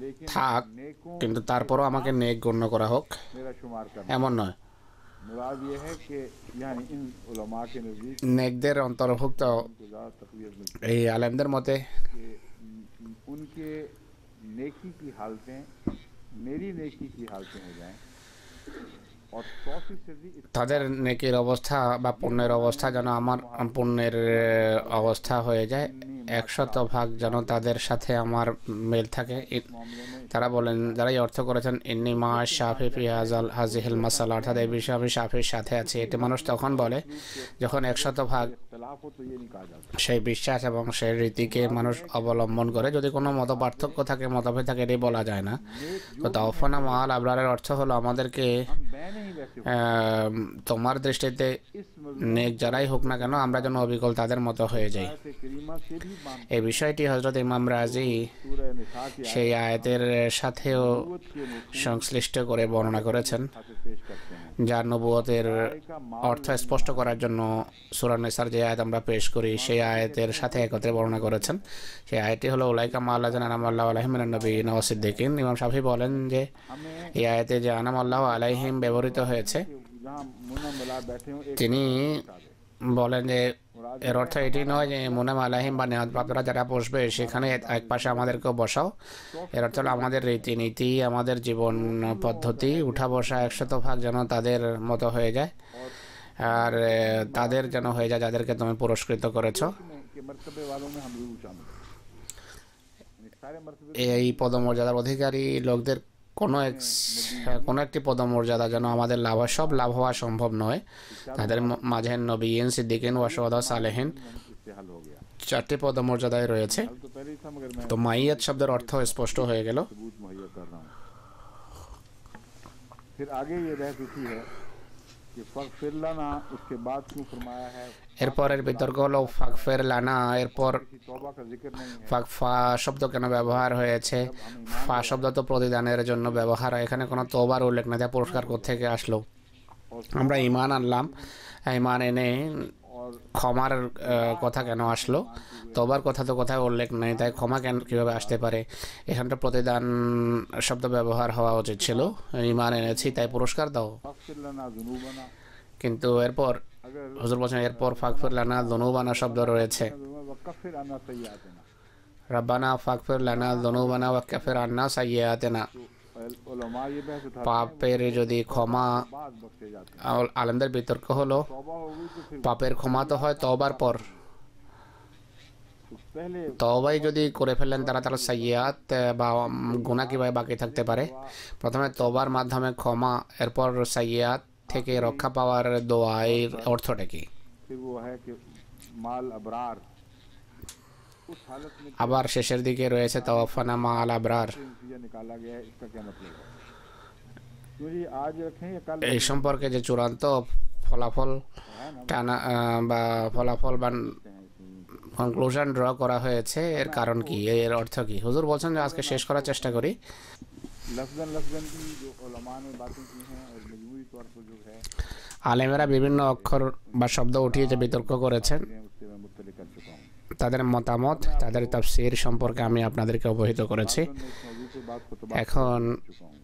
लेकिन থাক नेकों কিন্তু তারপরও আমাকে নেক गण्य করা হোক मेरा शुमार करना। এমন নয়। मुराद ये है कि यानी इन उलमा के नज़दीक নেকদের অন্তর্ভুক্ত उनको ज़्यादा तक़वियत मिलती এই আলেমদের মতে है कि उनके नेकी की हालतें मेरी नेकी की हालतें हो जाएं और 100% তাদের নেকির অবস্থা বা পুণ্যের অবস্থা যেন আমার পুণ্যের অবস্থা হয়ে যায়, 100% যেন তাদের সাথে আমার মেল থাকে। मामले में তারা বলেন, যারা এই অর্থ করেছেন ইন্নি মা শাফি ফি হাজিহিল মাসালা, অর্থাৎ এই বিষয়ে আমি শাফির সাথে আছি, এটি মানুষ তখন বলে যখন 100% इख्तलाफ हो तो ये नहीं कहा जाता। সেই বিশ্বাস এবং সেই রীতিকে মানুষ অবলম্বন করে। যদি কোনো মত পার্থক্য থাকে, মতভেদ থাকে, এটি বলা যায় না। তো তাওফানা মাল আবরারের অর্থ হলো আমাদেরকে मैं नहीं वैसे তোমার দৃষ্টিতে इस নেক যারাই হোক না কেন আমরা যেন অবিকল তাদের মতো হয়ে যাই। से करीमा से भी मान এই বিষয়টি হযরত ইমাম রাজি सूरह निसा की সেই আয়াতের সাথেও आयत के मुफ्त সংশ্লিষ্ট করে বর্ণনা করেছেন, से पेश करते हैं। যার নবুয়তের অর্থ স্পষ্ট করার জন্য সূরা নিসার যে আয়াত আমরা পেশ করি সেই আয়াতের সাথে একত্রে বর্ণনা করেছেন। সেই আয়াতটি হলো উলাইকা মা আল্লাযিনা আনআমা আল্লাহু আলাইহিম মিনান নাবিয়্যিনা ওয়াস সিদ্দিকিন। ইমাম শাফি বলেন যে এই আয়াতে যে আনআমা আল্লাহু আলাইহিম ব্যবহৃত হয়েছে, जहाँ मुन्ना मिला बैठे हो एक তিনি বলেন যে এর অর্থ এটি নয় যে মুনাম আলাহিম বা নেহাতপ্রাপ্তরা যারা বসবে সেখানে এক পাশে আমাদেরকেও বসাও। এর অর্থ হলো আমাদের রীতিনীতি, আমাদের জীবন পদ্ধতি, উঠা বসা 100% যেন তাদের মতো হয়ে যায়, আর তাদের যেন হয়ে যায় যাদেরকে তুমি পুরস্কৃত করেছো। के मर्तबे वालों में हम भी शामिल हैं। यानी सारे मर्तबे এই পদমর্যাদার অধিকারী লোকদের কোনো একটি পদমর্যাদা যেন আমাদের সব লাভ হওয়া সম্ভব নয়। তাদের মাঝে নবীন, সিদ্দিকিন, ওয়া শুহাদা, সালেহিন इससे हल हो गया। 4টি পদমর্যাদায় রয়েছে। हल तो पहले ही था मगर मैं তো মাইয়াত শব্দের অর্থ স্পষ্ট হয়ে গেল। सबूत मुहैया कर रहा हूँ। फिर आगे ये बहस उठी है कि फगफिर लना उसके बाद क्यों फरमाया है এরপরের বিতর্ক হলো ফাগফির লানা, এরপর किसी तौबा का जिक्र नहीं है। ফা শব্দ কেন ব্যবহার হয়েছে? ফা শব্দ তো প্রতিদানের জন্য ব্যবহার হয়, এখানে কোনো তওবার উল্লেখ নেই, তাই পুরস্কার কোত্থেকে আসলো? আমরা ঈমান আনলাম, ঈমান এনে ক্ষমার কথা কেন আসলো? তওবার কথা তো কোথায় উল্লেখ নেই, তাই ক্ষমা কেন কীভাবে আসতে পারে? এখানটা প্রতিদান শব্দ ব্যবহার হওয়া উচিত ছিল। ঈমান এনেছি তাই পুরস্কার দাও। फगफिर लना जुनूबना কিন্তু এরপর अगर হুজুর বলছেন এরপর ফাগফির লানা যুনুবানা শব্দ রয়েছে। वक्फिर आना सय्यातिना রব্বানা ফাগফির লানা যুনুবানা ওয়া কাফির আন্না সাইয়্যাতিনা। उलमा ये बहस उठाते পাপের যদি ক্ষমা, हैं बाद बख्शे जाते हैं। আলেমদের বিতর্ক হলো तौबा हो गई तो फिर পাপের ক্ষমা তো হয় তওবার পর, पहले তওবাই যদি করে ফেললেন তারা তারা সাইয়্যাত বা গুনাহ কিভাবে বাকি থাকতে পারে? প্রথমে তওবার মাধ্যমে ক্ষমা, এরপর সাইয়্যাত থেকে রক্ষা পাওয়ার দোয়ার অর্থটা কি? फिर वो है कि माल अबरार उस हालत में আবার শেষের দিকে রয়েছে তাওয়াফানা মা আল আবরার। से नतीजा निकाला गया है, इसका क्या मतलब है? क्यों जी आज रखें या कल এই সম্পর্কে যে চূড়ান্ত ফলাফল है ना টানা বা ফলাফল বা কনক্লুশন ড্র করা হয়েছে, এর কারণ কি, এর অর্থ কি? হুজুর বলছেন যে আজকে শেষ করার চেষ্টা করি। लफ्ज़न की जो उलमा ने बातें की हैं और मजमूई तौर पर जो है আলেমেরা বিভিন্ন অক্ষর বা শব্দ উঠিয়ে যে বিতর্ক করেছেন उससे मैं मुत्तली कर चुका हूँ। তাদের মতামত, তাদের তাফসীর সম্পর্কে আমি আপনাদেরকে অবহিত করেছি। मैं इस मौजू पे बात को এখন चुका हूँ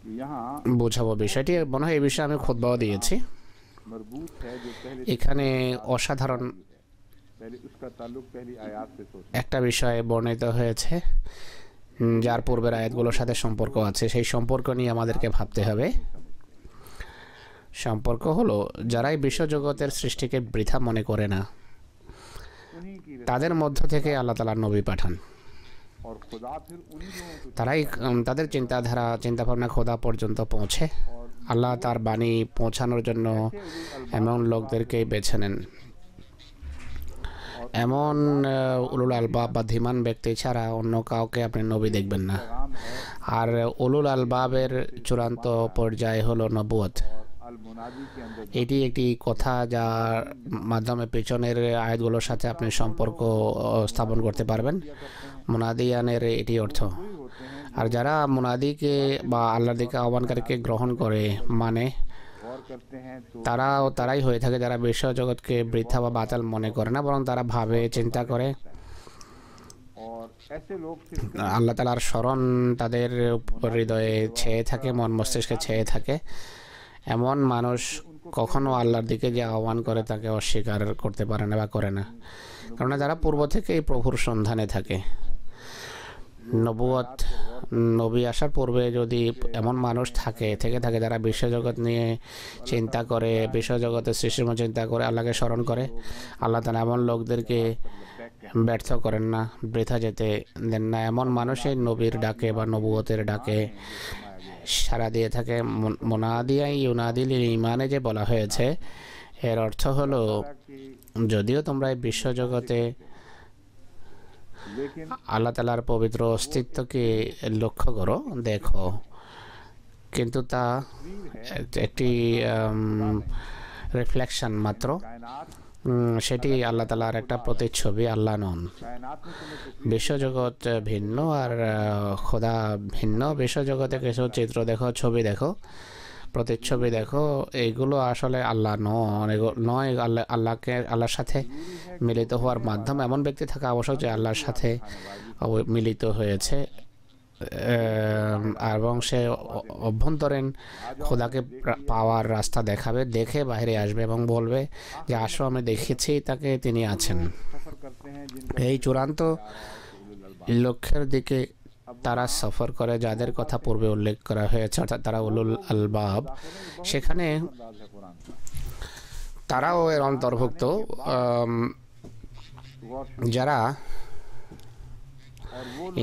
कि यहाँ বোঝাবো বিষয়টি। মনে হয় এই বিষয়ে আমি খুতবাও দিয়েছি। मरबूत है जो पहले এখানে অসাধারণ पहले उसका ताल्लुक पहली आयात से सोच একটা বিষয়ে বর্ণিত হয়েছে যার পূর্বের আয়াতগুলোর সাথে সম্পর্ক আছে। সেই সম্পর্ক নিয়ে আমাদেরকে ভাবতে হবে। সম্পর্ক হলো যারাই বিশ্বজগতের সৃষ্টিকে বৃথা মনে করে না, उन्हीं की তাদের মধ্য থেকে আল্লাহ তাআলা নবী পাঠান। और खुदा फिर उन्हीं लोगों को তারাই তাদের চিন্তাধারা চিন্তাভাবনা খোদা পর্যন্ত পৌঁছে। আল্লাহ তার বাণী পৌঁছানোর জন্য এমন লোকদেরকেই বেছে নেন। এমন উলুল আলবাব বা ধীমান ব্যক্তি ছাড়া অন্য কাউকে আপনি নবী দেখবেন না। पैगाम है আর উলুল আলবাবের চূড়ান্ত পর্যায় হলো নবুয়ত। अल मुनादी के अंदर এটি একটি কথা যার মাধ্যমে পেছনের আয়াতগুলোর সাথে আপনি সম্পর্ক স্থাপন করতে পারবেন। মুনাদিয়ানের এটি অর্থ। होते हैं আর যারা মুনাদিকে বা আল্লাহর দিকে আহ্বানকারীকে গ্রহণ করে মানে गौर करते हैं तो তারাই হয়ে থাকে যারা বিশ্বজগৎকে বৃথা বা বাতাল মনে করে না, বরং তারা ভাবে, চিন্তা করে। और ऐसे लोग फिर আল্লাহ তাআলার স্মরণ তাদের হৃদয়ে ছেয়ে থাকে, মন মস্তিষ্কে ছেয়ে থাকে। এমন মানুষ কখনো আল্লাহর দিকে যে আহ্বান করে তাকে অস্বীকার করতে পারে না বা করে না, কারণ যারা পূর্ব থেকেই প্রভুর সন্ধানে থাকে। নবুয়ত নবী আসার পূর্বে যদি এমন মানুষ থেকে থাকে যারা বিশ্বজগৎ নিয়ে চিন্তা করে, বিশ্বজগতের সৃষ্টির মধ্যে চিন্তা করে, আল্লাহকে স্মরণ করে, আল্লাহ তাআলা এমন লোকদেরকে ব্যর্থ করেন না, বৃথা যেতে দেন না। এমন মানুষই নবীর ডাকে বা নবুয়তের ডাকে সাড়া দিয়ে থাকে। মুনাদিয়া ইউনাদিল ঈমানে যে বলা হয়েছে, এর অর্থ হলো যদিও তোমরা এই বিশ্বজগতে लेकिन আল্লাহ তাআলার পবিত্র অস্তিত্বকে লক্ষ্য করো, দেখো, কিন্তু তা একটি রিফ্লেকশন মাত্র। कायनात সেটি আল্লাহ তাআলার একটা প্রতিচ্ছবি, আল্লাহ নন। कायनात में तुम्हें বিশ্বজগৎ ভিন্ন আর খোদা ভিন্ন। বিশ্বজগতে কিছু চিত্র দেখো, ছবি দেখো, প্রতিচ্ছবি দেখো, এইগুলো আসলে আল্লাহ নয়। আল্লাহর সাথে মিলিত হওয়ার মাধ্যম এমন ব্যক্তি থাকা আবশ্যক যে আল্লাহর সাথে মিলিত হয়েছে এবং সে অভ্যন্তরীণ খোদাকে পাওয়ার রাস্তা দেখাবে, দেখে বাইরে আসবে এবং বলবে যে আসো আমি দেখেছি তাকে, তিনি আছেন। सफर करते हैं जिनका এই চূড়ান্ত লক্ষ্যের দিকে তারা সফর করে যাদের কথা পূর্বে উল্লেখ করা হয়েছে, অর্থাৎ তারা উলুল আলবাব। সেখানে अंदाज है कुरान का। তারাও এর অন্তর্ভুক্ত যারা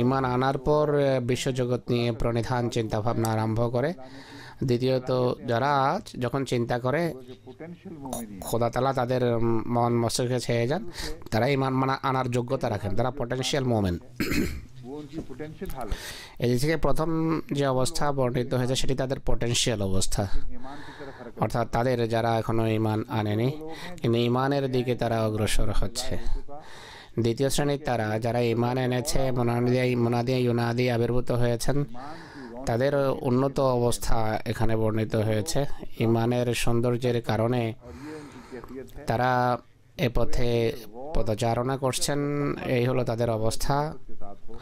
ঈমান আনার পর বিশ্বজগৎ নিয়ে প্রণিধান চিন্তাভাবনা আরম্ভ করে। দ্বিতীয়ত যারা যখন চিন্তা করে पोटेंशियल मोमिन খোদা তাআলা তাদের মন মস্তিষ্কে ছেয়ে যান, তারা ঈমান আনার যোগ্যতা রাখেন, তারা পটেনশিয়াল মোমেন। वो उनकी पोटेंशियल हालत এই থেকে প্রথম যে অবস্থা বর্ণিত হয়েছে সেটি তাদের পটেনশিয়াল অবস্থা, ईमान की तरफ हरकत অর্থাৎ তাদের যারা এখনো ঈমান আনেনি কিন্তু ঈমানের দিকে তারা অগ্রসর হচ্ছে। দ্বিতীয় শ্রেণীর তারা যারা ঈমান এনেছে, মুনাদিয়া ইউনাদি আবির্ভূত হয়েছেন, তাদের উন্নত অবস্থা এখানে বর্ণিত হয়েছে। ঈমানের সৌন্দর্যের কারণে और ये उनकी कैफियत है তারা এ পথে পদচারণা করছেন, এই হলো তাদের অবস্থা। के साथ हो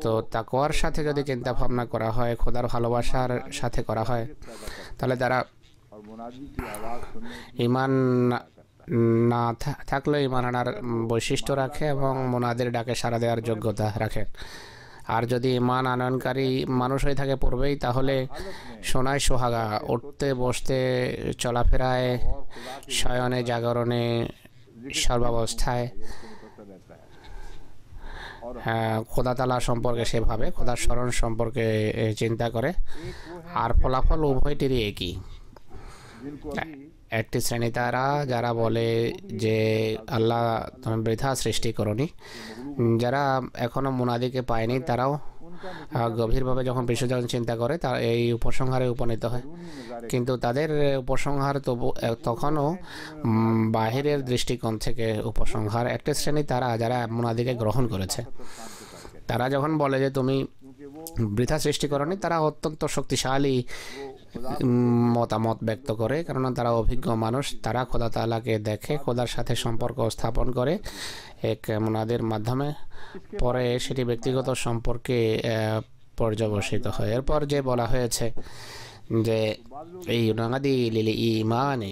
তো তাকওয়ার সাথে যদি চিন্তা ভাবনা করা হয়, খোদার ভালোবাসার সাথে করা হয়, তাহলে তারা और मुनादी की आवाज़ सुनने ঈমান না থাকলেও ঈমান আনার বৈশিষ্ট্য রাখে এবং মুনাদির ডাকে সাড়া দেওয়ার যোগ্যতা রাখে। আর যদি ঈমান আনয়নকারী মানুষ হয়ে থাকে পূর্বেই, তাহলে সোনায় সোহাগা, উঠতে বসতে চলাফেরায়, শয়নে জাগরণে, সর্বাবস্থায় मुतसर रहता है। খোদা তাআলা সম্পর্কে সেভাবে খোদার স্মরণ সম্পর্কে চিন্তা করে, আর ফলাফল উভয়টিরই একই। একটি শ্রেণী তারা যারা বলে যে আল্লাহ তুমি বৃথা সৃষ্টি করনি, যারা এখনও মুনাদিকে পায়নি তারাও গভীরভাবে যখন বিশ্বজন চিন্তা করে তারা এই উপসংহারে উপনীত হয়, কিন্তু তাদের উপসংহার তখনও বাহিরের দৃষ্টিকোণ থেকে উপসংহার। একটি শ্রেণী তারা যারা মুনাদিকে গ্রহণ করেছে, তারা যখন বলে যে তুমি বৃথা সৃষ্টি করনি, তারা অত্যন্ত শক্তিশালী মতামত ব্যক্ত করে, কেননা তারা অভিজ্ঞ মানুষ। তারা খোদা তাআলাকে দেখে, খোদার সাথে সম্পর্ক স্থাপন করে এক মুনাদির মাধ্যমে, পরে সেটি ব্যক্তিগত সম্পর্কে পর্যবসিত হয়। এরপর যে বলা হয়েছে যে এই ইউনাদি লিল ঈমানে,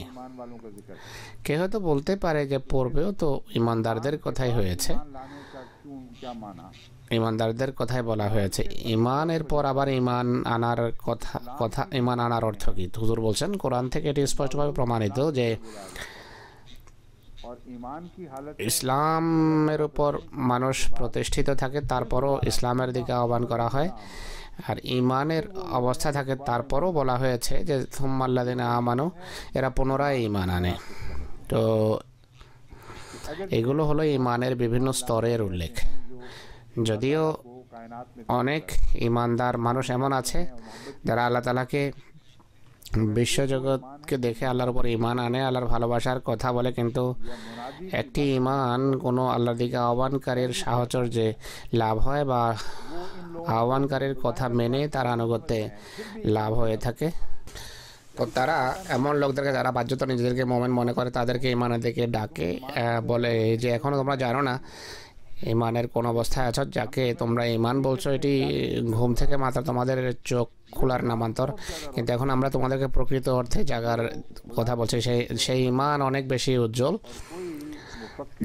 কেউ হয়তো বলতে পারে যে পূর্বেও তো ইমানদারদের কথাই হয়েছে, ইমানদারদের কথাই বলা হয়েছে, ইমানের পর আবার ইমান আনার কথা ইমান আনার অর্থ কি? হুজুর বলছেন কোরআন থেকে এটি স্পষ্টভাবে প্রমাণিত যে ইসলামের উপর মানুষ প্রতিষ্ঠিত থাকে, তারপরও ইসলামের দিকে আহ্বান করা হয়, আর ইমানের অবস্থা থাকে তারপরও বলা হয়েছে যে সুম্মাল্লাযিনা আমানু, এরা পুনরায় ইমান আনে। তো এগুলো হলো ইমানের বিভিন্ন স্তরের উল্লেখ। যদিও অনেক ইমানদার মানুষ এমন আছে যারা আল্লাহ তাআলাকে, বিশ্বজগৎকে দেখে আল্লাহর উপর ইমান আনে, আল্লাহর ভালোবাসার কথা বলে, কিন্তু একটি ইমান কোনো আল্লাহর দিকে আহ্বানকারীর সাহচর্যে লাভ হয় বা আহ্বানকারীর কথা মেনে তার আনুগত্যে লাভ হয়ে থাকে। তো তারা এমন লোকদেরকে যারা বাহ্যত নিজেদেরকে মোমেন মনে করে, তাদেরকে ইমানের দিকে ডাকে, বলে যে এখনও তোমরা জানো না ইমানের কোন অবস্থায় আছো, যাকে তোমরা ইমান বলছো এটি ঘুম থেকে মাত্র তোমাদের চোখ খোলার নামান্তর, কিন্তু এখন আমরা তোমাদেরকে প্রকৃত অর্থে জাগার কথা বলছি। সেই ইমান অনেক বেশি উজ্জ্বল,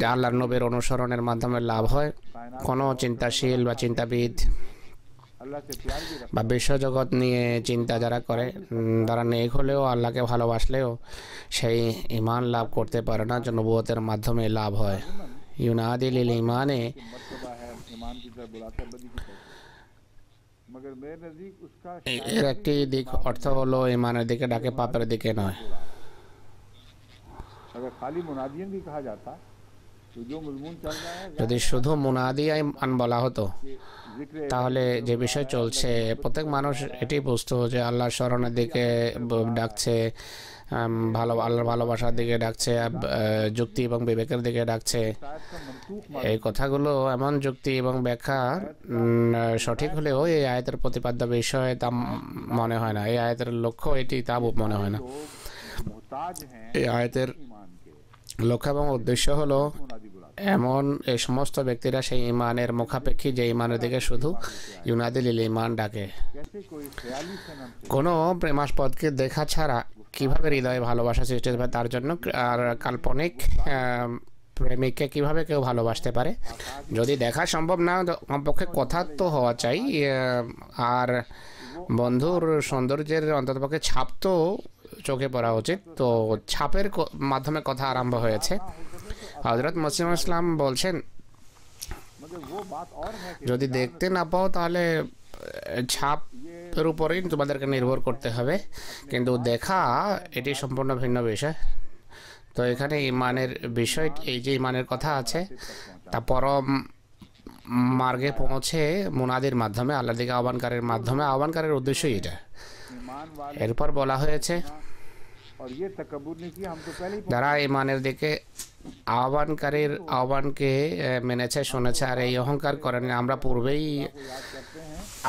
যা আল্লাহর নবীর অনুসরণের মাধ্যমে লাভ হয়। কোনো চিন্তাশীল বা চিন্তাবিদ বা বিশ্বজগৎ নিয়ে চিন্তা যারা করে, তারা নেক হলেও আল্লাহকে ভালোবাসলেও সেই ইমান লাভ করতে পারে না, যে নবুয়তের মাধ্যমে লাভ হয়। ইউনাদি লিল ঈমানে, এর একটি দিক অর্থ হলো ইমানের দিকে ডাকে, পাপের দিকে নয়। যদি শুধু মুনাদিয়ান বলা হতো তাহলে যে বিষয় চলছে প্রত্যেক মানুষ এটি বুঝতো যে আল্লাহর স্মরণের দিকে ডাকছে, আল্লাহর ভালোবাসার দিকে ডাকছে, যুক্তি এবং বিবেকের দিকে ডাকছে। এই কথাগুলো এমন যুক্তি এবং ব্যাখ্যা সঠিক হলেও এই আয়াতের প্রতিপাদ্য বিষয় তা মনে হয় না, এই আয়াতের লক্ষ্য এটি তা মনে হয় না। এই আয়াতের লক্ষ্য এবং উদ্দেশ্য হলো এমন এই সমস্ত ব্যক্তিরা সেই ইমানের মুখাপেক্ষী যে ইমানের দিকে শুধু ইউনাদি লিল ঈমান ডাকে। কোনো প্রেমাস্পদকে দেখা ছাড়া কিভাবে হৃদয়ে ভালোবাসা সৃষ্টি হবে তার জন্য, আর কাল্পনিক প্রেমিককে কিভাবে কেউ ভালোবাসতে পারে? যদি দেখা সম্ভব না, কমপক্ষে কথা তো হওয়া চাই, আর বন্ধুর সৌন্দর্যের অন্ততপক্ষে ছাপ তো চোখে পড়া উচিত। তো ছাপের মাধ্যমে কথা আরম্ভ হয়েছে। হযরত মুসলিম ইসলাম বলছেন, যদি দেখতে না পাও তাহলে ছাপের উপরেই তোমাদেরকে নির্ভর করতে হবে, কিন্তু দেখা এটি সম্পূর্ণ ভিন্ন বিষয়। তো এখানে ইমানের বিষয়, এই যে ইমানের কথা আছে তা পরম মার্গে পৌঁছে মুনাদির মাধ্যমে, আল্লাহর দিকে আহ্বানকারীর মাধ্যমে। আহ্বানকারীর উদ্দেশ্যই এটা। এরপর বলা হয়েছে যারা ইমানের দিকে আহ্বানকারীর আহ্বানকে মেনেছে, শুনেছে, আর এই অহংকার করেন আমরা পূর্বেই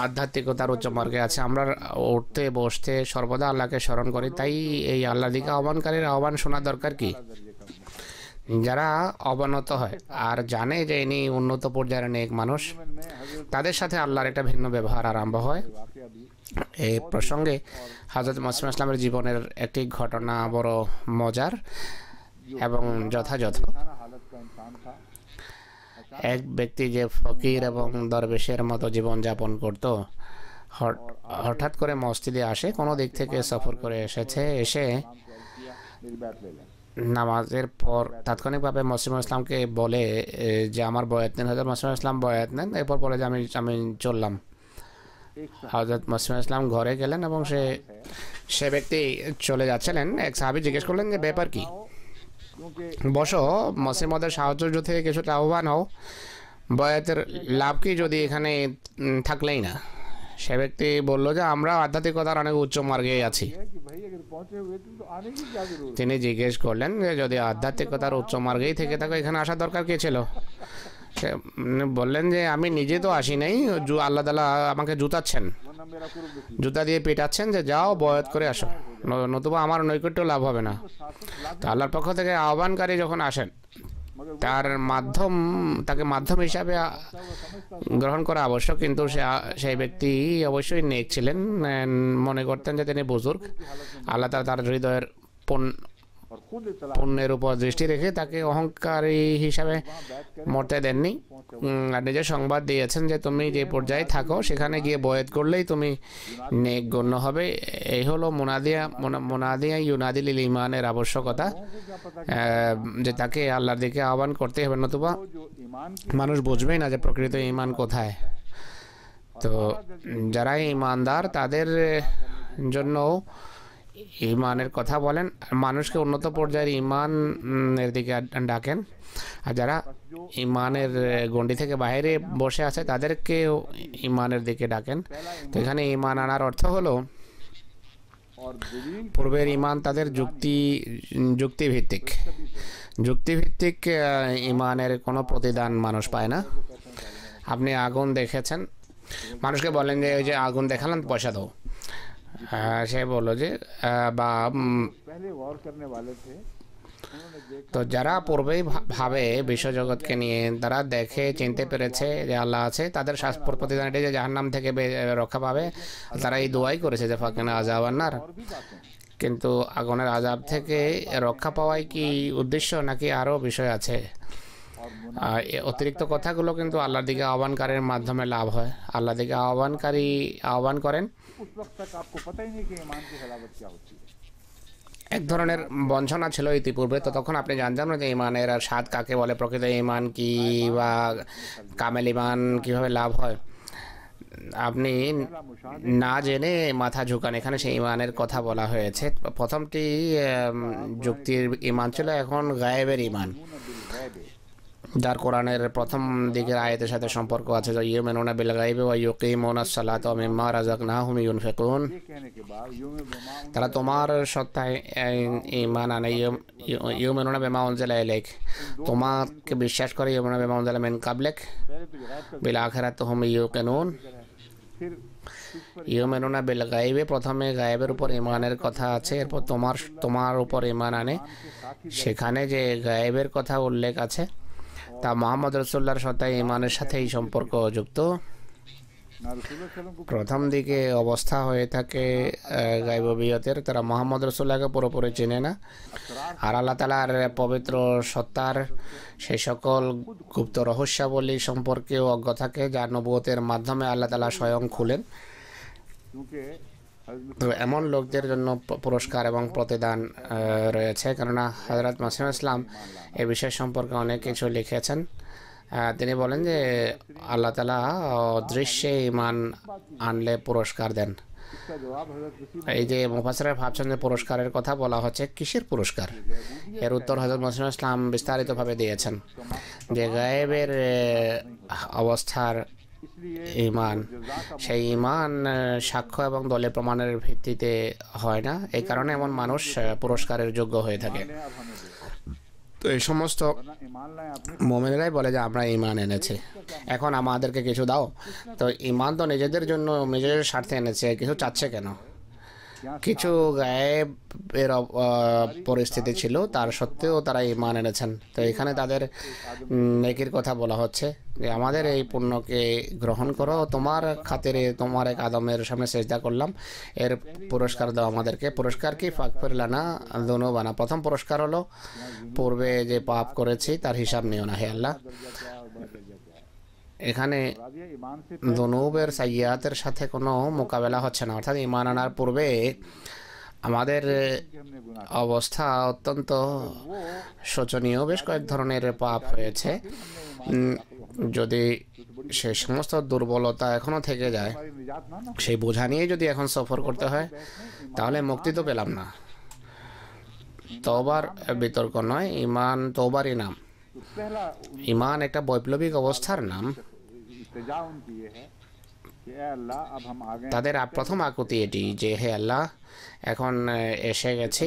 আধ্যাত্মিকতার উচ্চ মার্গে আছে, আমরা উঠতে বসতে সর্বদা আল্লাহকে স্মরণ করি, তাই এই আল্লাহর দিকে আহ্বানকারীর আহ্বান শোনার দরকার কি? যারা অবনত হয় আর জানে যে ইনি উন্নত পর্যায়ের নেক মানুষ, তাদের সাথে আল্লাহর একটা ভিন্ন ব্যবহার আরম্ভ হয়। এই প্রসঙ্গে হযরত মুসলিম ইসলামের জীবনের একটি ঘটনা বড় মজার এবং যথাযথ। এক ব্যক্তি যে ফকির এবং দরবেশের মতো জীবনযাপন করত, হঠাৎ করে মসজিদে আসে, কোনো দিক থেকে সফর করে এসেছে, এসে নামাজের পর তাৎক্ষণিকভাবে মসিমুল ইসলামকে বলে যে আমার বয়াত নেন। হযরত মসিমুল ইসলাম বয়াত নেন, এরপর বলে যে আমি চললাম। হযরত মসিমুল ইসলাম ঘরে গেলেন এবং সে ব্যক্তি চলে যাচ্ছিলেন। এক সাহাবী জিজ্ঞেস করলেন যে ব্যাপার কি, বসো, মসিমদের সাহায্য থেকে কিছুটা আহ্বান হও, বয়াতের লাভ কি যদি এখানে থাকলেই না। সে ব্যক্তি বলল যে আমরা আধ্যাত্মিকতার অনেক উচ্চ মার্গে আছি। তিনি জিজ্ঞেস করলেন যে যদি আধ্যাত্মিকতার উচ্চ মার্গেই থেকে থাকো এখানে আসার দরকার কে ছিল। সে বললেন যে আমি নিজে তো আসি নাই, আল্লাহ তাআলা আমাকে জুতাচ্ছেন, জুতা দিয়ে পেটাচ্ছেন যে যাও বয়াত করে আসো, নতুবা আমার নৈকট্য লাভ হবে না। তো আল্লাহর পক্ষ থেকে আহ্বানকারী যখন আসেন তাকে মাধ্যম হিসাবে গ্রহণ করা আবশ্যক, কিন্তু সেই ব্যক্তি অবশ্যই নেক ছিলেন, মনে করতেন যে তিনি বুজুর্গ। আল্লাহ তার হৃদয়ের পুণ্যের উপর দৃষ্টি রেখে তাকে অহংকারী হিসাবে মরতে দেননি। নিজে সংবাদ দিয়েছেন যে তুমি যে পর্যায়ে থাকো সেখানে গিয়ে বয়াত করলেই তুমি নেক গণ্য হবে। এই হলো মুনাদিয়া ইউনাদি লিল ঈমানের আবশ্যকতা, যে তাকে আল্লাহর দিকে আহ্বান করতে হবে, নতুবা মানুষ বুঝবেই না যে প্রকৃত ঈমান কোথায়। তো যারা ঈমানদার তাদের জন্য ঈমানের কথা বলেন, মানুষকে উন্নত পর্যায়ের ঈমানের দিকে ডাকেন। আর যারা ঈমানের গণ্ডি থেকে বাইরে বসে আছে তাদেরকে ঈমানের দিকে ডাকেন। তো এখানে ঈমান আনার অর্থ হলো পূর্বের ঈমান তাদের যুক্তিভিত্তিক ঈমানের কোনো প্রতিদান মানুষ পায় না। আপনি আগুন দেখেছেন, মানুষকে বলেন যে ওই যে আগুন দেখালাম পয়সা দাও, সে বললো যে তো যারা পূর্বেই ভাবে বিশ্বজগৎকে নিয়ে, তারা দেখে চিনতে পেরেছে যে আল্লাহ আছে, তাদের প্রতিদান এটি যে জাহান্নাম থেকে রক্ষা পাবে। তারা এই দোয়াই করেছে যে ফাকিনা আযাবান নার। কিন্তু আগুনের আযাব থেকে রক্ষা পাওয়াই কি উদ্দেশ্য, নাকি আরও বিষয় আছে? অতিরিক্ত কথাগুলো কিন্তু আল্লাহর দিকে আহ্বানকারীর মাধ্যমে লাভ হয়। আল্লাহর দিকে আহ্বানকারী আহ্বান করেন, এক ধরনের বঞ্চনা ছিল ইতিপূর্বে, তো তখন আপনি জানতেন না যে ঈমানের আর স্বাদ কাকে বলে, প্রকৃত ঈমান কি বা কামেল ঈমান কীভাবে লাভ হয়। আপনি না জেনে মাথা ঝুঁকান, এখানে সেই ঈমানের কথা বলা হয়েছে। প্রথমটি যুক্তির ঈমান ছিল, এখন গায়েবের ঈমান, যার কোরআনের প্রথম দিকের আয়াতের সাথে সম্পর্ক আছে। ইউমিনুনা বিল গায়বি ওয়া ইউকিমুনাস সালাতা ওয়া মিম্মা রাযাকনাহুম ইউনফিকুন। তারা তোমার সত্তায় ঈমান আনে, ইউমিনুনা বিমা উনজিলা ইলাইক, তোমাকে বিশ্বাস করে, ইউমিনুনা বিমা উনজিলা মিন কাবলিক বিল আখিরাতি হুম ইউকিনুন। ইউমিনুনা বিল গায়বি, প্রথমে গায়েবের উপর ঈমানের কথা আছে, এরপর তোমার উপর ঈমান আনে। সেখানে যে গায়েবের কথা উল্লেখ আছে তা মুহাম্মদ রাসূলুল্লাহর সত্তায় ঈমানের সাথেই সম্পর্ক যুক্ত। প্রথম দিকে অবস্থা হয়ে থাকে গায়বীয়তের, তারা মুহাম্মদ রাসূলুল্লাহকে পুরোপুরি চেনে না। আর আল্লাহ তাআলার পবিত্র সত্তার সেই সকল গুপ্ত রহস্যাবলী সম্পর্কেও অজ্ঞ থাকে, যা নবুয়তের মাধ্যমে আল্লাহ তাআলা স্বয়ং খুলেন। তো এমন লোকদের জন্য পুরস্কার এবং প্রতিদান রয়েছে, কেননা হযরত মসিহ ইসলাম এ বিষয় সম্পর্কে অনেক কিছু লিখেছেন। তিনি বলেন যে আল্লাহ তাআলা দৃশ্যে ঈমান আনলে পুরস্কার দেন। এই যে মুফাসসিররা ভাবছেন যে পুরস্কারের কথা বলা হচ্ছে, কিসের পুরস্কার? এর উত্তর হযরত মসিহ ইসলাম বিস্তারিতভাবে দিয়েছেন যে গায়েবের অবস্থার ঈমান, সেই ঈমান সাক্ষ্য এবং দলিল প্রমাণের ভিত্তিতে হয় না। এই কারণে এমন মানুষ পুরস্কারের যোগ্য হয়ে থাকে। তো এই সমস্ত মুমিনেরাই বলে যে আমরা ঈমান এনেছি, এখন আমাদেরকে কিছু দাও। তো ঈমান তো নিজেদের জন্য, নিজেদের স্বার্থে এনেছে, কিছু চাচ্ছে কেন? কিছু গায়েবের পরিস্থিতি ছিল, তার সত্ত্বেও তারা ঈমান এনেছেন। তো এখানে তাদের নেকির কথা বলা হচ্ছে যে আমাদের এই পুণ্যকে গ্রহণ করো, তোমার খাতিরে তোমার এক আদমের সামনে সেজদা করলাম, এর পুরস্কার দাও আমাদেরকে। পুরস্কার কি? ফাগফির লানা যুনুবানা। প্রথম পুরস্কার হলো পূর্বে যে পাপ করেছি তার হিসাব নিও না হে আল্লাহ। এখানে যুনুবের সাইয়্যাতের সাথে কোনো মোকাবেলা হচ্ছে না, অর্থাৎ ঈমান আনার পূর্বে আমাদের कि हमने गुनाह किया অবস্থা অত্যন্ত और वो শোচনীয়। বেশ কয়েক ধরনের পাপ হয়েছে। फिर हमने ईमान উম, लाया तो हमने যদি तो बड़ी সে সমস্ত দুর্বলতা এখনো থেকে যায়, हमारी निजात ना हो সেই বোঝা নিয়ে যদি এখন সফর করতে হয়, তাহলে মুক্তি তো পেলাম না। তওবার বিতর্ক নয়, ইমান তওবারই নাম। तो पहला ইমান একটা বৈপ্লবিক অবস্থার নাম। इल्तिजा उनकी ये है कि ए अल्लाह अब हम आ गए তাদের প্রথম আকুতি এটি যে, হে আল্লাহ, এখন এসে গেছি,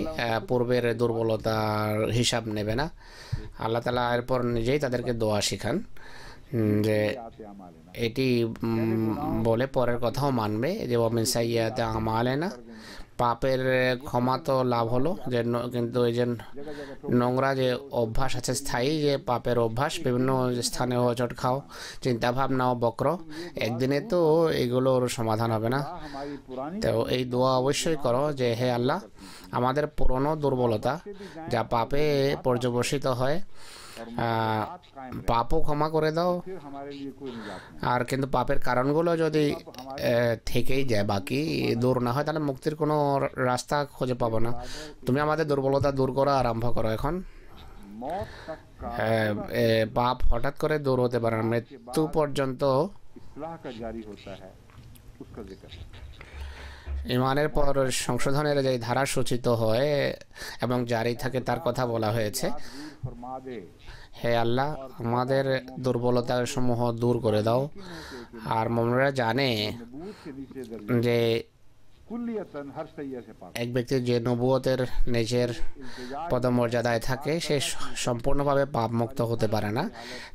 পূর্বের দুর্বলতার হিসাব নেবে না। আল্লাহ তাআলা এরপর নিজেই তাদেরকে দোয়া শিখান যে आते আমালেনা এটি বলে পরের কথাও মানবে যে ওমিন সাইয়্যাতি আমালেনা, পাপের ক্ষমা তো লাভ হলো, যে কিন্তু এই যে নোংরা যে অভ্যাস আছে, স্থায়ী যে পাপের অভ্যাস, বিভিন্ন স্থানে হোঁচট খাও, চিন্তা ভাবনাও বক্র, একদিনে তো এগুলোর সমাধান হবে না। हमारी पुरानी তো এই দোয়া অবশ্যই করো যে, হে আল্লাহ, আমাদের পুরনো দুর্বলতা যা পাপে পর্যবসিত হয়, পাপও ক্ষমা করে দাও। फिर हमारे लिए कोई निजात नहीं আর কিন্তু পাপের কারণগুলো যদি থেকেই যায়, বাকি দূর না হয়, তাহলে মুক্তির কোনো রাস্তা খুঁজে পাবো না। তুমি আমাদের দুর্বলতা দূর করা আরম্ভ করো এখন। मौत तक का পাপ হঠাৎ করে দূর হতে পারে না, মৃত্যু পর্যন্ত इस्लाह का जारी होता है, उसका जिक्र है। ইমানের পর সংশোধনের যে ধারা সূচিত হয় এবং জারি থাকে, তার কথা বলা হয়েছে। दूर फरमा दे হে আল্লাহ, আমাদের দুর্বলতা সমূহ দূর করে দাও। আর মুমিনরা জানে नबूत के नीचे दर्ज যে कुल्लियतन हर सैया से पाक এক ব্যক্তি যে নবুয়তের নিজের পদমর্যাদায় থাকে, সে সম্পূর্ণভাবে পাপ মুক্ত হতে পারে না।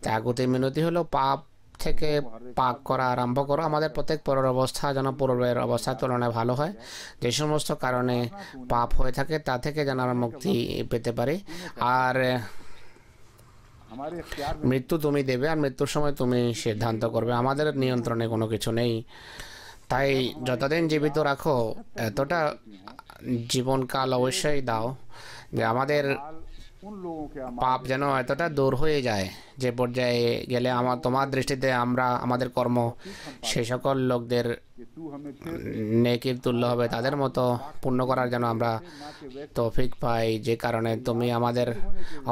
তাই আকুতি মিনতি হলো পাপ থেকে পাক করা আরম্ভ করো। আমাদের প্রত্যেক পরের অবস্থা যেন পূর্বের অবস্থার তুলনায় ভালো হয়। যে সমস্ত কারণে পাপ হয়ে থাকে তা থেকে যেন আমরা মুক্তি পেতে পারি। আর हमारे इख्तियार में মৃত্যু তুমি দেবে, আর মৃত্যুর সময় তুমি সিদ্ধান্ত করবে, আমাদের নিয়ন্ত্রণে কোনো কিছু নেই। তাই যতদিন জীবিত রাখো, এতটা জীবনকাল অবশ্যই দাও যে আমাদের हाल उन लोगों के अमाल পাপ যেন এতটা দূর হয়ে যায় যে পর্যায়ে গেলে তোমার দৃষ্টিতে আমরা আমাদের কর্ম সেই সকল লোকদের कि तू हमें फिर নেকির তুল্য হবে, তাদের মতো পূর্ণ করার যেন আমরা ना के वैसे তৌফিক পাই। যে কারণে তুমি আমাদের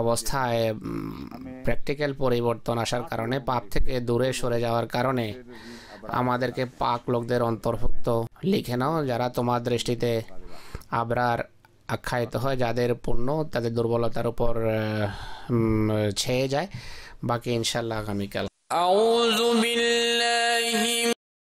অবস্থায় প্র্যাকটিক্যাল পরিবর্তন আসার কারণে, পাপ থেকে দূরে সরে যাওয়ার কারণে আমাদেরকে পাক লোকদের অন্তর্ভুক্ত লিখে নাও, যারা তোমার দৃষ্টিতে আবরার আখ্যায়িত হয়, যাদের পুণ্য তাদের দুর্বলতার উপর ছেয়ে যায়। বাকি ইনশাল্লাহ আগামীকাল। أعوذ بالله